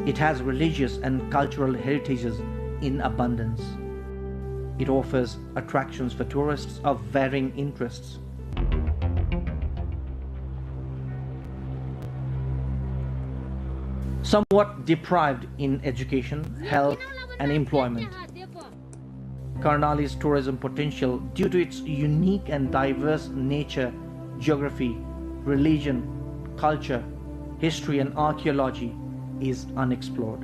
It has religious and cultural heritages in abundance. It offers attractions for tourists of varying interests. Somewhat deprived in education, health, and employment. Karnali's tourism potential, due to its unique and diverse nature, geography, religion, culture, history, and archaeology, is unexplored.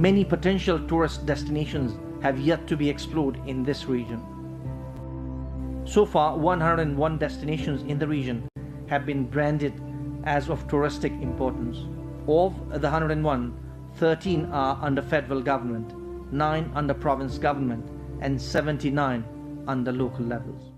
Many potential tourist destinations have yet to be explored in this region. So far, 101 destinations in the region have been branded as of touristic importance. Of the 101, 13 are under federal government, 9 under province government, and 79 under local levels.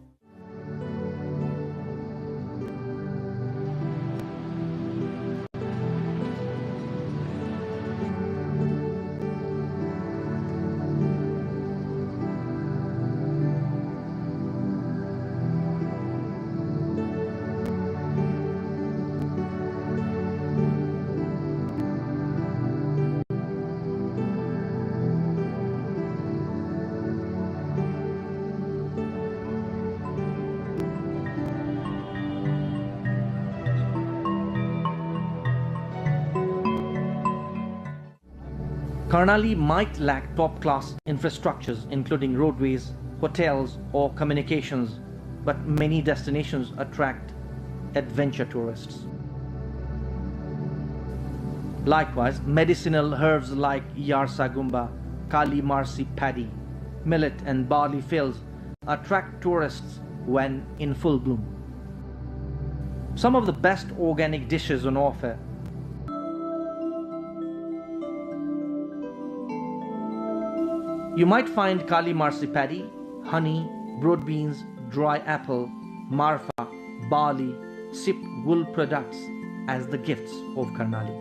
Karnali might lack top-class infrastructures including roadways, hotels or communications, but many destinations attract adventure tourists. Likewise, medicinal herbs like Yarsagumba, Kali Marsi paddy, millet and barley fields attract tourists when in full bloom. some of the best organic dishes on offer. You might find Kali Marsi paddy, honey, broad beans, dry apple, marfa, barley, sipped wool products as the gifts of Karnali.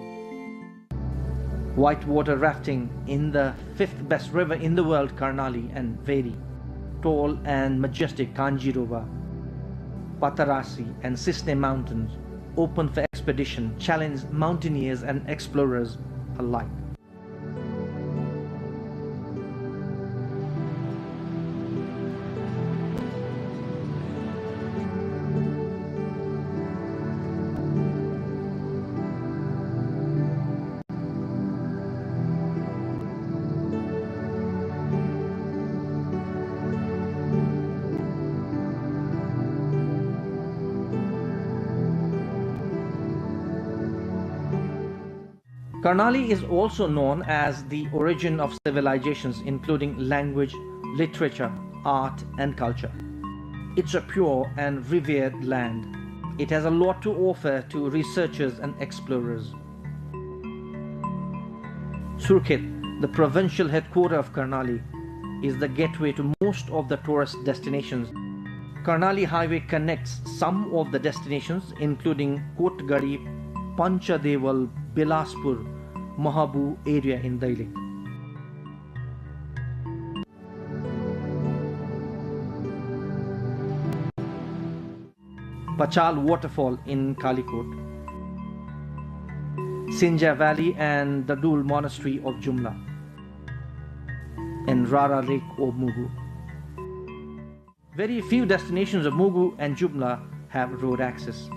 Whitewater rafting in the 5th best river in the world, Karnali, and Veri, tall and majestic Kanjirova, Patarasi and Sisne mountains, open for expedition, challenge mountaineers and explorers alike. Karnali is also known as the origin of civilizations, including language, literature, art, and culture. It's a pure and revered land. It has a lot to offer to researchers and explorers. Surkhet, the provincial headquarters of Karnali, is the gateway to most of the tourist destinations. Karnali Highway connects some of the destinations, including Kotgadi, Panchadeval, Bilaspur, Mahabu area in Daily. Pachal waterfall in Kalikot, Sinja Valley and the Dul Monastery of Jumla, and Rara Lake of Mugu. Very few destinations of Mugu and Jumla have road access.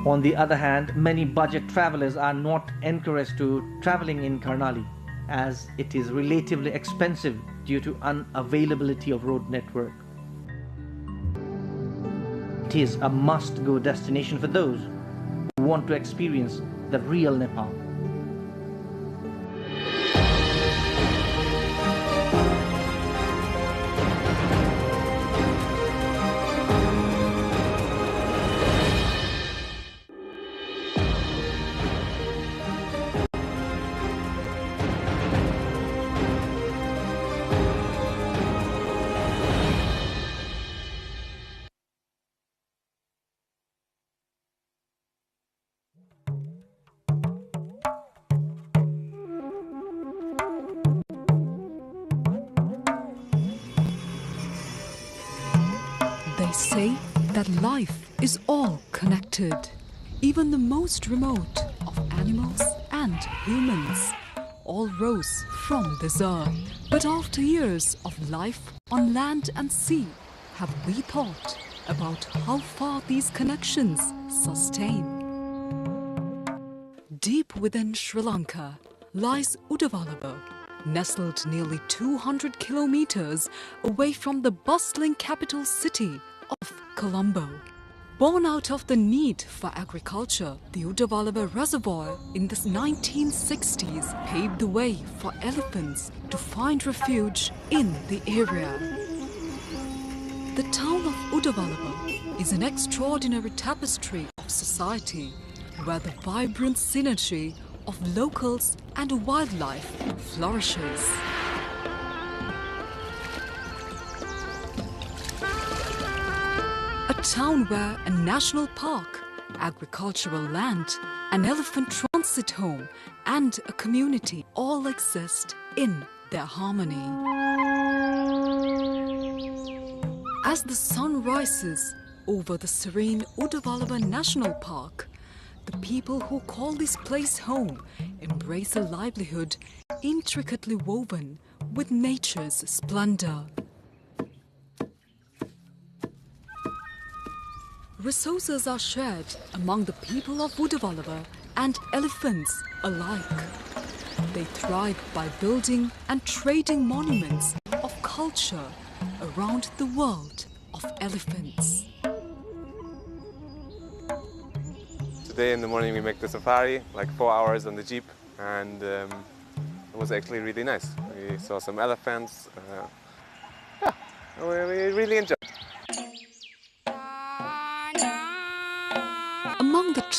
On the other hand, many budget travelers are not encouraged to traveling in Karnali, as it is relatively expensive due to unavailability of road network. It is a must-go destination for those who want to experience the real Nepal. They say that life is all connected, even the most remote of animals and humans all rose from this earth. But after years of life on land and sea, have we thought about how far these connections sustain? Deep within Sri Lanka lies Udavalava, nestled nearly 200 kilometers away from the bustling capital city of Colombo. Born out of the need for agriculture, the Udavalava Reservoir in the 1960s paved the way for elephants to find refuge in the area. The town of Udavalava is an extraordinary tapestry of society where the vibrant synergy of locals and wildlife flourishes. A town where a national park, agricultural land, an elephant transit home, and a community all exist in their harmony. As the sun rises over the serene Udavalava National Park, the people who call this place home embrace a livelihood intricately woven with nature's splendor. Resources are shared among the people of Udavalava and elephants alike. They thrive by building and trading monuments of culture around the world of elephants. Today in the morning we make the safari, like 4 hours on the jeep, and it was actually really nice. We saw some elephants. We really enjoyed.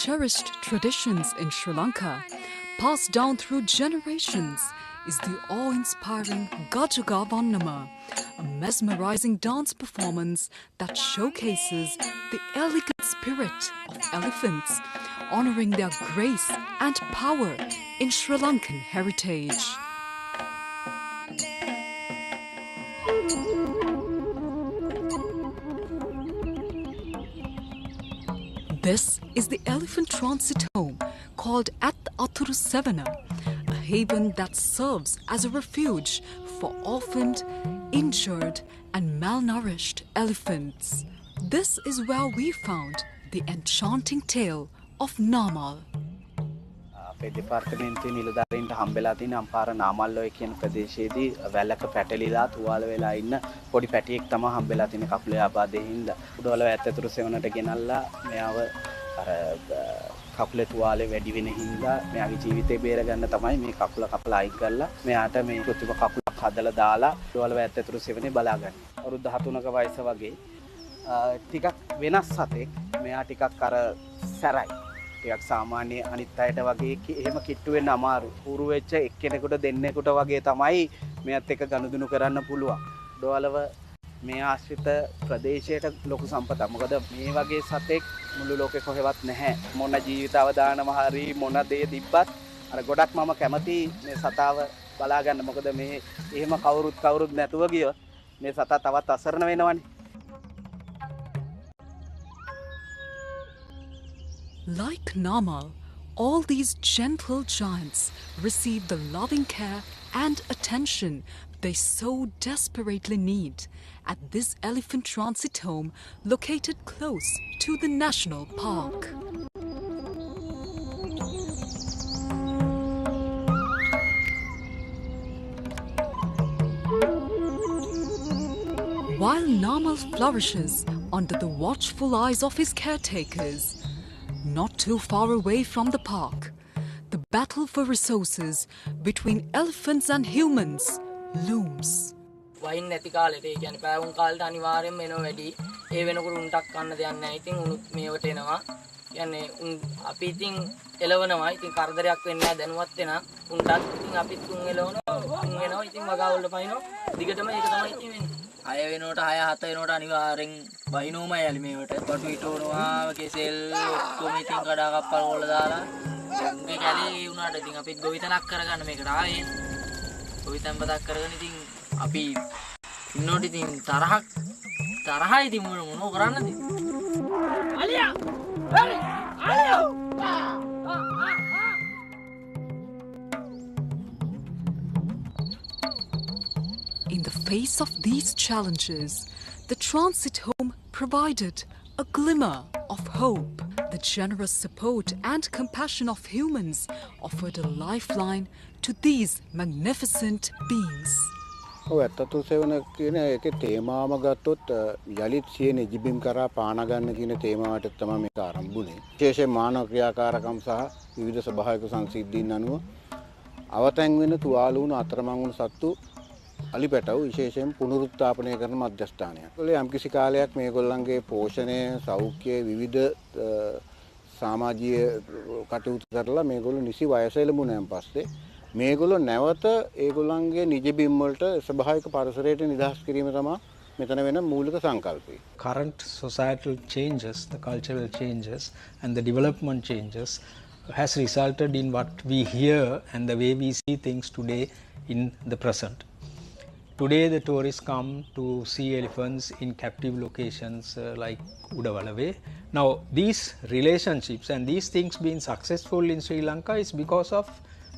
cherished traditions in Sri Lanka, passed down through generations, is the awe-inspiring Gajaga Vannama, a mesmerizing dance performance that showcases the elegant spirit of elephants, honoring their grace and power in Sri Lankan heritage. This is the elephant transit home called At Athurusevana, a haven that serves as a refuge for orphaned, injured and malnourished elephants. This is where we found the enchanting tale of Namal. අපේ දෙපාර්තමේන්තුවේ නිලධාරීන්ට හම්බෙලා තියෙන අම්පාර නාමල්ලෝය කියන ප්‍රදේශයේදී වැලක පැටලිලා තුවාල වෙලා ඉන්න පොඩි පැටියෙක් තමයි හම්බෙලා තියෙන කකුලේ ආබාධයෙන් හින්දා. උඩවල ඇත්තතුරු සෙවණට ගෙනල්ලා මෙයාව අර කකුලේ තුවාලේ වැඩි වෙන හින්දා මෙයාගේ ජීවිතේ බේර ගන්න තමයි මේ කකුල කපලා අයින් කරලා මෙයාට මේ කෘත්‍රිම කකුලක් හදලා දාලා උඩවල ඇත්තතුරු සෙවණේ බලාගන්න. අවුරුදු 13ක වයස වගේ ටිකක් වෙනස් සතෙක්. මෙයා ටිකක් අර සැරයි. ටිකක් සාමාන්‍ය අනිත් අයට වගේ එහෙම කිට්ටු වෙන්න අමාරු. උරු වෙච්ච එක්කෙනෙකුට දෙන්නෙකුට වගේ තමයි මෙයත් එක්ක ගනුදෙනු කරන්න පුළුවන්. ඩෝලව මේ ආශ්‍රිත ප්‍රදේශයට ලොකු සම්පතක්. මොකද මේ වගේ සතෙක් මුළු ලෝකේ කොහෙවත් නැහැ. මොන ජීවිත අවදානම හරි මොන දේ තිබ්බත් අර ගොඩක් මම කැමති මේ සතාව බලා ගන්න. මොකද මේ එහෙම කවුරුත් නැතුව ගියොත් මේ සතා තවත් අසරණ වෙනවනේ. Like Namal, all these gentle giants receive the loving care and attention they so desperately need at this elephant transit home located close to the national park. While Namal flourishes under the watchful eyes of his caretakers, not too far away from the park, the battle for resources between elephants and humans looms. වයින් නැති කාලෙට ඒ කියන්නේ පැවුම් කාලේට අනිවාර්යෙන්ම එනවා වැඩි. ඒ වෙනකොට උන්ටක් කන්න දෙයක් නැහැ. ඉතින් උනුත් මේවට එනවා. කියන්නේ අපි ඉතින් එලවනවා. ඉතින් කරදරයක් වෙන්නේ නැහැ දැනුවත් වෙනා. උන්ටත් ඉතින් අපිත් උන් එලවනවා. උන් එනවා. ඉතින් වගාවල් පයින්නවා. දිගටම ඒක තමයි ඉතින් වෙන්නේ. 6 වෙනකොට 6 7 වෙනකොට අනිවාර්යෙන් බහිනෝමයි යලි මේවට. කොටු හිටවනවා කෙසෙල් ඔක්කොම ඉතින් කඩා කප්පල් වල දාලා උන්ගේ කැලේ උනාට ඉතින් අපිත් ගොවිතැනක් කරගන්න මේකට ආවේ. ගොවිතැන් බතක් කරගෙන ඉතින් අපි ඉන්නෝට ඉතින් තරහයි ඉතින් මොනෝ කරන්නද? අලියා! අලියා! In the face of these challenges, the transit home provided a glimmer of hope. The generous support and compassion of humans offered a lifeline to these magnificent beings. ඇත්තතු සෙවන කියන එකේ තේමාවම ගත්තොත් යලිත් සිය නිජිබිම් කරා පාන ගන්න කියන තේමාවට තමයි මේක ආරම්භ වුනේ. විශේෂයෙන් මානව ක්‍රියාකාරකම් සහ විවිධ ස්වභාවික සංසිද්ධීන් අනුව අවතැන් වෙන තුවාල වුණු අතරමං වුණු සත්තු අලිපැටව විශේෂයෙන් පුනරුත්ථාපනය කරන මධ්‍යස්ථානයක්. ඒගොල්ලෝ යම්කිසි කාලයක් මේගොල්ලන්ගේ පෝෂණය, සෞඛ්‍ය විවිධ සමාජීය කටයුතු කරලා මේගොල්ලෝ නිසි වයස එළඹුණාන් පස්සේ මේගොල්ලෝ නැවත ඒගොල්ලන්ගේ නිජබිම් වලට ස්වභාවික පරිසරයට නිදහස් කිරීම තමයි මෙතන වෙන මූලික සංකල්පය. Current societal changes, the cultural changes and the development changes has resulted in what we hear and the way we see things today in the present. Today the tourists come to see elephants in captive locations like Udawalawe. Now these relationships and these things being successful in Sri Lanka is because of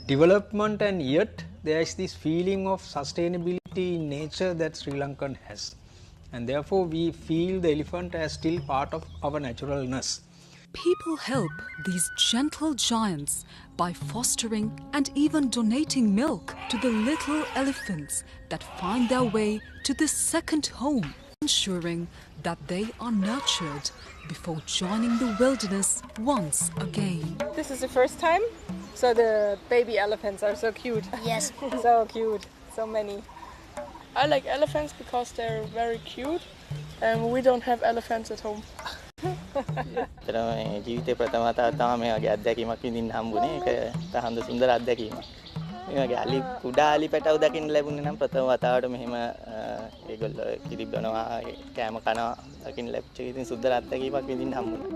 development, and yet there is this feeling of sustainability in nature that Sri Lankan has, and therefore we feel the elephant as still part of our naturalness. People help these gentle giants by fostering and even donating milk to the little elephants that find their way to this second home, ensuring that they are nurtured before joining the wilderness once again. This is the first time, so the baby elephants are so cute. Yes. So cute, so many. I like elephants because they're very cute and we don't have elephants at home. ජීවිතේ ප්‍රථම වතාවට තමයි මේ වගේ අත්දැකීමක් විඳින්න හම්බුනේ. ඒක තහඳ සුන්දර අත්දැකීමක්. මේ වගේ අලි කුඩා අලි පැටව දකින්න ලැබුණේ නම් ප්‍රථම වතාවට මෙහෙම ඒගොල්ලෝ කිරි බොනවා, කෑම කනවා දකින්න ලැබිච්ච ඉතින් සුන්දර අත්දැකීමක් විඳින්න හම්බුණා.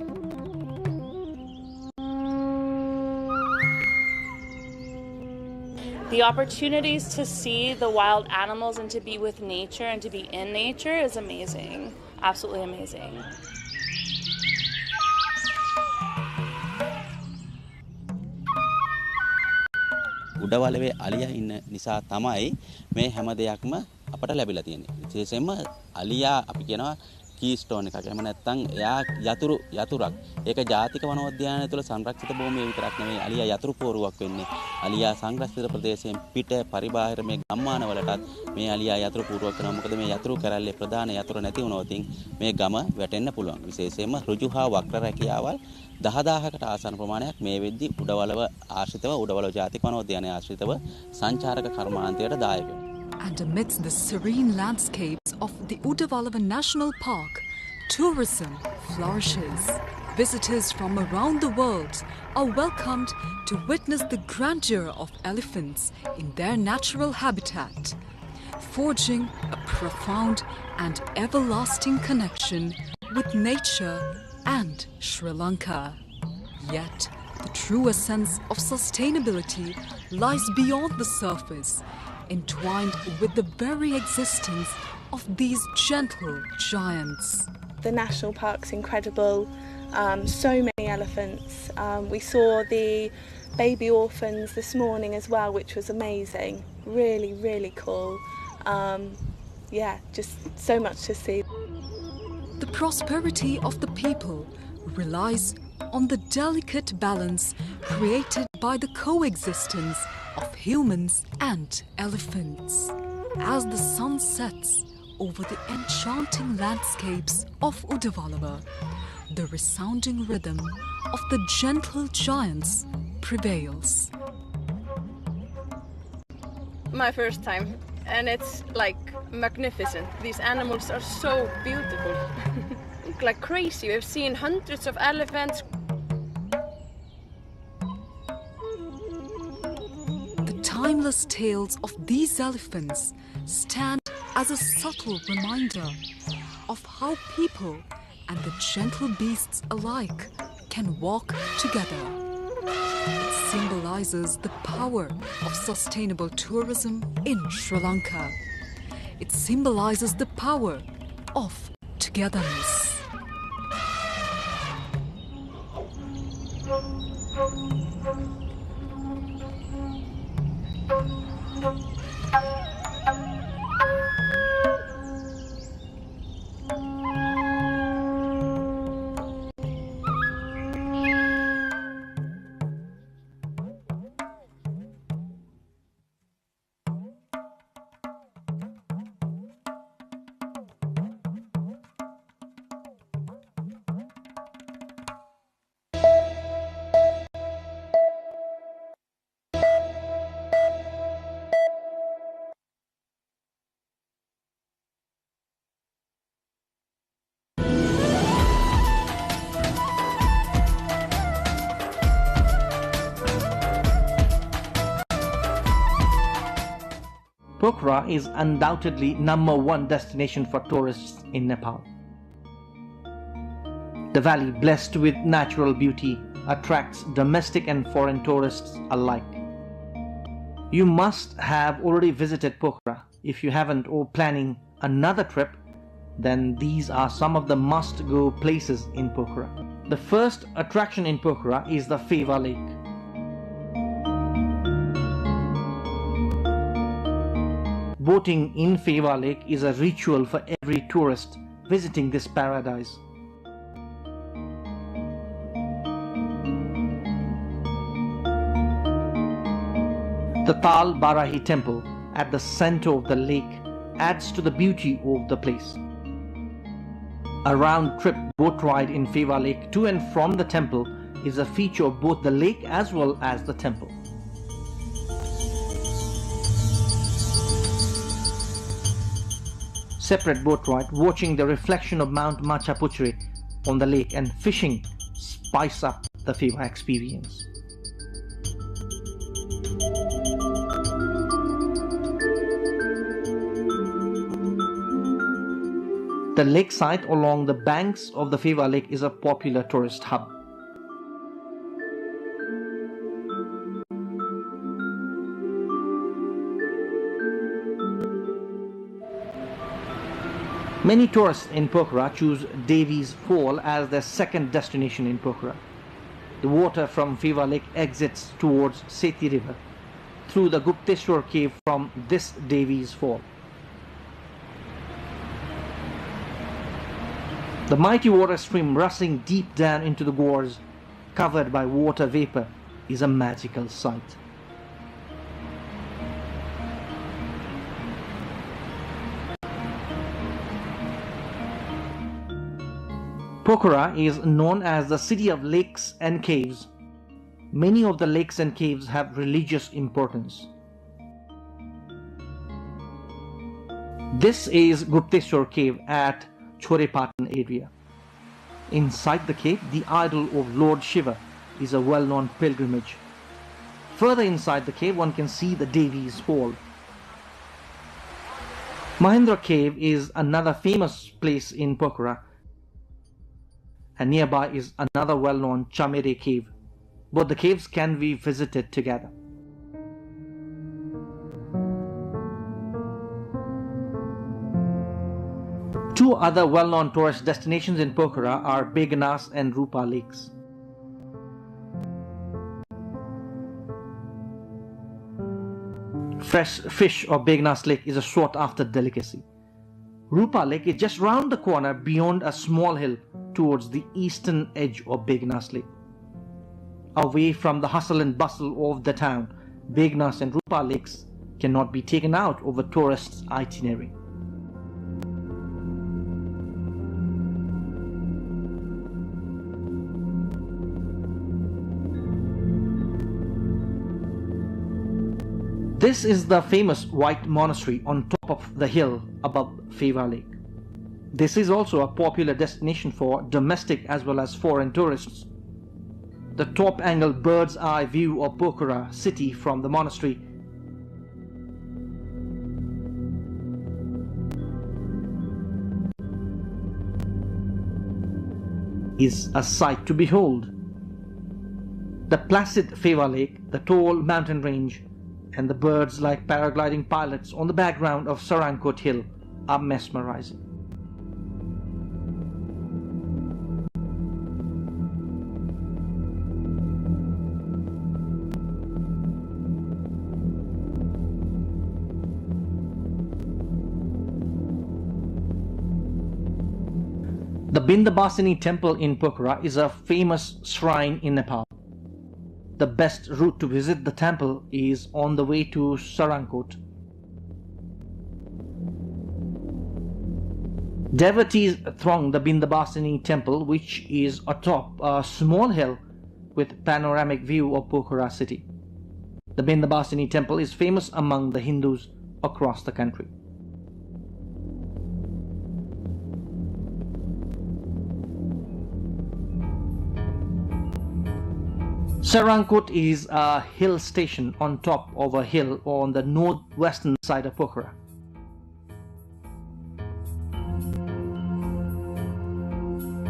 The opportunities to see the wild animals and to be with nature and to be in nature is amazing. Absolutely amazing. Udawalawe අලියා ඉන්න නිසා තමයි මේ හැම දෙයක්ම අපට ලැබිලා තියෙන්නේ. විශේෂයෙන්ම අලියා අපි කියනවා කීස්ටෝන් එකක්. එහෙම නැත්නම් එයා යතුරක්. ඒක ජාතික වනෝද්‍යානය තුළ සංරක්ෂිත භූමිය විතරක් නෙමෙයි අලියා යතුරු පෝරුවක් වෙන්නේ. අලියා සංරක්ෂිත ප්‍රදේශයෙන් පිට පරිබාහිර මේ ගම්මාන වලටත් මේ අලියා යතුරු පෝරුවක් කරනවා. මොකද මේ යතුරු කැරැල්ලේ ප්‍රධාන යතුරු නැති වුණොත් මේ ගම වැටෙන්න පුළුවන්. විශේෂයෙන්ම ඍජු හා වක්‍ර රැකියාවල් 10000කට ආසන්න ප්‍රමාණයක් මේ වෙද්දී උඩවලව ආශ්‍රිතව උඩවලව ජාතික වනෝද්‍යානය ආශ්‍රිතව සංචාරක කර්මාන්තයට දායක වෙනවා. And amidst the serene landscapes of the Udawalawa National Park, tourism flourishes. Visitors from around the world are welcomed to witness the grandeur of elephants in their natural habitat, forging a profound and everlasting connection with nature and Sri Lanka. Yet, the true essence of sustainability lies beyond the surface, entwined with the very existence of these gentle giants. The national park's incredible. So many elephants. We saw the baby orphans this morning as well, which was amazing. Really, really cool. Yeah, just so much to see. The prosperity of the people relies on the delicate balance created by the coexistence of humans and elephants. As the sun sets over the enchanting landscapes of Udawalawa, the resounding rhythm of the gentle giants prevails. My first time, and it's like magnificent. These animals are so beautiful. Like crazy. We've seen hundreds of elephants. The timeless tales of these elephants stand as a subtle reminder of how people and the gentle beasts alike can walk together. It symbolizes the power of sustainable tourism in Sri Lanka. It symbolizes the power of togetherness. Pokhara is undoubtedly #1 destination for tourists in Nepal. The valley, blessed with natural beauty, attracts domestic and foreign tourists alike. You must have already visited Pokhara. If you haven't or planning another trip, then these are some of the must-go places in Pokhara. The first attraction in Pokhara is the Feva Lake. Boating in Feva Lake is a ritual for every tourist visiting this paradise. The Tal Barahi temple at the center of the lake adds to the beauty of the place. A round-trip boat ride in Feva Lake to and from the temple is a feature of both the lake as well as the temple. Separate boat ride watching the reflection of Mount Machapuchri on the lake, and fishing spice up the Phewa experience. The lakeside along the banks of the Phewa Lake is a popular tourist hub. Many tourists in Pokhara choose Devi's Fall as their second destination in Pokhara. The water from Phewa Lake exits towards Seti River through the Gupteshwar cave from this Devi's Fall. The mighty water stream rushing deep down into the gorge, covered by water vapor, is a magical sight. Pokhara is known as the city of lakes and caves. Many of the lakes and caves have religious importance. This is Gupteshwar cave at Chorepatan area. Inside the cave, the idol of Lord Shiva is a well-known pilgrimage. Further inside the cave, one can see the Devi's Fall. Mahendra Cave is another famous place in Pokhara, and nearby is another well-known Chamere cave. Both the caves can be visited together. Two other well-known tourist destinations in Pokhara are Begnas and Rupa lakes. Fresh fish of Begnas Lake is a sought-after delicacy. Rupa Lake is just round the corner beyond a small hill towards the eastern edge of Begnas Lake. Away from the hustle and bustle of the town, Begnas and Rupa Lakes cannot be taken out of a tourist's itinerary. This is the famous White Monastery on top of the hill above Phewa Lake. This is also a popular destination for domestic as well as foreign tourists. The top-angle bird's eye view of Pokhara city from the monastery is a sight to behold. The placid Phewa Lake, the tall mountain range, and the birds like paragliding pilots on the background of Sarankot Hill are mesmerizing. The Bindabasini temple in Pokhara is a famous shrine in Nepal. The best route to visit the temple is on the way to Sarankot. Devotees throng the Bindabasini temple, which is atop a small hill with panoramic view of Pokhara city. The Bindabasini temple is famous among the Hindus across the country. Sarankot is a hill station on top of a hill on the northwestern side of Pokhara.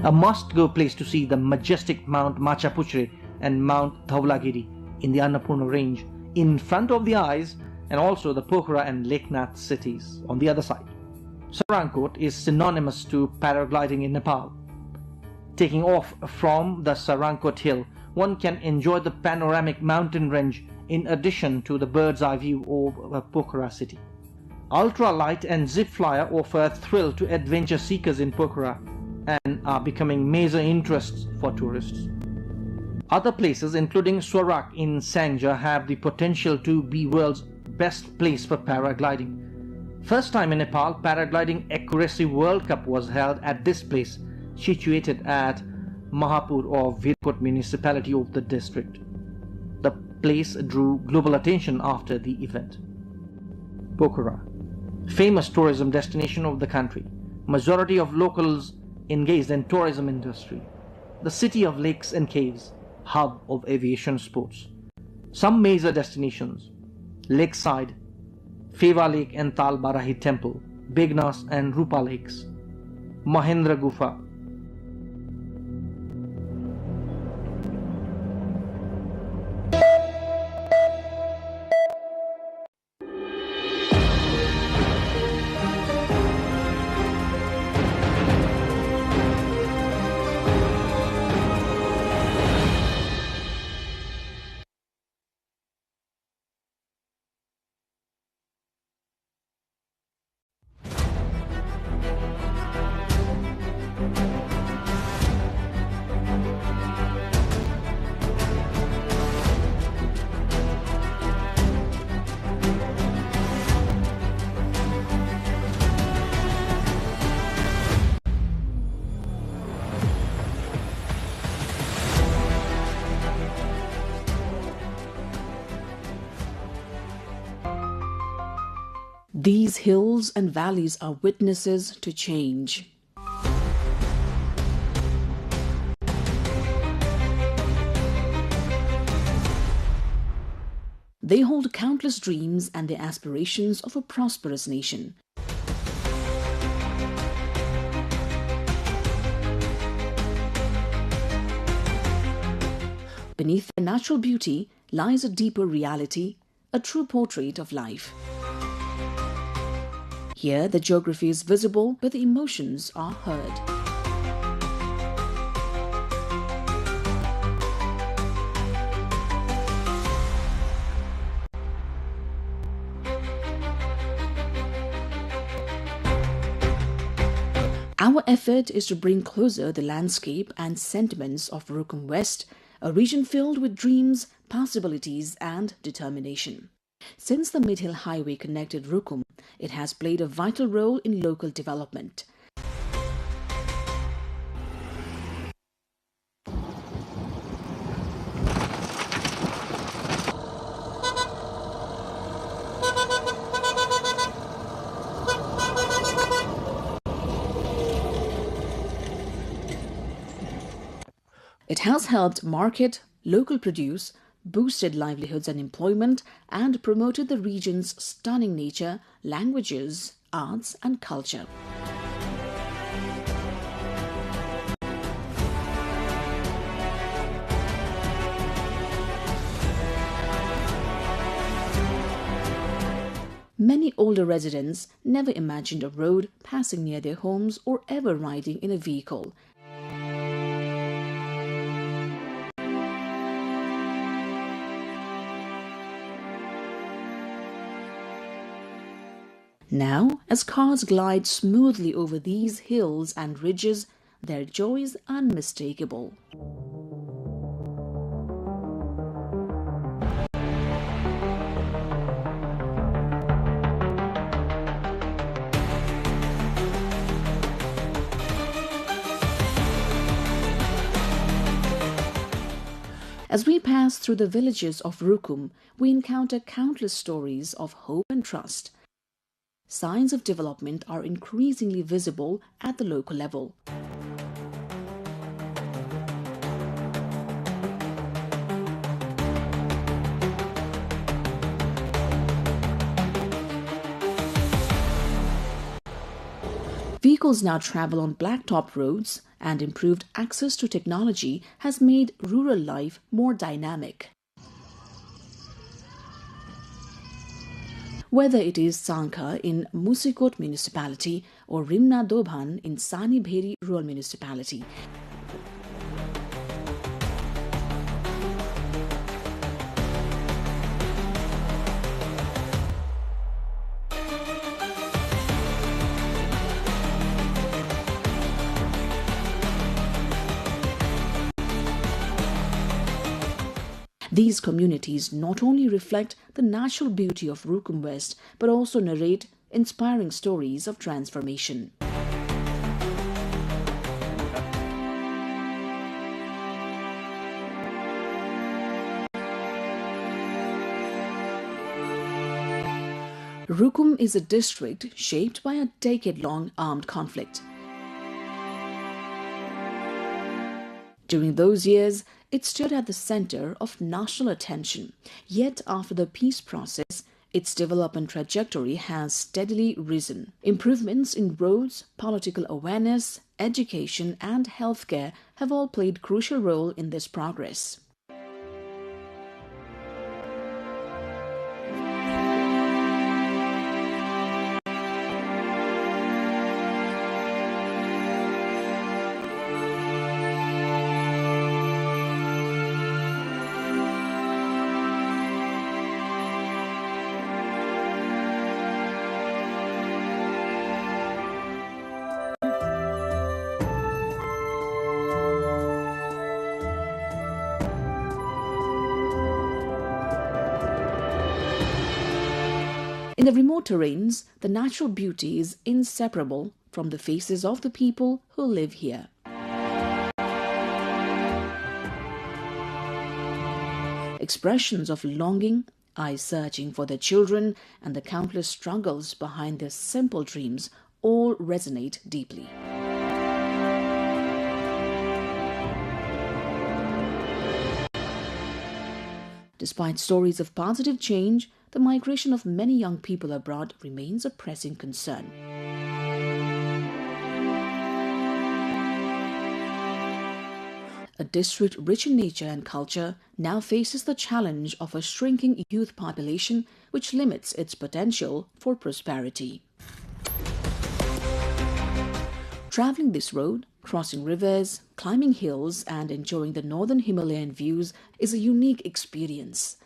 A must-go place to see the majestic Mount Machapuchre and Mount Dhaulagiri in the Annapurna range in front of the eyes, and also the Pokhara and Leknath cities on the other side. Sarankot is synonymous to paragliding in Nepal. Taking off from the Sarankot hill, one can enjoy the panoramic mountain range in addition to the bird's eye view of Pokhara city. Ultralight and zip flyer offer a thrill to adventure seekers in Pokhara and are becoming major interests for tourists. Other places including Swarak in Sangja have the potential to be world's best place for paragliding. First time in Nepal, Paragliding Accuracy World Cup was held at this place, situated at Mahapur of Virkot municipality of the district. The place drew global attention after the event. Pokhara, famous tourism destination of the country. Majority of locals engaged in tourism industry. The city of lakes and caves, hub of aviation sports. Some major destinations: Lakeside, Feva Lake and Tal Barahi Temple, Begnas and Rupa Lakes, Mahendra Gufa. These hills and valleys are witnesses to change. They hold countless dreams and the aspirations of a prosperous nation. Beneath their natural beauty lies a deeper reality, a true portrait of life. Here, the geography is visible, but the emotions are heard. Our effort is to bring closer the landscape and sentiments of Rukum West, a region filled with dreams, possibilities, and determination. Since the Mid-Hill Highway connected Rukum, it has played a vital role in local development. It has helped market local produce, boosted livelihoods and employment, and promoted the region's stunning nature, languages, arts, and culture. Many older residents never imagined a road passing near their homes or ever riding in a vehicle. Now, as cars glide smoothly over these hills and ridges, their joy is unmistakable. As we pass through the villages of Rukum, we encounter countless stories of hope and trust. Signs of development are increasingly visible at the local level. Vehicles now travel on blacktop roads, and improved access to technology has made rural life more dynamic. Whether it is Sanka in Musikot municipality or Rimna Dobhan in Sani Bheri rural municipality, these communities not only reflect the natural beauty of Rukum West, but also narrate inspiring stories of transformation. Rukum is a district shaped by a decade-long armed conflict. During those years, it stood at the center of national attention. Yet after the peace process, its development trajectory has steadily risen. Improvements in roads, political awareness, education, and healthcare have all played crucial role in this progress. In the remote terrains, the natural beauty is inseparable from the faces of the people who live here. Expressions of longing, eyes searching for their children, and the countless struggles behind their simple dreams all resonate deeply. Despite stories of positive change, the migration of many young people abroad remains a pressing concern. A district rich in nature and culture now faces the challenge of a shrinking youth population, which limits its potential for prosperity. Traveling this road, crossing rivers, climbing hills, and enjoying the northern Himalayan views is a unique experience.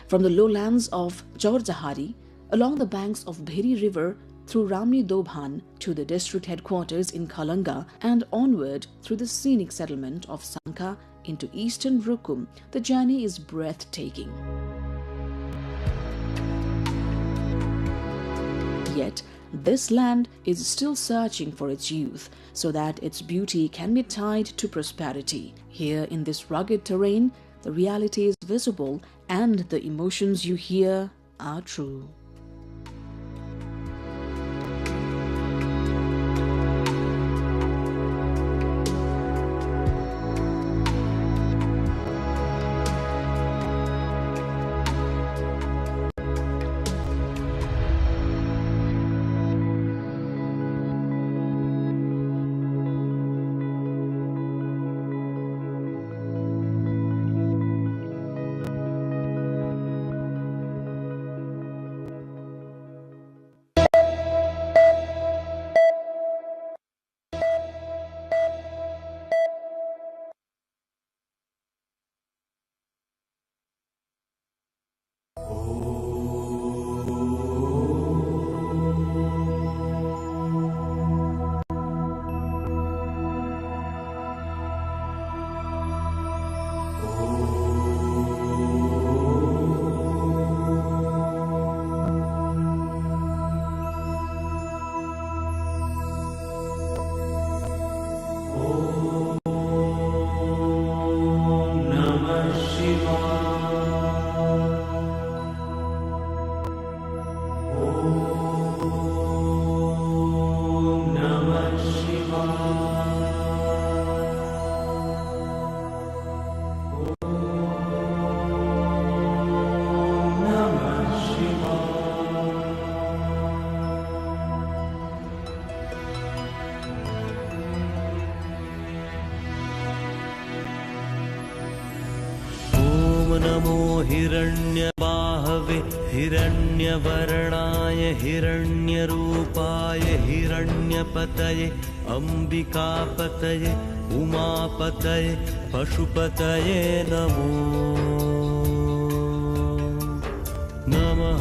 From the lowlands of Jorjahari, along the banks of Bheri River, through Ramni Dobhan to the district headquarters in Khalanga, and onward through the scenic settlement of Sanka into eastern Rukum, the journey is breathtaking. Yet, this land is still searching for its youth so that its beauty can be tied to prosperity. Here in this rugged terrain, the reality is visible and the emotions you hear are true. नमो हिरण्यबाहवे हिरण्यवर्णाय हिरण्यरूपाय हिरण्यपतये अम्बिकापतये उमापतये पशुपतये नमो नमः।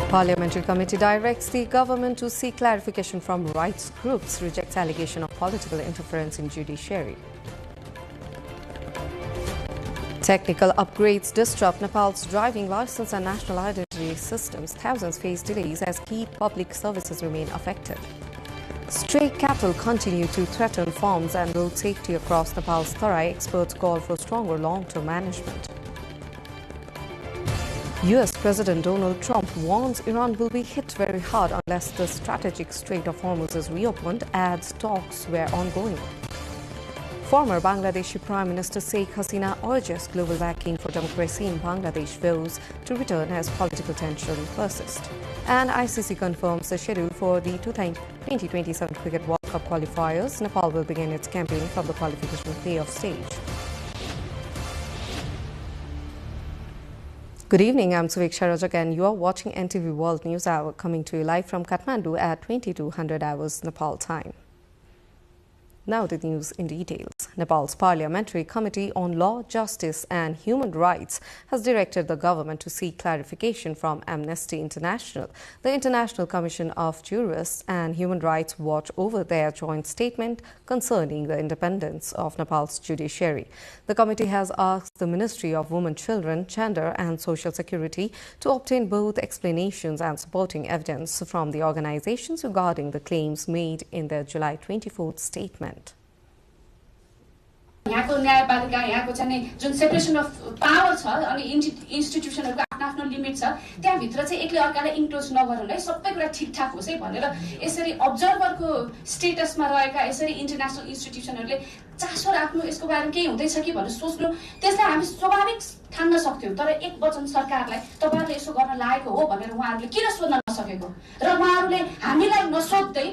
Parliamentary Committee directs the government to seek clarification from rights groups, rejects allegation of political interference in judiciary. Technical upgrades disrupt Nepal's driving license and national identity systems. Thousands face delays as key public services remain affected. Stray cattle continue to threaten farms and road safety across Nepal's Tarai. Experts call for stronger long-term management. US President Donald Trump warns Iran will be hit very hard unless the strategic Strait of Hormuz is reopened, adds talks were ongoing. Former Bangladeshi Prime Minister Sheikh Hasina urges global backing for democracy in Bangladesh vows to return as political tension persists. And ICC confirms the schedule for the 2027 Cricket World Cup qualifiers. Nepal will begin its campaign from the qualification playoff stage. Good evening, I'm Suveksha Rajak and you are watching NTV World News Hour, coming to you live from Kathmandu at 2200 hours Nepal time. Now the news in details. Nepal's Parliamentary Committee on Law, Justice and Human Rights has directed the government to seek clarification from Amnesty International. The International Commission of Jurists and Human Rights Watch over their joint statement concerning the independence of Nepal's judiciary. The committee has asked the Ministry of Women, Children, Gender and Social Security to obtain both explanations and supporting evidence from the organizations regarding the claims made in their July 24th statement. यहाँको न्यायपालिका यहाँको चाहिँ जुन separation of power छ अनि इन्स्टिट्युसनहरुको आफ्नो limit छ त्यहाँ भित्र चाहिँ एकले अर्कालाई इन्क्लोज नगरौँ है सबै कुरा ठीकठाक होस् है भनेर यसरी अब्जर्भरको स्टेटसमा रहेका यसरी इन्टरनेशनल इन्स्टिट्युसनहरुले चासो राख्नु यसको बारेमा केही हुँदैछ कि भनेर सोच्नु त्यसलाई हामी स्वाभाविक ठान्न सक्थ्यौं तर एक वचन सरकारलाई तपाईहरुले यसो गर्न लागेको हो भनेर उहाँहरुले किन सोध्न नसकेको र उहाँहरुले हामीलाई नसोध्दै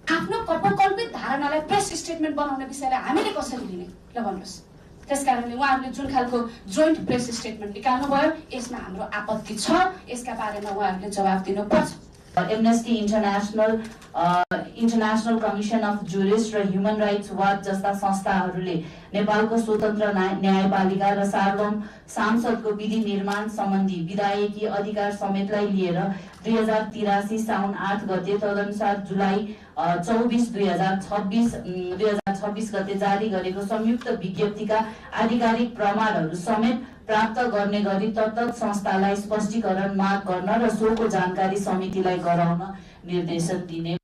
आफ्नो कल्पित धारणालाई प्रेस स्टेटमेन्ट बनाउने विषयलाई हामीले कसरी लिने ल भन्नुस् त्यसकारणले उहाँहरुले जुन खालको जोइन्ट प्रेस स्टेटमेन्ट निकाल्नु भयो यसमा हाम्रो आपत्ति छ यसका बारेमा उहाँहरुले जवाफ दिनुपर्छ Amnesty International commission of jurist र ह्युमन राइट्स वाच जस्ता संस्थाहरूले नेपालको स्वतन्त्र न्यायपालिका र सार्वभौम सांसदको विधि निर्माण सम्बन्धी विधायकी अधिकार समेतलाई लिएर 2083 साउन 8 गते तदनुसार जुलाई 24 2026 गते जारी गरेको संयुक्त विज्ञप्तिका आधिकारिक प्रमाणहरू समेत प्राप्त गर्ने गरी तत्त संस्थालाई स्पष्टीकरण माग गर्न र सोको जानकारी समितिलाई गराउन निर्देशन दिने.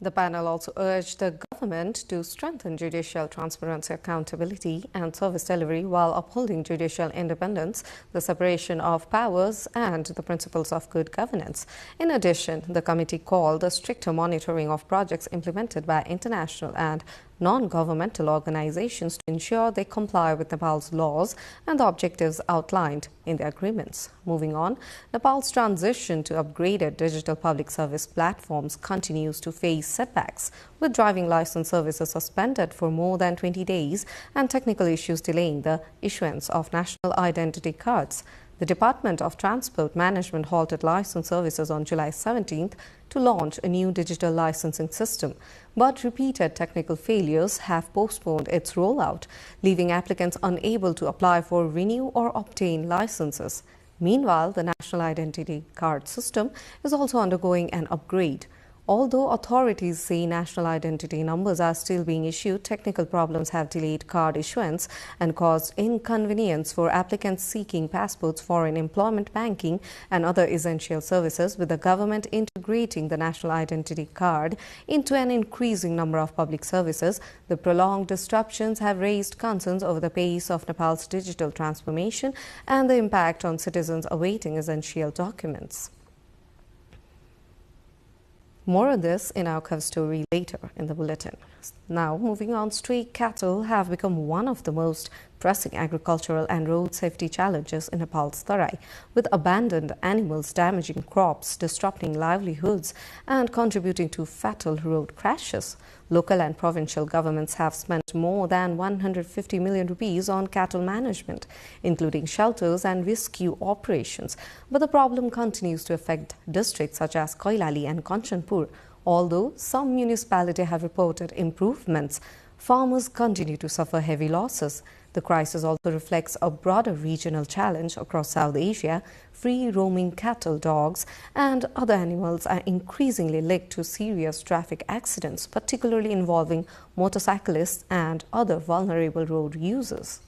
The panel also urged the government to strengthen judicial transparency, accountability and service delivery while upholding judicial independence, the separation of powers and the principles of good governance. In addition, the committee called the stricter monitoring of projects implemented by international and non-governmental organizations to ensure they comply with Nepal's laws and the objectives outlined in the agreements. Moving on, Nepal's transition to upgraded digital public service platforms continues to face setbacks, with driving license services suspended for more than 20 days and technical issues delaying the issuance of national identity cards. The Department of Transport Management halted license services on July 17th to launch a new digital licensing system, but repeated technical failures have postponed its rollout, leaving applicants unable to apply for, renew or obtain licenses. Meanwhile, the national identity card system is also undergoing an upgrade. Although authorities say national identity numbers are still being issued, technical problems have delayed card issuance and caused inconvenience for applicants seeking passports, foreign employment, banking and other essential services, with the government integrating the national identity card into an increasing number of public services. The prolonged disruptions have raised concerns over the pace of Nepal's digital transformation and the impact on citizens awaiting essential documents. More on this in our cover story later in the bulletin. Now, moving on, stray cattle have become one of the most pressing agricultural and road safety challenges in Nepal's Tarai, with abandoned animals damaging crops, disrupting livelihoods and contributing to fatal road crashes. Local and provincial governments have spent more than 150 million rupees on cattle management, including shelters and rescue operations. But the problem continues to affect districts such as Koilali and Kanchanpur. Although some municipalities have reported improvements, farmers continue to suffer heavy losses. The crisis also reflects a broader regional challenge across South Asia. Free-roaming cattle, dogs and other animals are increasingly linked to serious traffic accidents, particularly involving motorcyclists and other vulnerable road users.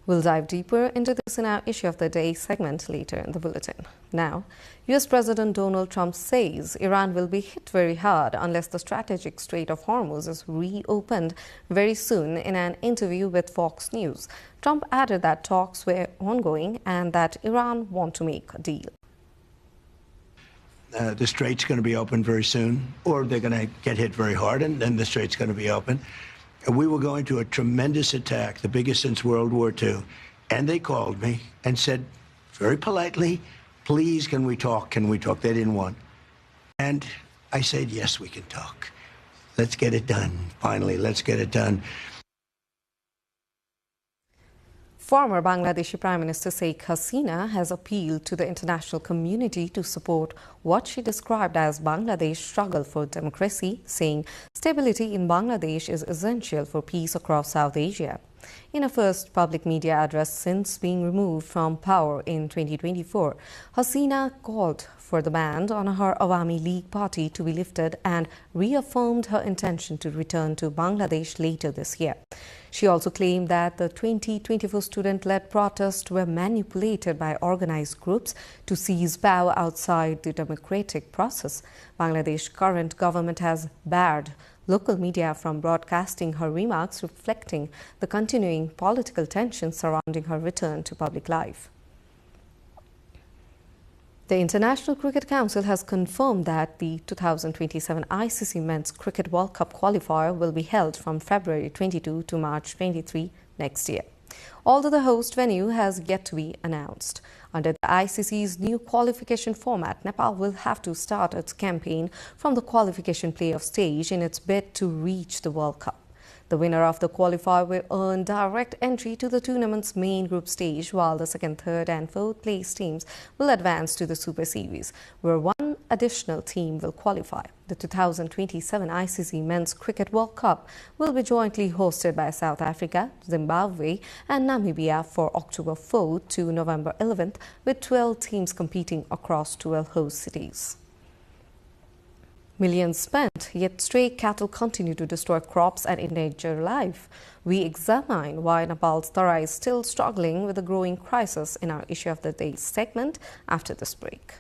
We'll dive deeper into this in our Issue of the Day segment later in the bulletin. Now, US President Donald Trump says Iran will be hit very hard unless the strategic Strait of Hormuz is reopened very soon. In an interview with Fox News, Trump added that talks were ongoing and that Iran want to make a deal. The strait's going to be open very soon, or they're going to get hit very hard, and then the strait's going to be open. We were going to a tremendous attack, the biggest since World War II. And they called me and said, very politely, please, can we talk? Can we talk? They didn't want. And I said, yes, we can talk. Let's get it done. Finally, let's get it done. Former Bangladeshi Prime Minister Sheikh Hasina has appealed to the international community to support what she described as Bangladesh's struggle for democracy, saying stability in Bangladesh is essential for peace across South Asia. In a first public media address since being removed from power in 2024, Hasina called for the ban on her Awami League party to be lifted and reaffirmed her intention to return to Bangladesh later this year. She also claimed that the 2024 student-led protests were manipulated by organized groups to seize power outside the democratic process. Bangladesh's current government has barred local media from broadcasting her remarks, reflecting the continuing political tension surrounding her return to public life. The International Cricket Council has confirmed that the 2027 ICC Men's Cricket World Cup qualifier will be held from February 22 to March 23 next year, although the host venue has yet to be announced. Under the ICC's new qualification format, Nepal will have to start its campaign from the qualification playoff stage in its bid to reach the World Cup. The winner of the qualifier will earn direct entry to the tournament's main group stage, while the second, third and fourth place teams will advance to the Super Series, where one additional team will qualify. The 2027 ICC Men's Cricket World Cup will be jointly hosted by South Africa, Zimbabwe and Namibia for October 4th to November 11th, with 12 teams competing across 12 host cities. Millions spent, yet stray cattle continue to destroy crops and endanger life. We examine why Nepal's Tarai is still struggling with the growing crisis in our Issue of the Day segment after this break.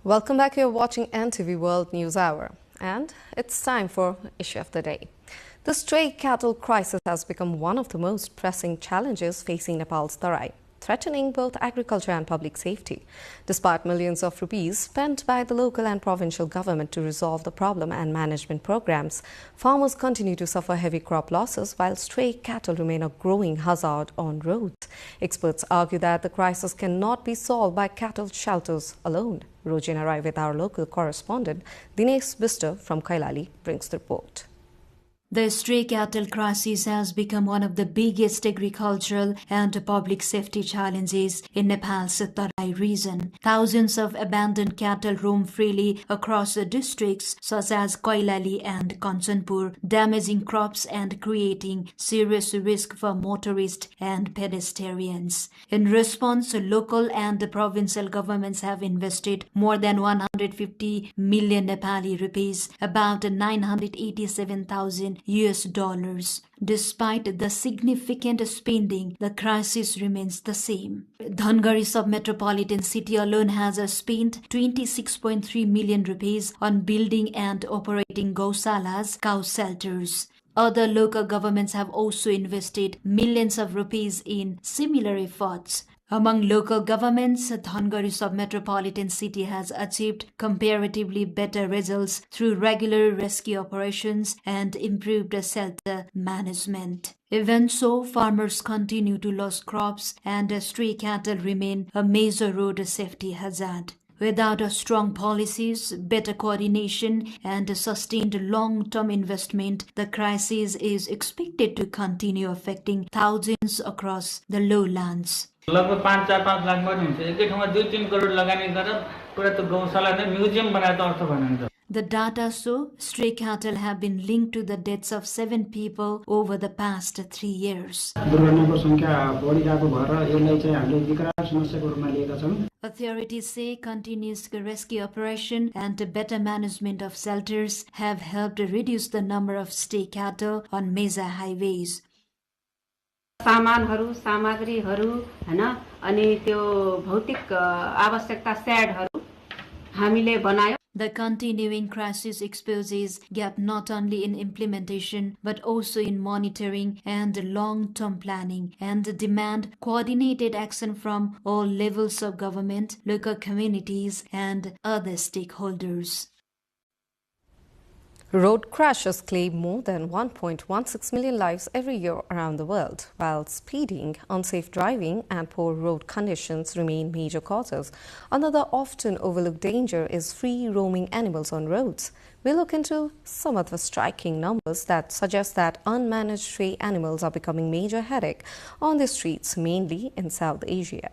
Welcome back. You're watching NTV World News Hour, and it's time for Issue of the Day. The stray cattle crisis has become one of the most pressing challenges facing Nepal's Tarai, threatening both agriculture and public safety. Despite millions of rupees spent by the local and provincial government to resolve the problem and management programs, farmers continue to suffer heavy crop losses while stray cattle remain a growing hazard on roads. Experts argue that the crisis cannot be solved by cattle shelters alone. Rojin arrived with our local correspondent Dinesh Bister from Kailali brings the report. The stray cattle crisis has become one of the biggest agricultural and public safety challenges in Nepal's Tarai region. Thousands of abandoned cattle roam freely across the districts such as Koilali and Kanchanpur, damaging crops and creating serious risk for motorists and pedestrians. In response, local and provincial governments have invested more than 150 million Nepali rupees, about 987,000 US dollars. Despite the significant spending, the crisis remains the same. Dhangari sub-metropolitan city alone has spent 26.3 million rupees on building and operating gausalas, cow shelters. Other local governments have also invested millions of rupees in similar efforts. Among local governments, Dhangari sub-metropolitan city has achieved comparatively better results through regular rescue operations and improved shelter management. Even so, farmers continue to lose crops and stray cattle remain a major road safety hazard. Without strong policies, better coordination, and sustained long-term investment, the crisis is expected to continue affecting thousands across the lowlands. लगभग 5-4-5 लाख मात्रै हुन्छ एकै ठाउँमा 2-3 करोड लगानी गरेर पुरा त्यो गौशाला नै म्युजियम बनाएर अर्थ बनाइन्छ. The data show stray cattle have been linked to the deaths of 7 people over the past 3 years. दुर्घटनाको संख्या बढिरहेको भएर यसलाई चाहिँ हामीले विकराल समस्याको रूपमा लिएका छौं. Authorities say continuous rescue operation and better management of shelters have helped reduce the number of stray cattle on major highways. सामानहरु सामग्रीहरु हैन अनि त्यो भौतिक आवश्यकता सेडहरु हामीले बनायो. The continuing crisis exposes gap not only in implementation but also in monitoring and long-term planning, and demand coordinated action from all levels of government, local communities and other stakeholders. Road crashes claim more than 1.16 million lives every year around the world, while speeding, unsafe driving and poor road conditions remain major causes. Another often overlooked danger is free roaming animals on roads. We look into some of the striking numbers that suggest that unmanaged stray animals are becoming a major headache on the streets, mainly in South Asia.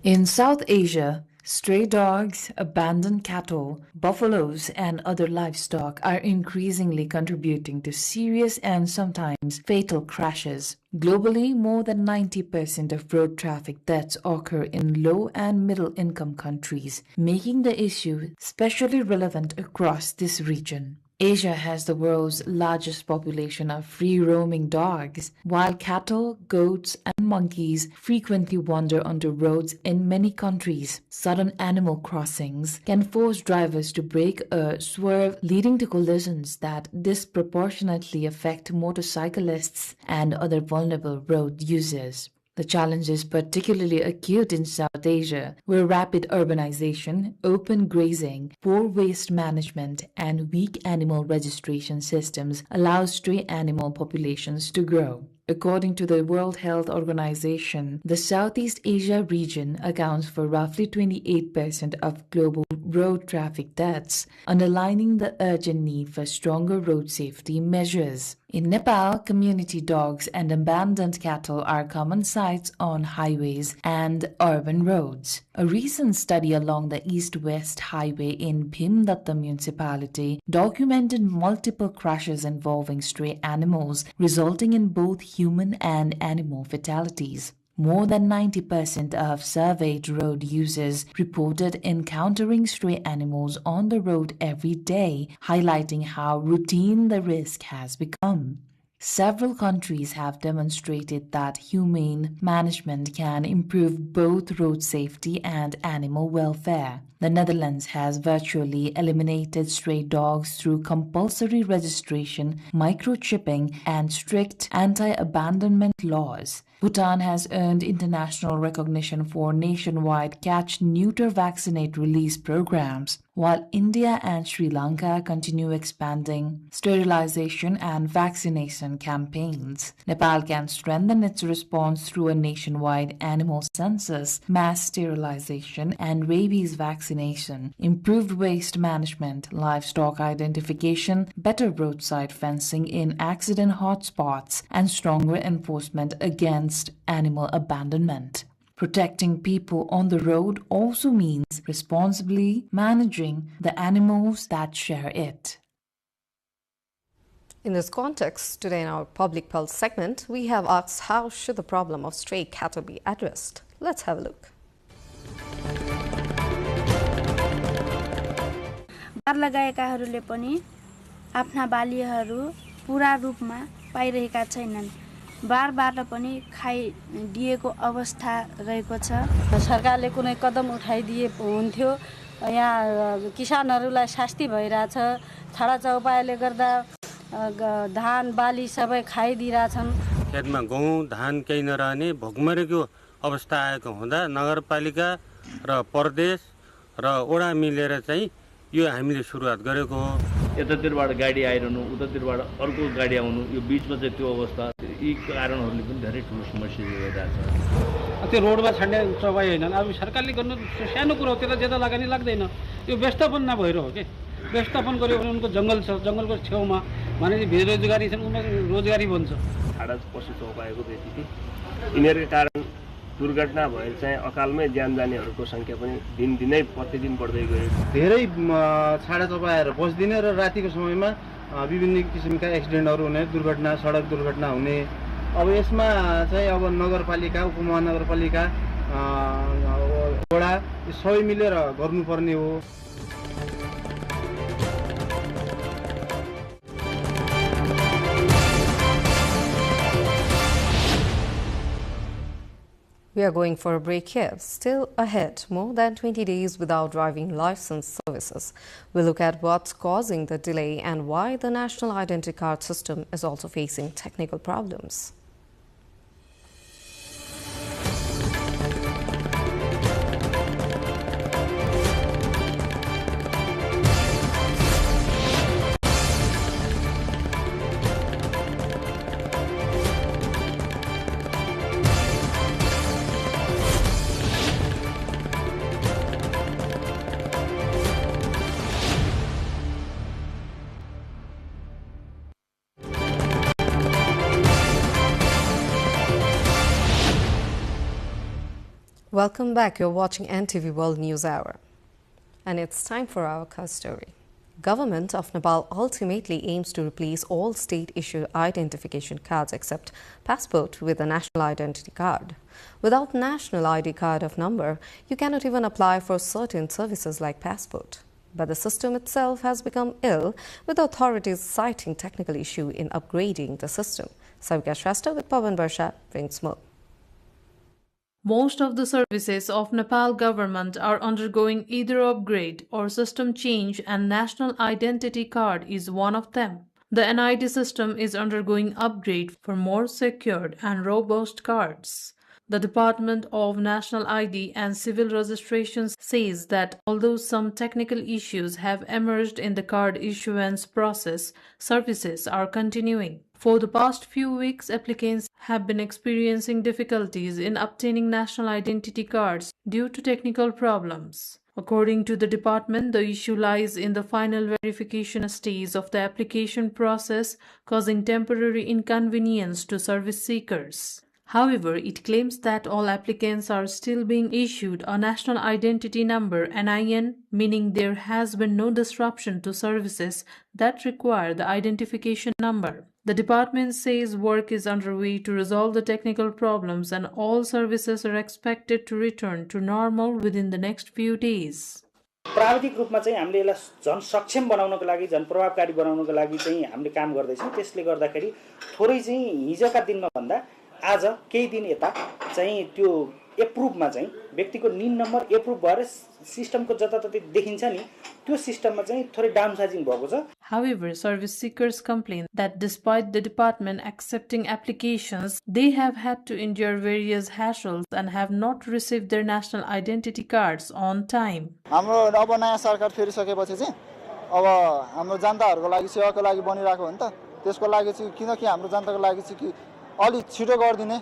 In South Asia, stray dogs, abandoned cattle, buffaloes, and other livestock are increasingly contributing to serious and sometimes fatal crashes. Globally, more than 90% of road traffic deaths occur in low and middle income countries, making the issue especially relevant across this region. Asia has the world's largest population of free-roaming dogs, while cattle, goats, and monkeys frequently wander onto roads in many countries. Sudden animal crossings can force drivers to brake or swerve, leading to collisions that disproportionately affect motorcyclists and other vulnerable road users. The challenge is particularly acute in South Asia, where rapid urbanization, open grazing, poor waste management, and weak animal registration systems allow stray animal populations to grow. According to the World Health Organization, the Southeast Asia region accounts for roughly 28% of global road traffic deaths, underlining the urgent need for stronger road safety measures. In Nepal, community dogs and abandoned cattle are common sights on highways and urban roads. A recent study along the East-West Highway in Bhimdatta municipality documented multiple crashes involving stray animals, resulting in both human and animal fatalities. More than 90% of surveyed road users reported encountering stray animals on the road every day, highlighting how routine the risk has become. Several countries have demonstrated that humane management can improve both road safety and animal welfare. The Netherlands has virtually eliminated stray dogs through compulsory registration, microchipping, and strict anti-abandonment laws. Bhutan has earned international recognition for nationwide catch, neuter, vaccinate, release programs. while India and Sri Lanka continue expanding sterilization and vaccination campaigns. Nepal can strengthen its response through a nationwide animal census, mass sterilization and rabies vaccination, improved waste management, livestock identification, better roadside fencing in accident hotspots, and stronger enforcement against animal abandonment. Protecting people on the road also means responsibly managing the animals that share it. In this context, today in our Public Pulse segment, we have asked how should the problem of stray cattle be addressed. Let's have a look. बार लगाएकाहरूले पनि आफ्ना बालीहरू पूरा रूपमा पाइरहेका छैनन् बारबाट पनि खाइदिएको अवस्था रहेको छ सरकारले कुनै कदम उठाइदिए हुन्थ्यो यहाँ किसानहरूलाई शास्ति भइराछ छाडा चौपायाले गर्दा धान बाली सबै खाइदिराछन् खेतमा गहुँ धान केही नरहने भोकमरेको अवस्था आएको हुँदा नगरपालिका र प्रदेश र ओडा मिलेर चाहिँ यो हामीले सुरुवात गरेको हो यतातिरबाट गाडी आइरहनु उतातिरबाट अर्को गाडी आउनु यो बीचमा चाहिँ त्यो अवस्था यी कारणहरूले पनि धेरै ठुलो समस्या भइरहेछ त्यो रोडमा छाड्ने चौपाई हैन अब सरकारले गर्नु सानो कुरो हो त्यसलाई ज्यादा लगानी लाग्दैन यो व्यवस्थापन नभएर हो के व्यवस्थापन गर्यो भने उनको जंगल छ जंगलको छेउमा मानिसले बेरोजगारी छन् उनीहरु रोजगारी बन्छ छाडा पशु चौपाईको व्यक्ति यिनीहरुको कारण दुर्घटना भएर चाहिँ अकालमै ज्यान जानेहरुको संख्या पनि दिनदिनै प्रतिदिन बढ्दै गयो धेरै छाडा चौपाईहरु बस्दिने र रातिको समयमा विभिन्न किसिमका एक्सिडेन्टहरु हुने दुर्घटना सडक दुर्घटना हुने अब यसमा चाहिँ अब नगरपालिका उपमहानगरपालिका वडा सबै मिलेर गर्नुपर्ने हो We are going for a break here. Still ahead, more than 20 days without driving license services. We'll look at what's causing the delay and why the national identity card system is also facing technical problems. Welcome back. You're watching NTV World News Hour. And it's time for our cause story. Government of Nepal ultimately aims to replace all state-issued identification cards except passport with a national identity card. Without national ID card of number, you cannot even apply for certain services like passport. But the system itself has become ill, with authorities citing technical issue in upgrading the system. Savika Shrestha with Pawan Barsha brings more. Most of the services of Nepal government are undergoing either upgrade or system change, and national identity card is one of them. The NID system is undergoing upgrade for more secured and robust cards. The Department of National ID and Civil Registrations says that although some technical issues have emerged in the card issuance process, services are continuing. For the past few weeks, applicants have been experiencing difficulties in obtaining national identity cards due to technical problems. According to the department, the issue lies in the final verification stage of the application process, causing temporary inconvenience to service seekers. However, it claims that all applicants are still being issued a national identity number (NIN), meaning there has been no disruption to services that require the identification number. The department says work is underway to resolve the technical problems and all services are expected to return to normal within the next few days. प्राविधिक रूपमा चाहिँ हामीले यसलाई झन् सक्षम बनाउनको लागि झन् प्रभावकारी बनाउनको लागि चाहिँ हामीले काम गर्दैछौं त्यसले गर्दाखेरि थोरै चाहिँ हिजोका दिनमा भन्दा आज केही दिन यता चाहिँ त्यो एप्रुभमा चाहिँ व्यक्तिको निन नम्बर एप्रुभ भएर सिस्टमको जताततै देखिन्छ नि त्यो सिस्टममा चाहिँ थोरै डाउनसाइजिङ भएको छ. However, service seekers complain that despite the department accepting applications, they have had to endure various hassles and have not received their national identity cards on time. हाम्रो अब नयाँ सरकार फेरिसकेपछि चाहिँ अब हाम्रो जनताहरुको लागि सेवाको लागि बनिरहेको हो नि त. त्यसको लागि चाहिँ किनकि हाम्रो जनताको लागि चाहिँ कि अलि छिटो गर्दिने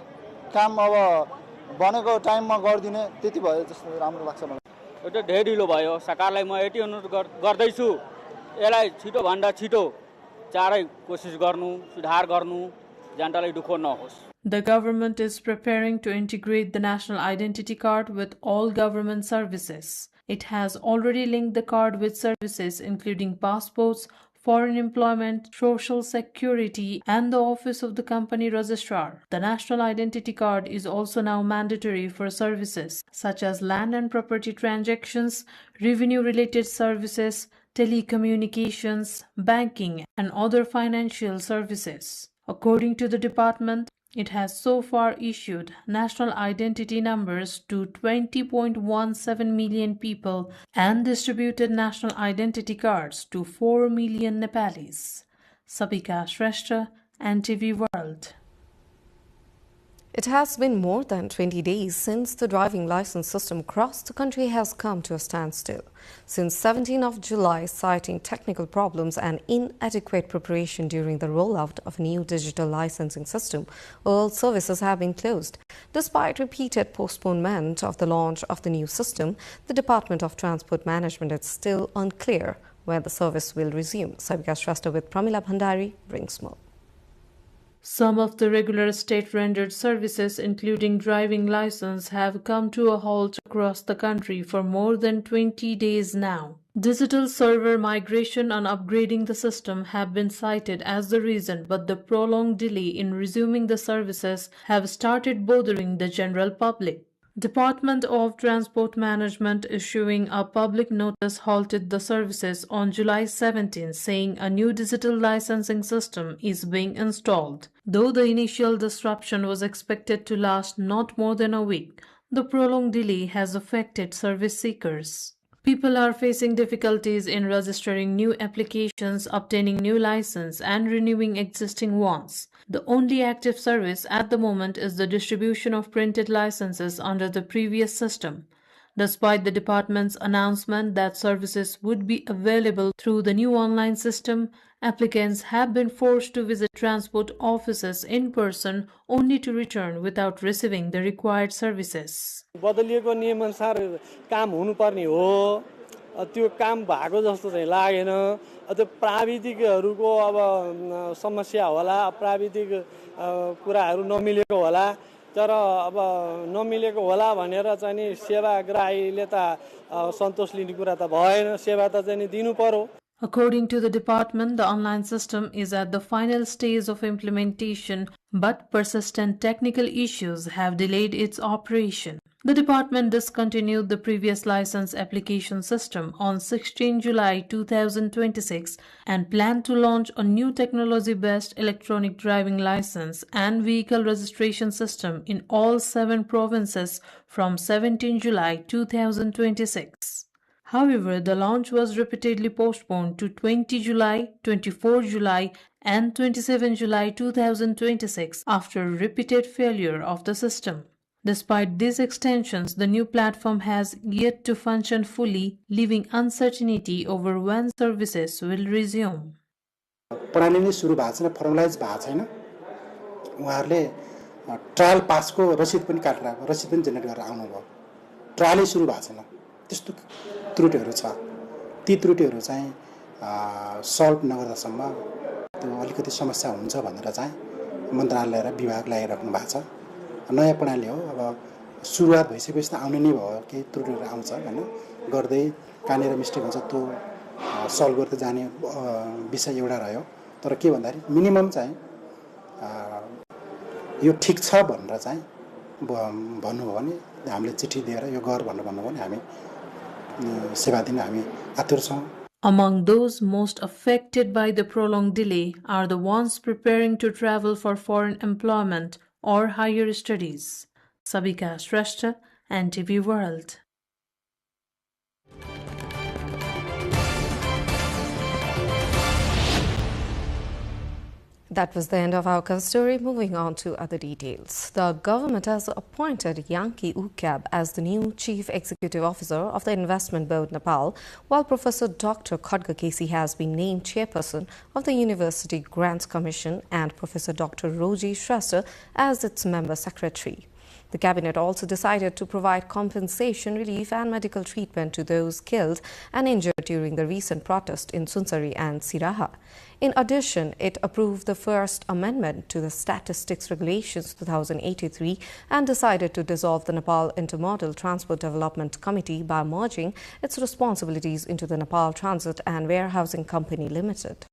काम अब बनेको टाइममा गर्दिने त्यति भए जस्तो राम्रो लाग्छ मलाई. यो धेरै ढिलो भयो. सरकारलाई म यति अनुरोध गर्दैछु यसलाई छिटो भन्दा छिटो चाँडै कोसिस गर्नु सुधार गर्नु जनतालाई दुःख नहोस्. The government is preparing to integrate the national identity card with all government services. It has already linked the card with services including passports, foreign employment, social security, and the office of the company registrar. The national identity card is also now mandatory for services such as land and property transactions, revenue-related services, telecommunications, banking, and other financial services. According to the department, it has so far issued national identity numbers to 20.17 million people and distributed national identity cards to 4 million Nepalis. Sabika Shrestha, NTV World. It has been more than 20 days since the driving license system across the country has come to a standstill. Since 17th of July, citing technical problems and inadequate preparation during the rollout of a new digital licensing system, all services have been closed. Despite repeated postponement of the launch of the new system, the Department of Transport Management is still unclear when the service will resume. Sabika Shrestha with Pramila Bhandari brings more. Some of the regular state-rendered services, including driving license, have come to a halt across the country for more than 20 days now. Digital server migration and upgrading the system have been cited as the reason, but the prolonged delay in resuming the services have started bothering the general public. Department of Transport Management issuing a public notice halted the services on July 17, saying a new digital licensing system is being installed. Though the initial disruption was expected to last not more than a week, the prolonged delay has affected service seekers. People are facing difficulties in registering new applications, obtaining new license, and renewing existing ones. The only active service at the moment is the distribution of printed licenses under the previous system. Despite the department's announcement that services would be available through the new online system, applicants have been forced to visit transport offices in person only to return without receiving the required services. बदलिएको नियमअनुसार काम हुनुपर्ने हो त्यो काम भएको जस्तो चाहिँ लागेन त्यो प्राविधिकहरुको अब समस्या होला प्राविधिक कुराहरु नमिलेको होला तर अब नमिलेको होला भनेर चाहिँ नि सेवाग्राहीले त सन्तोष लिने कुरा त भएन सेवा त चाहिँ दिनु पर्यो. According to the department, the online system is at the final stage of implementation, but persistent technical issues have delayed its operation. The department discontinued the previous license application system on 16 July 2026 and planned to launch a new technology-based electronic driving license and vehicle registration system in all 7 provinces from 17 July 2026. However, the launch was repeatedly postponed to 20 July, 24 July, and 27 July 2026 after repeated failure of the system. Despite these extensions, the new platform has yet to function fully, leaving uncertainty over when services will resume. प्रणाली नै सुरु भएको छैन formalise भएको छैन उहाँहरुले trial पासको रसिद पनि काटेर रसिद पनि जेनेरेट गरेर आउनु भयो ट्रायलै सुरु भएको छैन त्यस्तो त्रुटिहरु छ ती त्रुटिहरु चाहिँ सल्भ नगर्दासम्म त्यो अलिकति समस्या हुन्छ भनेर चाहिँ मन्त्रालय र विभागलाई राख्नु भएको छ नयाँ प्रणाली हो अब सुरुवात भइसकेपछि त आउने नै भयो के त्रुटिहरु आउँछ हैन गर्दै कानेर मिस्टेक हुन्छ त्यो सल्भ गर्दै जाने विषय एउटा रह्यो तर के भन्दाखेरि मिनिमम चाहिँ यो ठीक छ भनेर चाहिँ भन्नु हो भने हामीले चिठी दिएर यो गर भनेर भन्नु भने हामी सेवा दिन हामी आतुर छौं. Among those most affected by the prolonged delay are the ones preparing to travel for foreign employment or higher studies. Sabika Shrestha, NTV World. That was the end of our cover story. Moving on to other details. The government has appointed Yanki Ukyab as the new Chief Executive Officer of the Investment Board Nepal, while Professor Dr. Khadga Kesi has been named Chairperson of the University Grants Commission and Professor Dr. Roji Shrestha as its Member Secretary. The cabinet also decided to provide compensation, relief and medical treatment to those killed and injured during the recent protest in Sunsari and Siraha. In addition, it approved the first amendment to the Statistics Regulations 2083 and decided to dissolve the Nepal Intermodal Transport Development Committee by merging its responsibilities into the Nepal Transit and Warehousing Company Limited.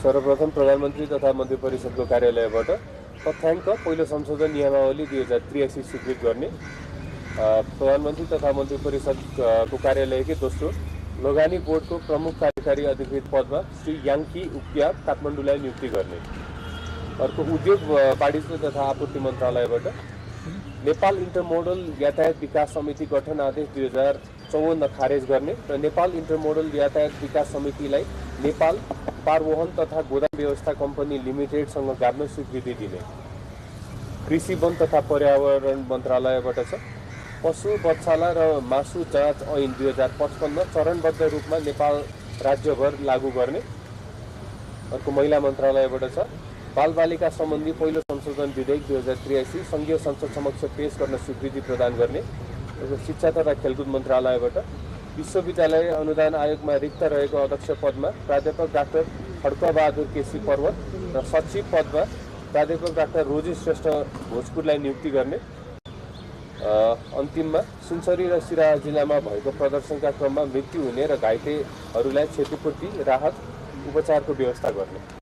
सर्वप्रथम प्रधानमन्त्री तथा मन्त्री परिषदको कार्यालयबाट तथ्याङ्क पहिलो संशोधन नियमावली 2083 स्वीकृत गर्ने प्रधानमन्त्री तथा मन्त्री परिषदको कार्यालयकै दोस्रो लगानी बोर्डको प्रमुख कार्यकारी अधिकृत पदमा श्री याङ्की उक्याब काठमाडौँलाई नियुक्ति गर्ने अर्को उद्योग वाणिज्य तथा आपूर्ति मन्त्रालयबाट नेपाल इन्टरमोडल यातायात विकास समिति गठन आदेश 2054 खारेज गर्ने र नेपाल इन्टरमोडल यातायात विकास समितिलाई नेपाल पारवहन तथा गोदाम व्यवस्था कम्पनी लिमिटेडसँग गाभ्न स्वीकृति दिने कृषि वन तथा पर्यावरण मन्त्रालयबाट छ पशु बत्साला र मासु जाँच ऐन 2055 चरणबद्ध रूपमा नेपाल राज्यभर लागू गर्ने अर्को महिला मन्त्रालयबाट छ बालबालिका सम्बन्धी पहिलो संशोधन विधेयक 2083 संघीय संसद समक्ष पेश गर्न स्वीकृति प्रदान गर्ने शिक्षा तथा खेलकुद मन्त्रालयबाट विश्वविद्यालय अनुदान आयोगमा रिक्त रहेको अध्यक्ष पदमा प्राध्यापक डाक्टर खड्कबहादुर केसी पर्वत र सचिव पदमा प्राध्यापक डाक्टर रोजी श्रेष्ठ भोजपुरलाई नियुक्ति गर्ने अन्तिममा सुनसरी र सिराहा जिल्लामा भएको प्रदर्शनका क्रममा मृत्यु हुने र घाइतेहरूलाई क्षतिपूर्ति राहत उपचारको व्यवस्था गर्ने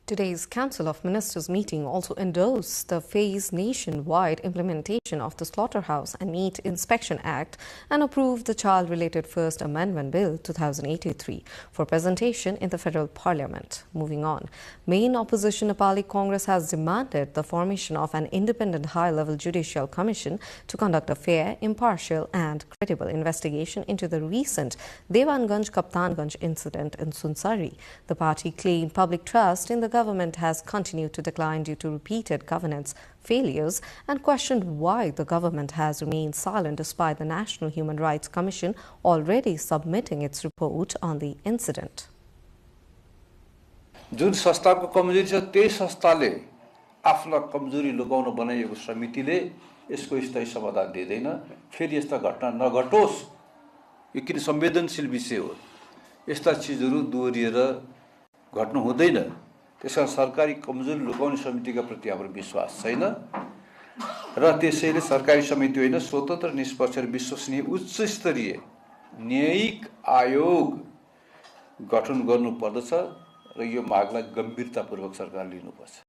Today's Council of Ministers meeting also endorsed the phased nationwide implementation of the Slaughterhouse and Meat Inspection Act and approved the Child-Related First Amendment Bill 2083 for presentation in the Federal Parliament. Moving on, main opposition Nepali Congress has demanded the formation of an independent high-level judicial commission to conduct a fair, impartial and credible investigation into the recent Devanganj-Kaptanganj incident in Sunsari. The party claimed public trust in the government has continued to decline due to repeated governance failures and questioned why the government has remained silent despite the National Human Rights Commission already submitting its report on the incident. जुन संस्थाको कमजोरी छ त्यही संस्थाले आफ्नो कमजोरी लुकाउन बनाइएको समितिले यसको स्थायी समाधान दिँदैन फेरि यस्ता घटना नघटोस् यो किन संवेदनशील विषय हो यस्ता चीजहरू दोहोरिएर घट्नु हुँदैन त्यसकारण सरकारी कमजोरी लुकाउने समितिका प्रति हाम्रो विश्वास छैन र त्यसैले सरकारी समिति होइन स्वतन्त्र निष्पक्ष र विश्वसनीय उच्च स्तरीय न्यायिक आयोग गठन गर्नुपर्दछ र यो मागलाई गम्भीरतापूर्वक सरकारले लिनुपर्छ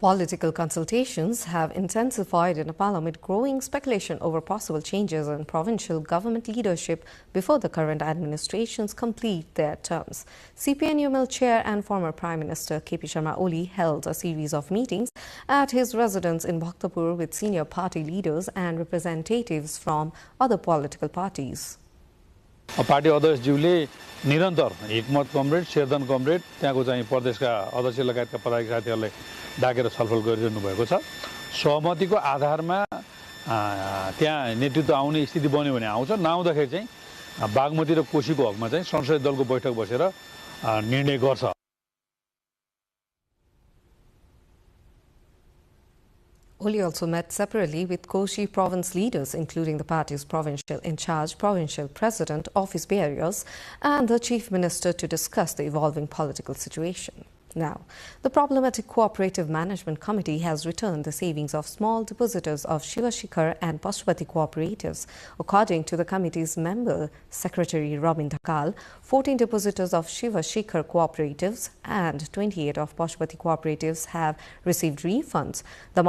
Political consultations have intensified in Nepal amid growing speculation over possible changes in provincial government leadership before the current administrations complete their terms. CPN-UML chair and former Prime Minister KP Sharma Oli held a series of meetings at his residence in Bhaktapur with senior party leaders and representatives from other political parties. Party अध्यक्षज्यूले निरन्तर Hikmat comrade शेरदन comrade त्यहाँको चाहिँ प्रदेशका अध्यक्ष लगायतका पदाधिकारी साथीहरूलाई डाकेर छलफल गरिरहनु भएको छ सहमतिको आधारमा त्यहाँ नेतृत्व आउने स्थिति बन्यो भने आउँछ नआउँदाखेरि चाहिँ बागमती र कोशीको हकमा चाहिँ संसदीय दलको बैठक बसेर निर्णय गर्छ Oli also met separately with Koshi province leaders, including the party's provincial in charge, provincial president, office bearers, and the chief minister to discuss the evolving political situation. Now, the problematic Cooperative Management Committee has returned the savings of small depositors of Shiva Shikhar and Pashupati cooperatives. According to the committee's member secretary Robin Dhakal, 14 depositors of Shiva Shikhar cooperatives and 28 of Pashupati cooperatives have received refunds. The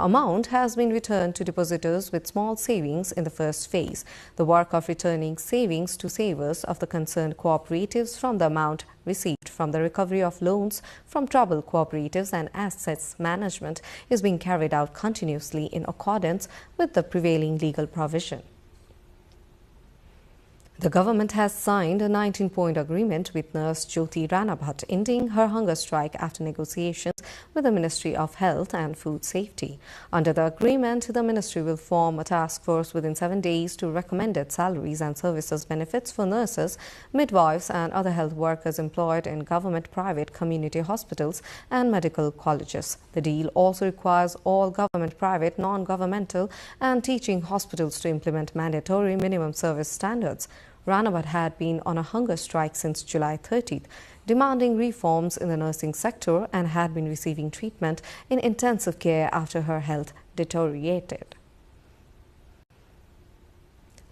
amount has been returned to depositors with small savings in the first phase. The work of returning savings to savers of the concerned cooperatives from the amount received from the recovery of loans from troubled cooperatives and assets management is being carried out continuously in accordance with the prevailing legal provision. The government has signed a 19-point agreement with nurse Jyoti Ranabhat, ending her hunger strike after negotiations with the Ministry of Health and Food Safety. Under the agreement, the ministry will form a task force within 7 days to recommended salaries and services benefits for nurses, midwives and other health workers employed in government, private, community hospitals and medical colleges. The deal also requires all government, private, non-governmental and teaching hospitals to implement mandatory minimum service standards. Ranabhat had been on a hunger strike since July 30th, demanding reforms in the nursing sector and had been receiving treatment in intensive care after her health deteriorated.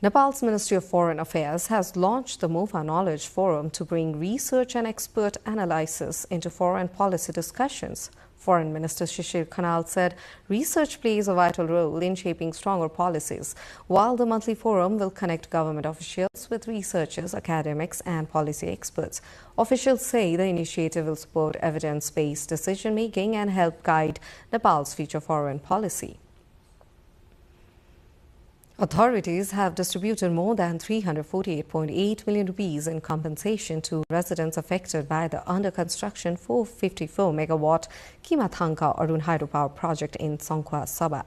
Nepal's Ministry of Foreign Affairs has launched the MOFA Knowledge Forum to bring research and expert analysis into foreign policy discussions. Foreign Minister Shishir Khanal said research plays a vital role in shaping stronger policies, while the monthly forum will connect government officials with researchers, academics and policy experts. Officials say the initiative will support evidence-based decision-making and help guide Nepal's future foreign policy. Authorities have distributed more than 348.8 million rupees in compensation to residents affected by the under-construction 454-megawatt Kimathanka Arun hydropower project in Songkhla Sabha.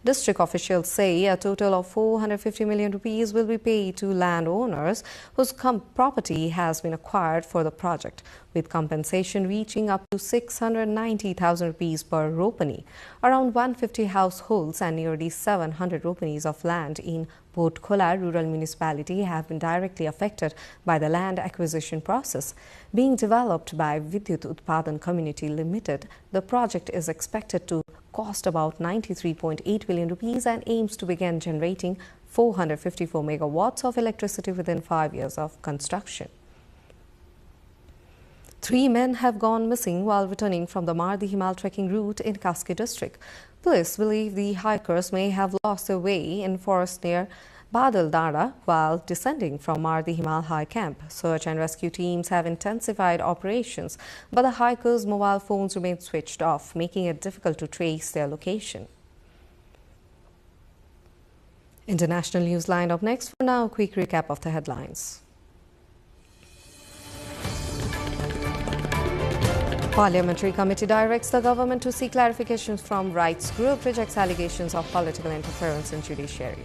District officials say a total of 450 million rupees will be paid to landowners whose property has been acquired for the project, with compensation reaching up to 690,000 rupees per ropani. Around 150 households and nearly 700 ropanis of land in Port Khola rural municipality have been directly affected by the land acquisition process. Being developed by Vidyut Utpadan Community Limited, the project is expected to cost about 93.8 billion rupees and aims to begin generating 454 megawatts of electricity within 5 years of construction. 3 men have gone missing while returning from the Mardi Himal trekking route in Kaski district. Police believe the hikers may have lost their way in forest near Badal Dara while descending from Mardi Himal High Camp. Search and rescue teams have intensified operations, but the hikers' mobile phones remain switched off, making it difficult to trace their location. International news lined up next. For now, a quick recap of the headlines. Parliamentary committee directs the government to seek clarifications from rights group, rejects allegations of political interference in judiciary.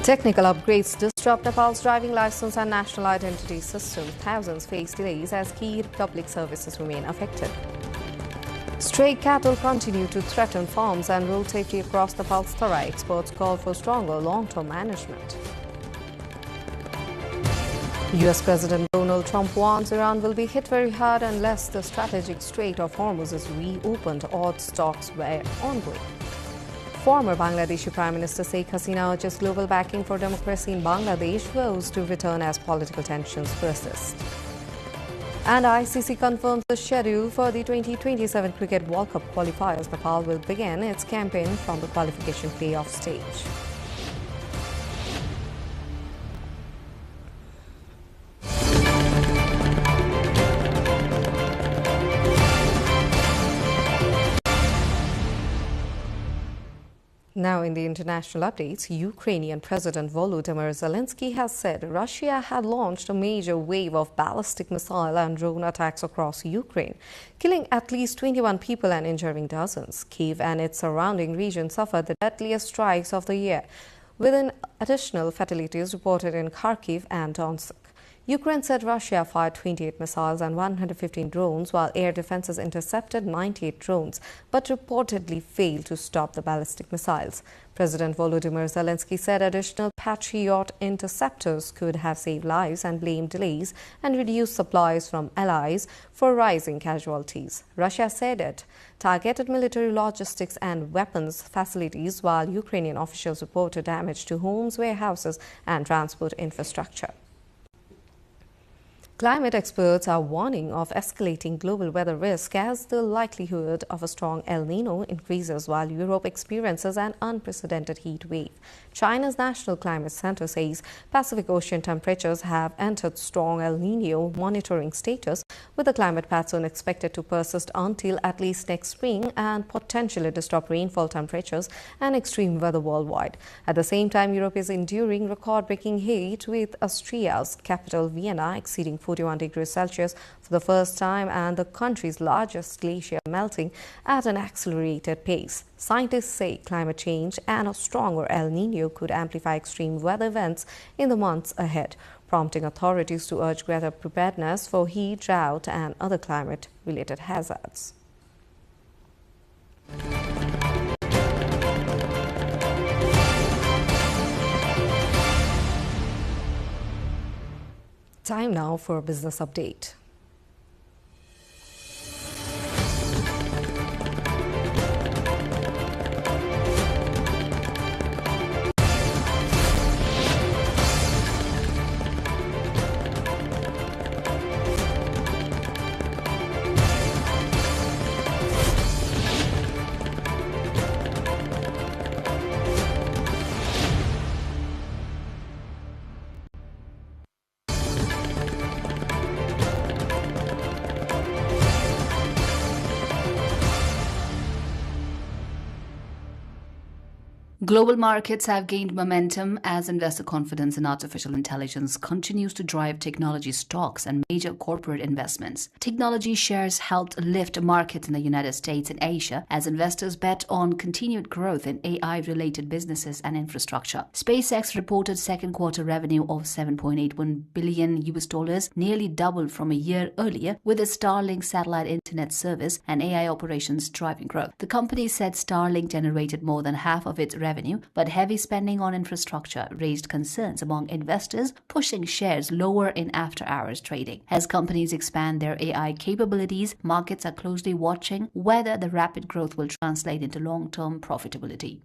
Technical upgrades disrupt Nepal's driving license and national identity system. Thousands face delays as key public services remain affected. Stray cattle continue to threaten farms and road safety across Nepal's Tarai. Experts call for stronger long-term management. U.S. President Donald Trump warns Iran will be hit very hard unless the strategic Strait of Hormuz is reopened. Odds talks were ongoing. Former Bangladeshi Prime Minister Sheikh Hasina urges global backing for democracy in Bangladesh vows to return as political tensions persist. And ICC confirms the schedule for the 2027 Cricket World Cup qualifiers. Nepal will begin its campaign from the qualification playoff stage. Now in the international updates, Ukrainian President Volodymyr Zelensky has said Russia had launched a major wave of ballistic missile and drone attacks across Ukraine, killing at least 21 people and injuring dozens. Kyiv and its surrounding region suffered the deadliest strikes of the year, with additional fatalities reported in Kharkiv and Donetsk. Ukraine said Russia fired 28 missiles and 115 drones, while air defenses intercepted 98 drones, but reportedly failed to stop the ballistic missiles. President Volodymyr Zelensky said additional Patriot interceptors could have saved lives and blamed delays and reduced supplies from allies for rising casualties. Russia said it targeted military logistics and weapons facilities, while Ukrainian officials reported damage to homes, warehouses, and transport infrastructure. Climate experts are warning of escalating global weather risk as the likelihood of a strong El Nino increases while Europe experiences an unprecedented heat wave. China's National Climate Center says Pacific Ocean temperatures have entered strong El Nino monitoring status, with the climate pattern expected to persist until at least next spring and potentially disrupt rainfall temperatures and extreme weather worldwide. At the same time, Europe is enduring record-breaking heat, with Austria's capital Vienna exceeding 41 degrees Celsius for the first time and the country's largest glacier melting at an accelerated pace. Scientists say climate change and a stronger El Nino could amplify extreme weather events in the months ahead, prompting authorities to urge greater preparedness for heat, drought, and other climate-related hazards. Time now for a business update. Global markets have gained momentum as investor confidence in artificial intelligence continues to drive technology stocks and major corporate investments. Technology shares helped lift markets in the United States and Asia as investors bet on continued growth in AI-related businesses and infrastructure. SpaceX reported second quarter revenue of $7.81 billion, nearly doubled from a year earlier, with its Starlink satellite internet service and AI operations driving growth. The company said Starlink generated more than half of its revenue, but heavy spending on infrastructure raised concerns among investors, pushing shares lower in after-hours trading. As companies expand their AI capabilities, markets are closely watching whether the rapid growth will translate into long-term profitability.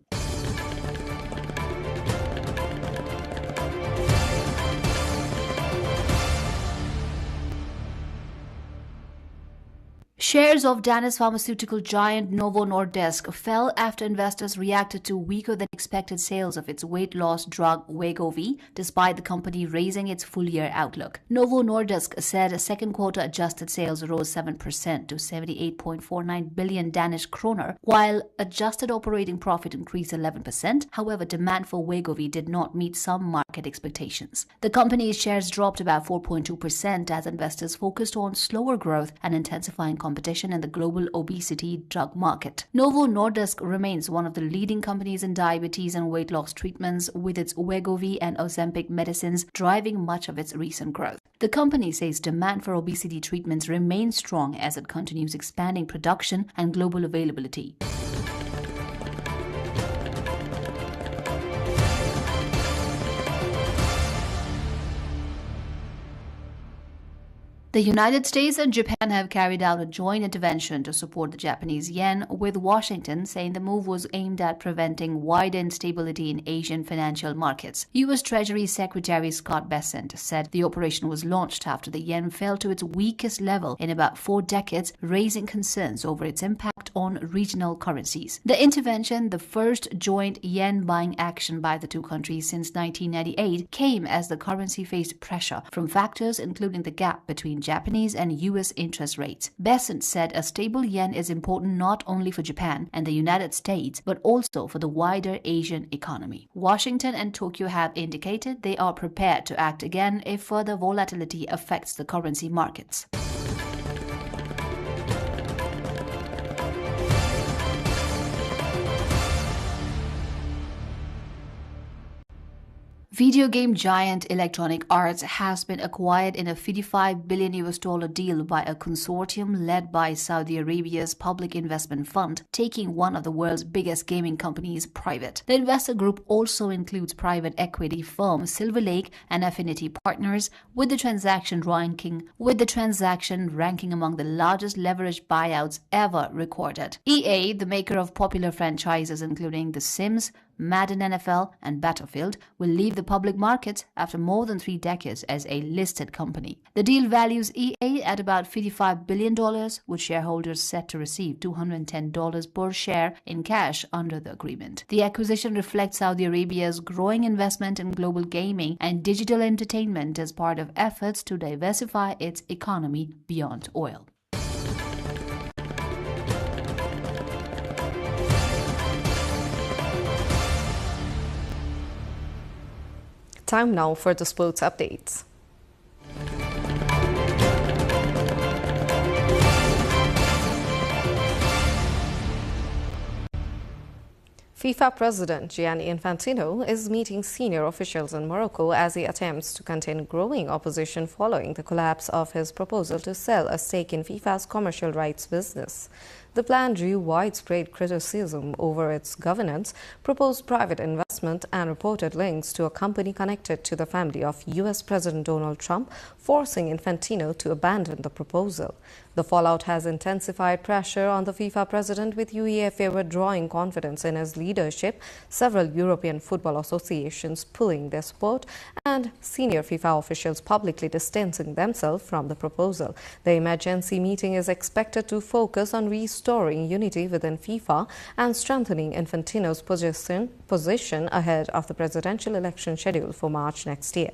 Shares of Danish pharmaceutical giant Novo Nordisk fell after investors reacted to weaker than expected sales of its weight loss drug Wegovy, despite the company raising its full-year outlook. Novo Nordisk said second quarter adjusted sales rose 7% to 78.49 billion Danish kroner, while adjusted operating profit increased 11%. However, demand for Wegovy did not meet some market expectations. The company's shares dropped about 4.2% as investors focused on slower growth and intensifying competition in the global obesity drug market. Novo Nordisk remains one of the leading companies in diabetes and weight loss treatments, with its Wegovy and Ozempic medicines driving much of its recent growth. The company says demand for obesity treatments remains strong as it continues expanding production and global availability. The United States and Japan have carried out a joint intervention to support the Japanese yen, with Washington saying the move was aimed at preventing wider instability in Asian financial markets. U.S. Treasury Secretary Scott Bessent said the operation was launched after the yen fell to its weakest level in about 4 decades, raising concerns over its impact on regional currencies. The intervention, the first joint yen buying action by the two countries since 1998, came as the currency faced pressure from factors including the gap between Japanese and U.S. interest rates. Bessent said a stable yen is important not only for Japan and the United States, but also for the wider Asian economy. Washington and Tokyo have indicated they are prepared to act again if further volatility affects the currency markets. Video game giant Electronic Arts has been acquired in a $55 billion deal by a consortium led by Saudi Arabia's Public Investment Fund, taking one of the world's biggest gaming companies private. The investor group also includes private equity firm Silver Lake and Affinity Partners, with the transaction ranking among the largest leveraged buyouts ever recorded. EA, the maker of popular franchises including The Sims, Madden NFL, and Battlefield, will leave the public markets after more than 3 decades as a listed company. The deal values EA at about $55 billion, with shareholders set to receive $210 per share in cash under the agreement. The acquisition reflects Saudi Arabia's growing investment in global gaming and digital entertainment as part of efforts to diversify its economy beyond oil. Time now for the sports updates. FIFA President Gianni Infantino is meeting senior officials in Morocco as he attempts to contain growing opposition following the collapse of his proposal to sell a stake in FIFA's commercial rights business. The plan drew widespread criticism over its governance, proposed private investment, and reported links to a company connected to the family of U.S. President Donald Trump, forcing Infantino to abandon the proposal. The fallout has intensified pressure on the FIFA president, with UEFA withdrawing confidence in his leadership, several European football associations pulling their support, and senior FIFA officials publicly distancing themselves from the proposal. The emergency meeting is expected to focus on restoring unity within FIFA and strengthening Infantino's position ahead of the presidential election scheduled for March next year.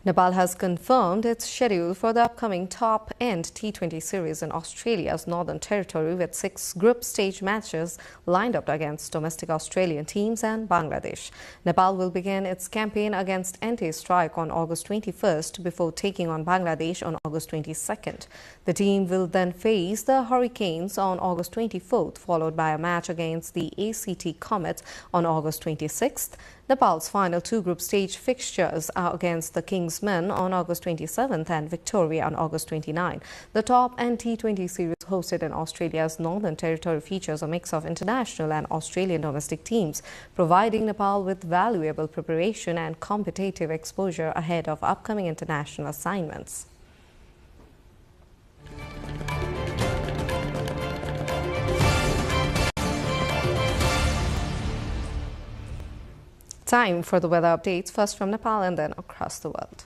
Nepal has confirmed its schedule for the upcoming top-end T20 series in Australia's Northern Territory, with 6 group stage matches lined up against domestic Australian teams and Bangladesh. Nepal will begin its campaign against anti-strike on August 21st before taking on Bangladesh on August 22nd. The team will then face the Hurricanes on August 24th, followed by a match against the ACT Comets on August 26th. Nepal's final 2 group stage fixtures are against the Kingsmen on August 27th and Victoria on August 29th. The top-end T20 series hosted in Australia's Northern Territory features a mix of international and Australian domestic teams, providing Nepal with valuable preparation and competitive exposure ahead of upcoming international assignments. Time for the weather updates, first from Nepal and then across the world.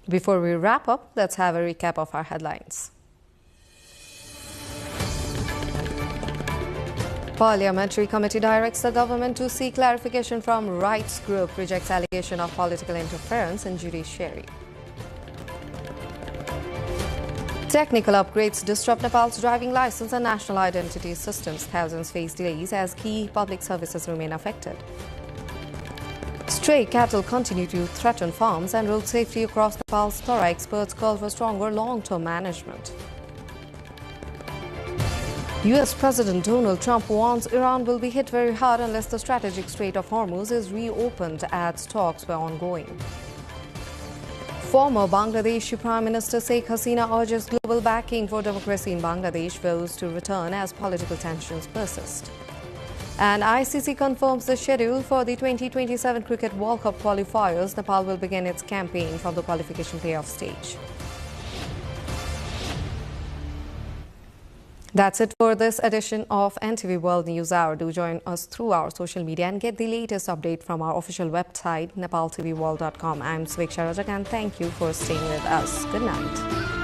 Before we wrap up, let's have a recap of our headlines. Parliamentary Committee directs the government to seek clarification from rights group, rejects allegation of political interference in judiciary. Technical upgrades disrupt Nepal's driving license and national identity systems. Thousands face delays as key public services remain affected. Stray cattle continue to threaten farms and road safety across Nepal's Tara. Experts call for stronger long-term management. U.S. President Donald Trump warns Iran will be hit very hard unless the strategic Strait of Hormuz is reopened as talks were ongoing. Former Bangladeshi Prime Minister Sheikh Hasina urges global backing for democracy in Bangladesh, vows to return as political tensions persist. And ICC confirms the schedule for the 2027 Cricket World Cup qualifiers. Nepal will begin its campaign from the qualification playoff stage. That's it for this edition of NTV World News Hour. Do join us through our social media and get the latest update from our official website, nepaltelevision.com. I'm Sweksha Rajak and thank you for staying with us. Good night.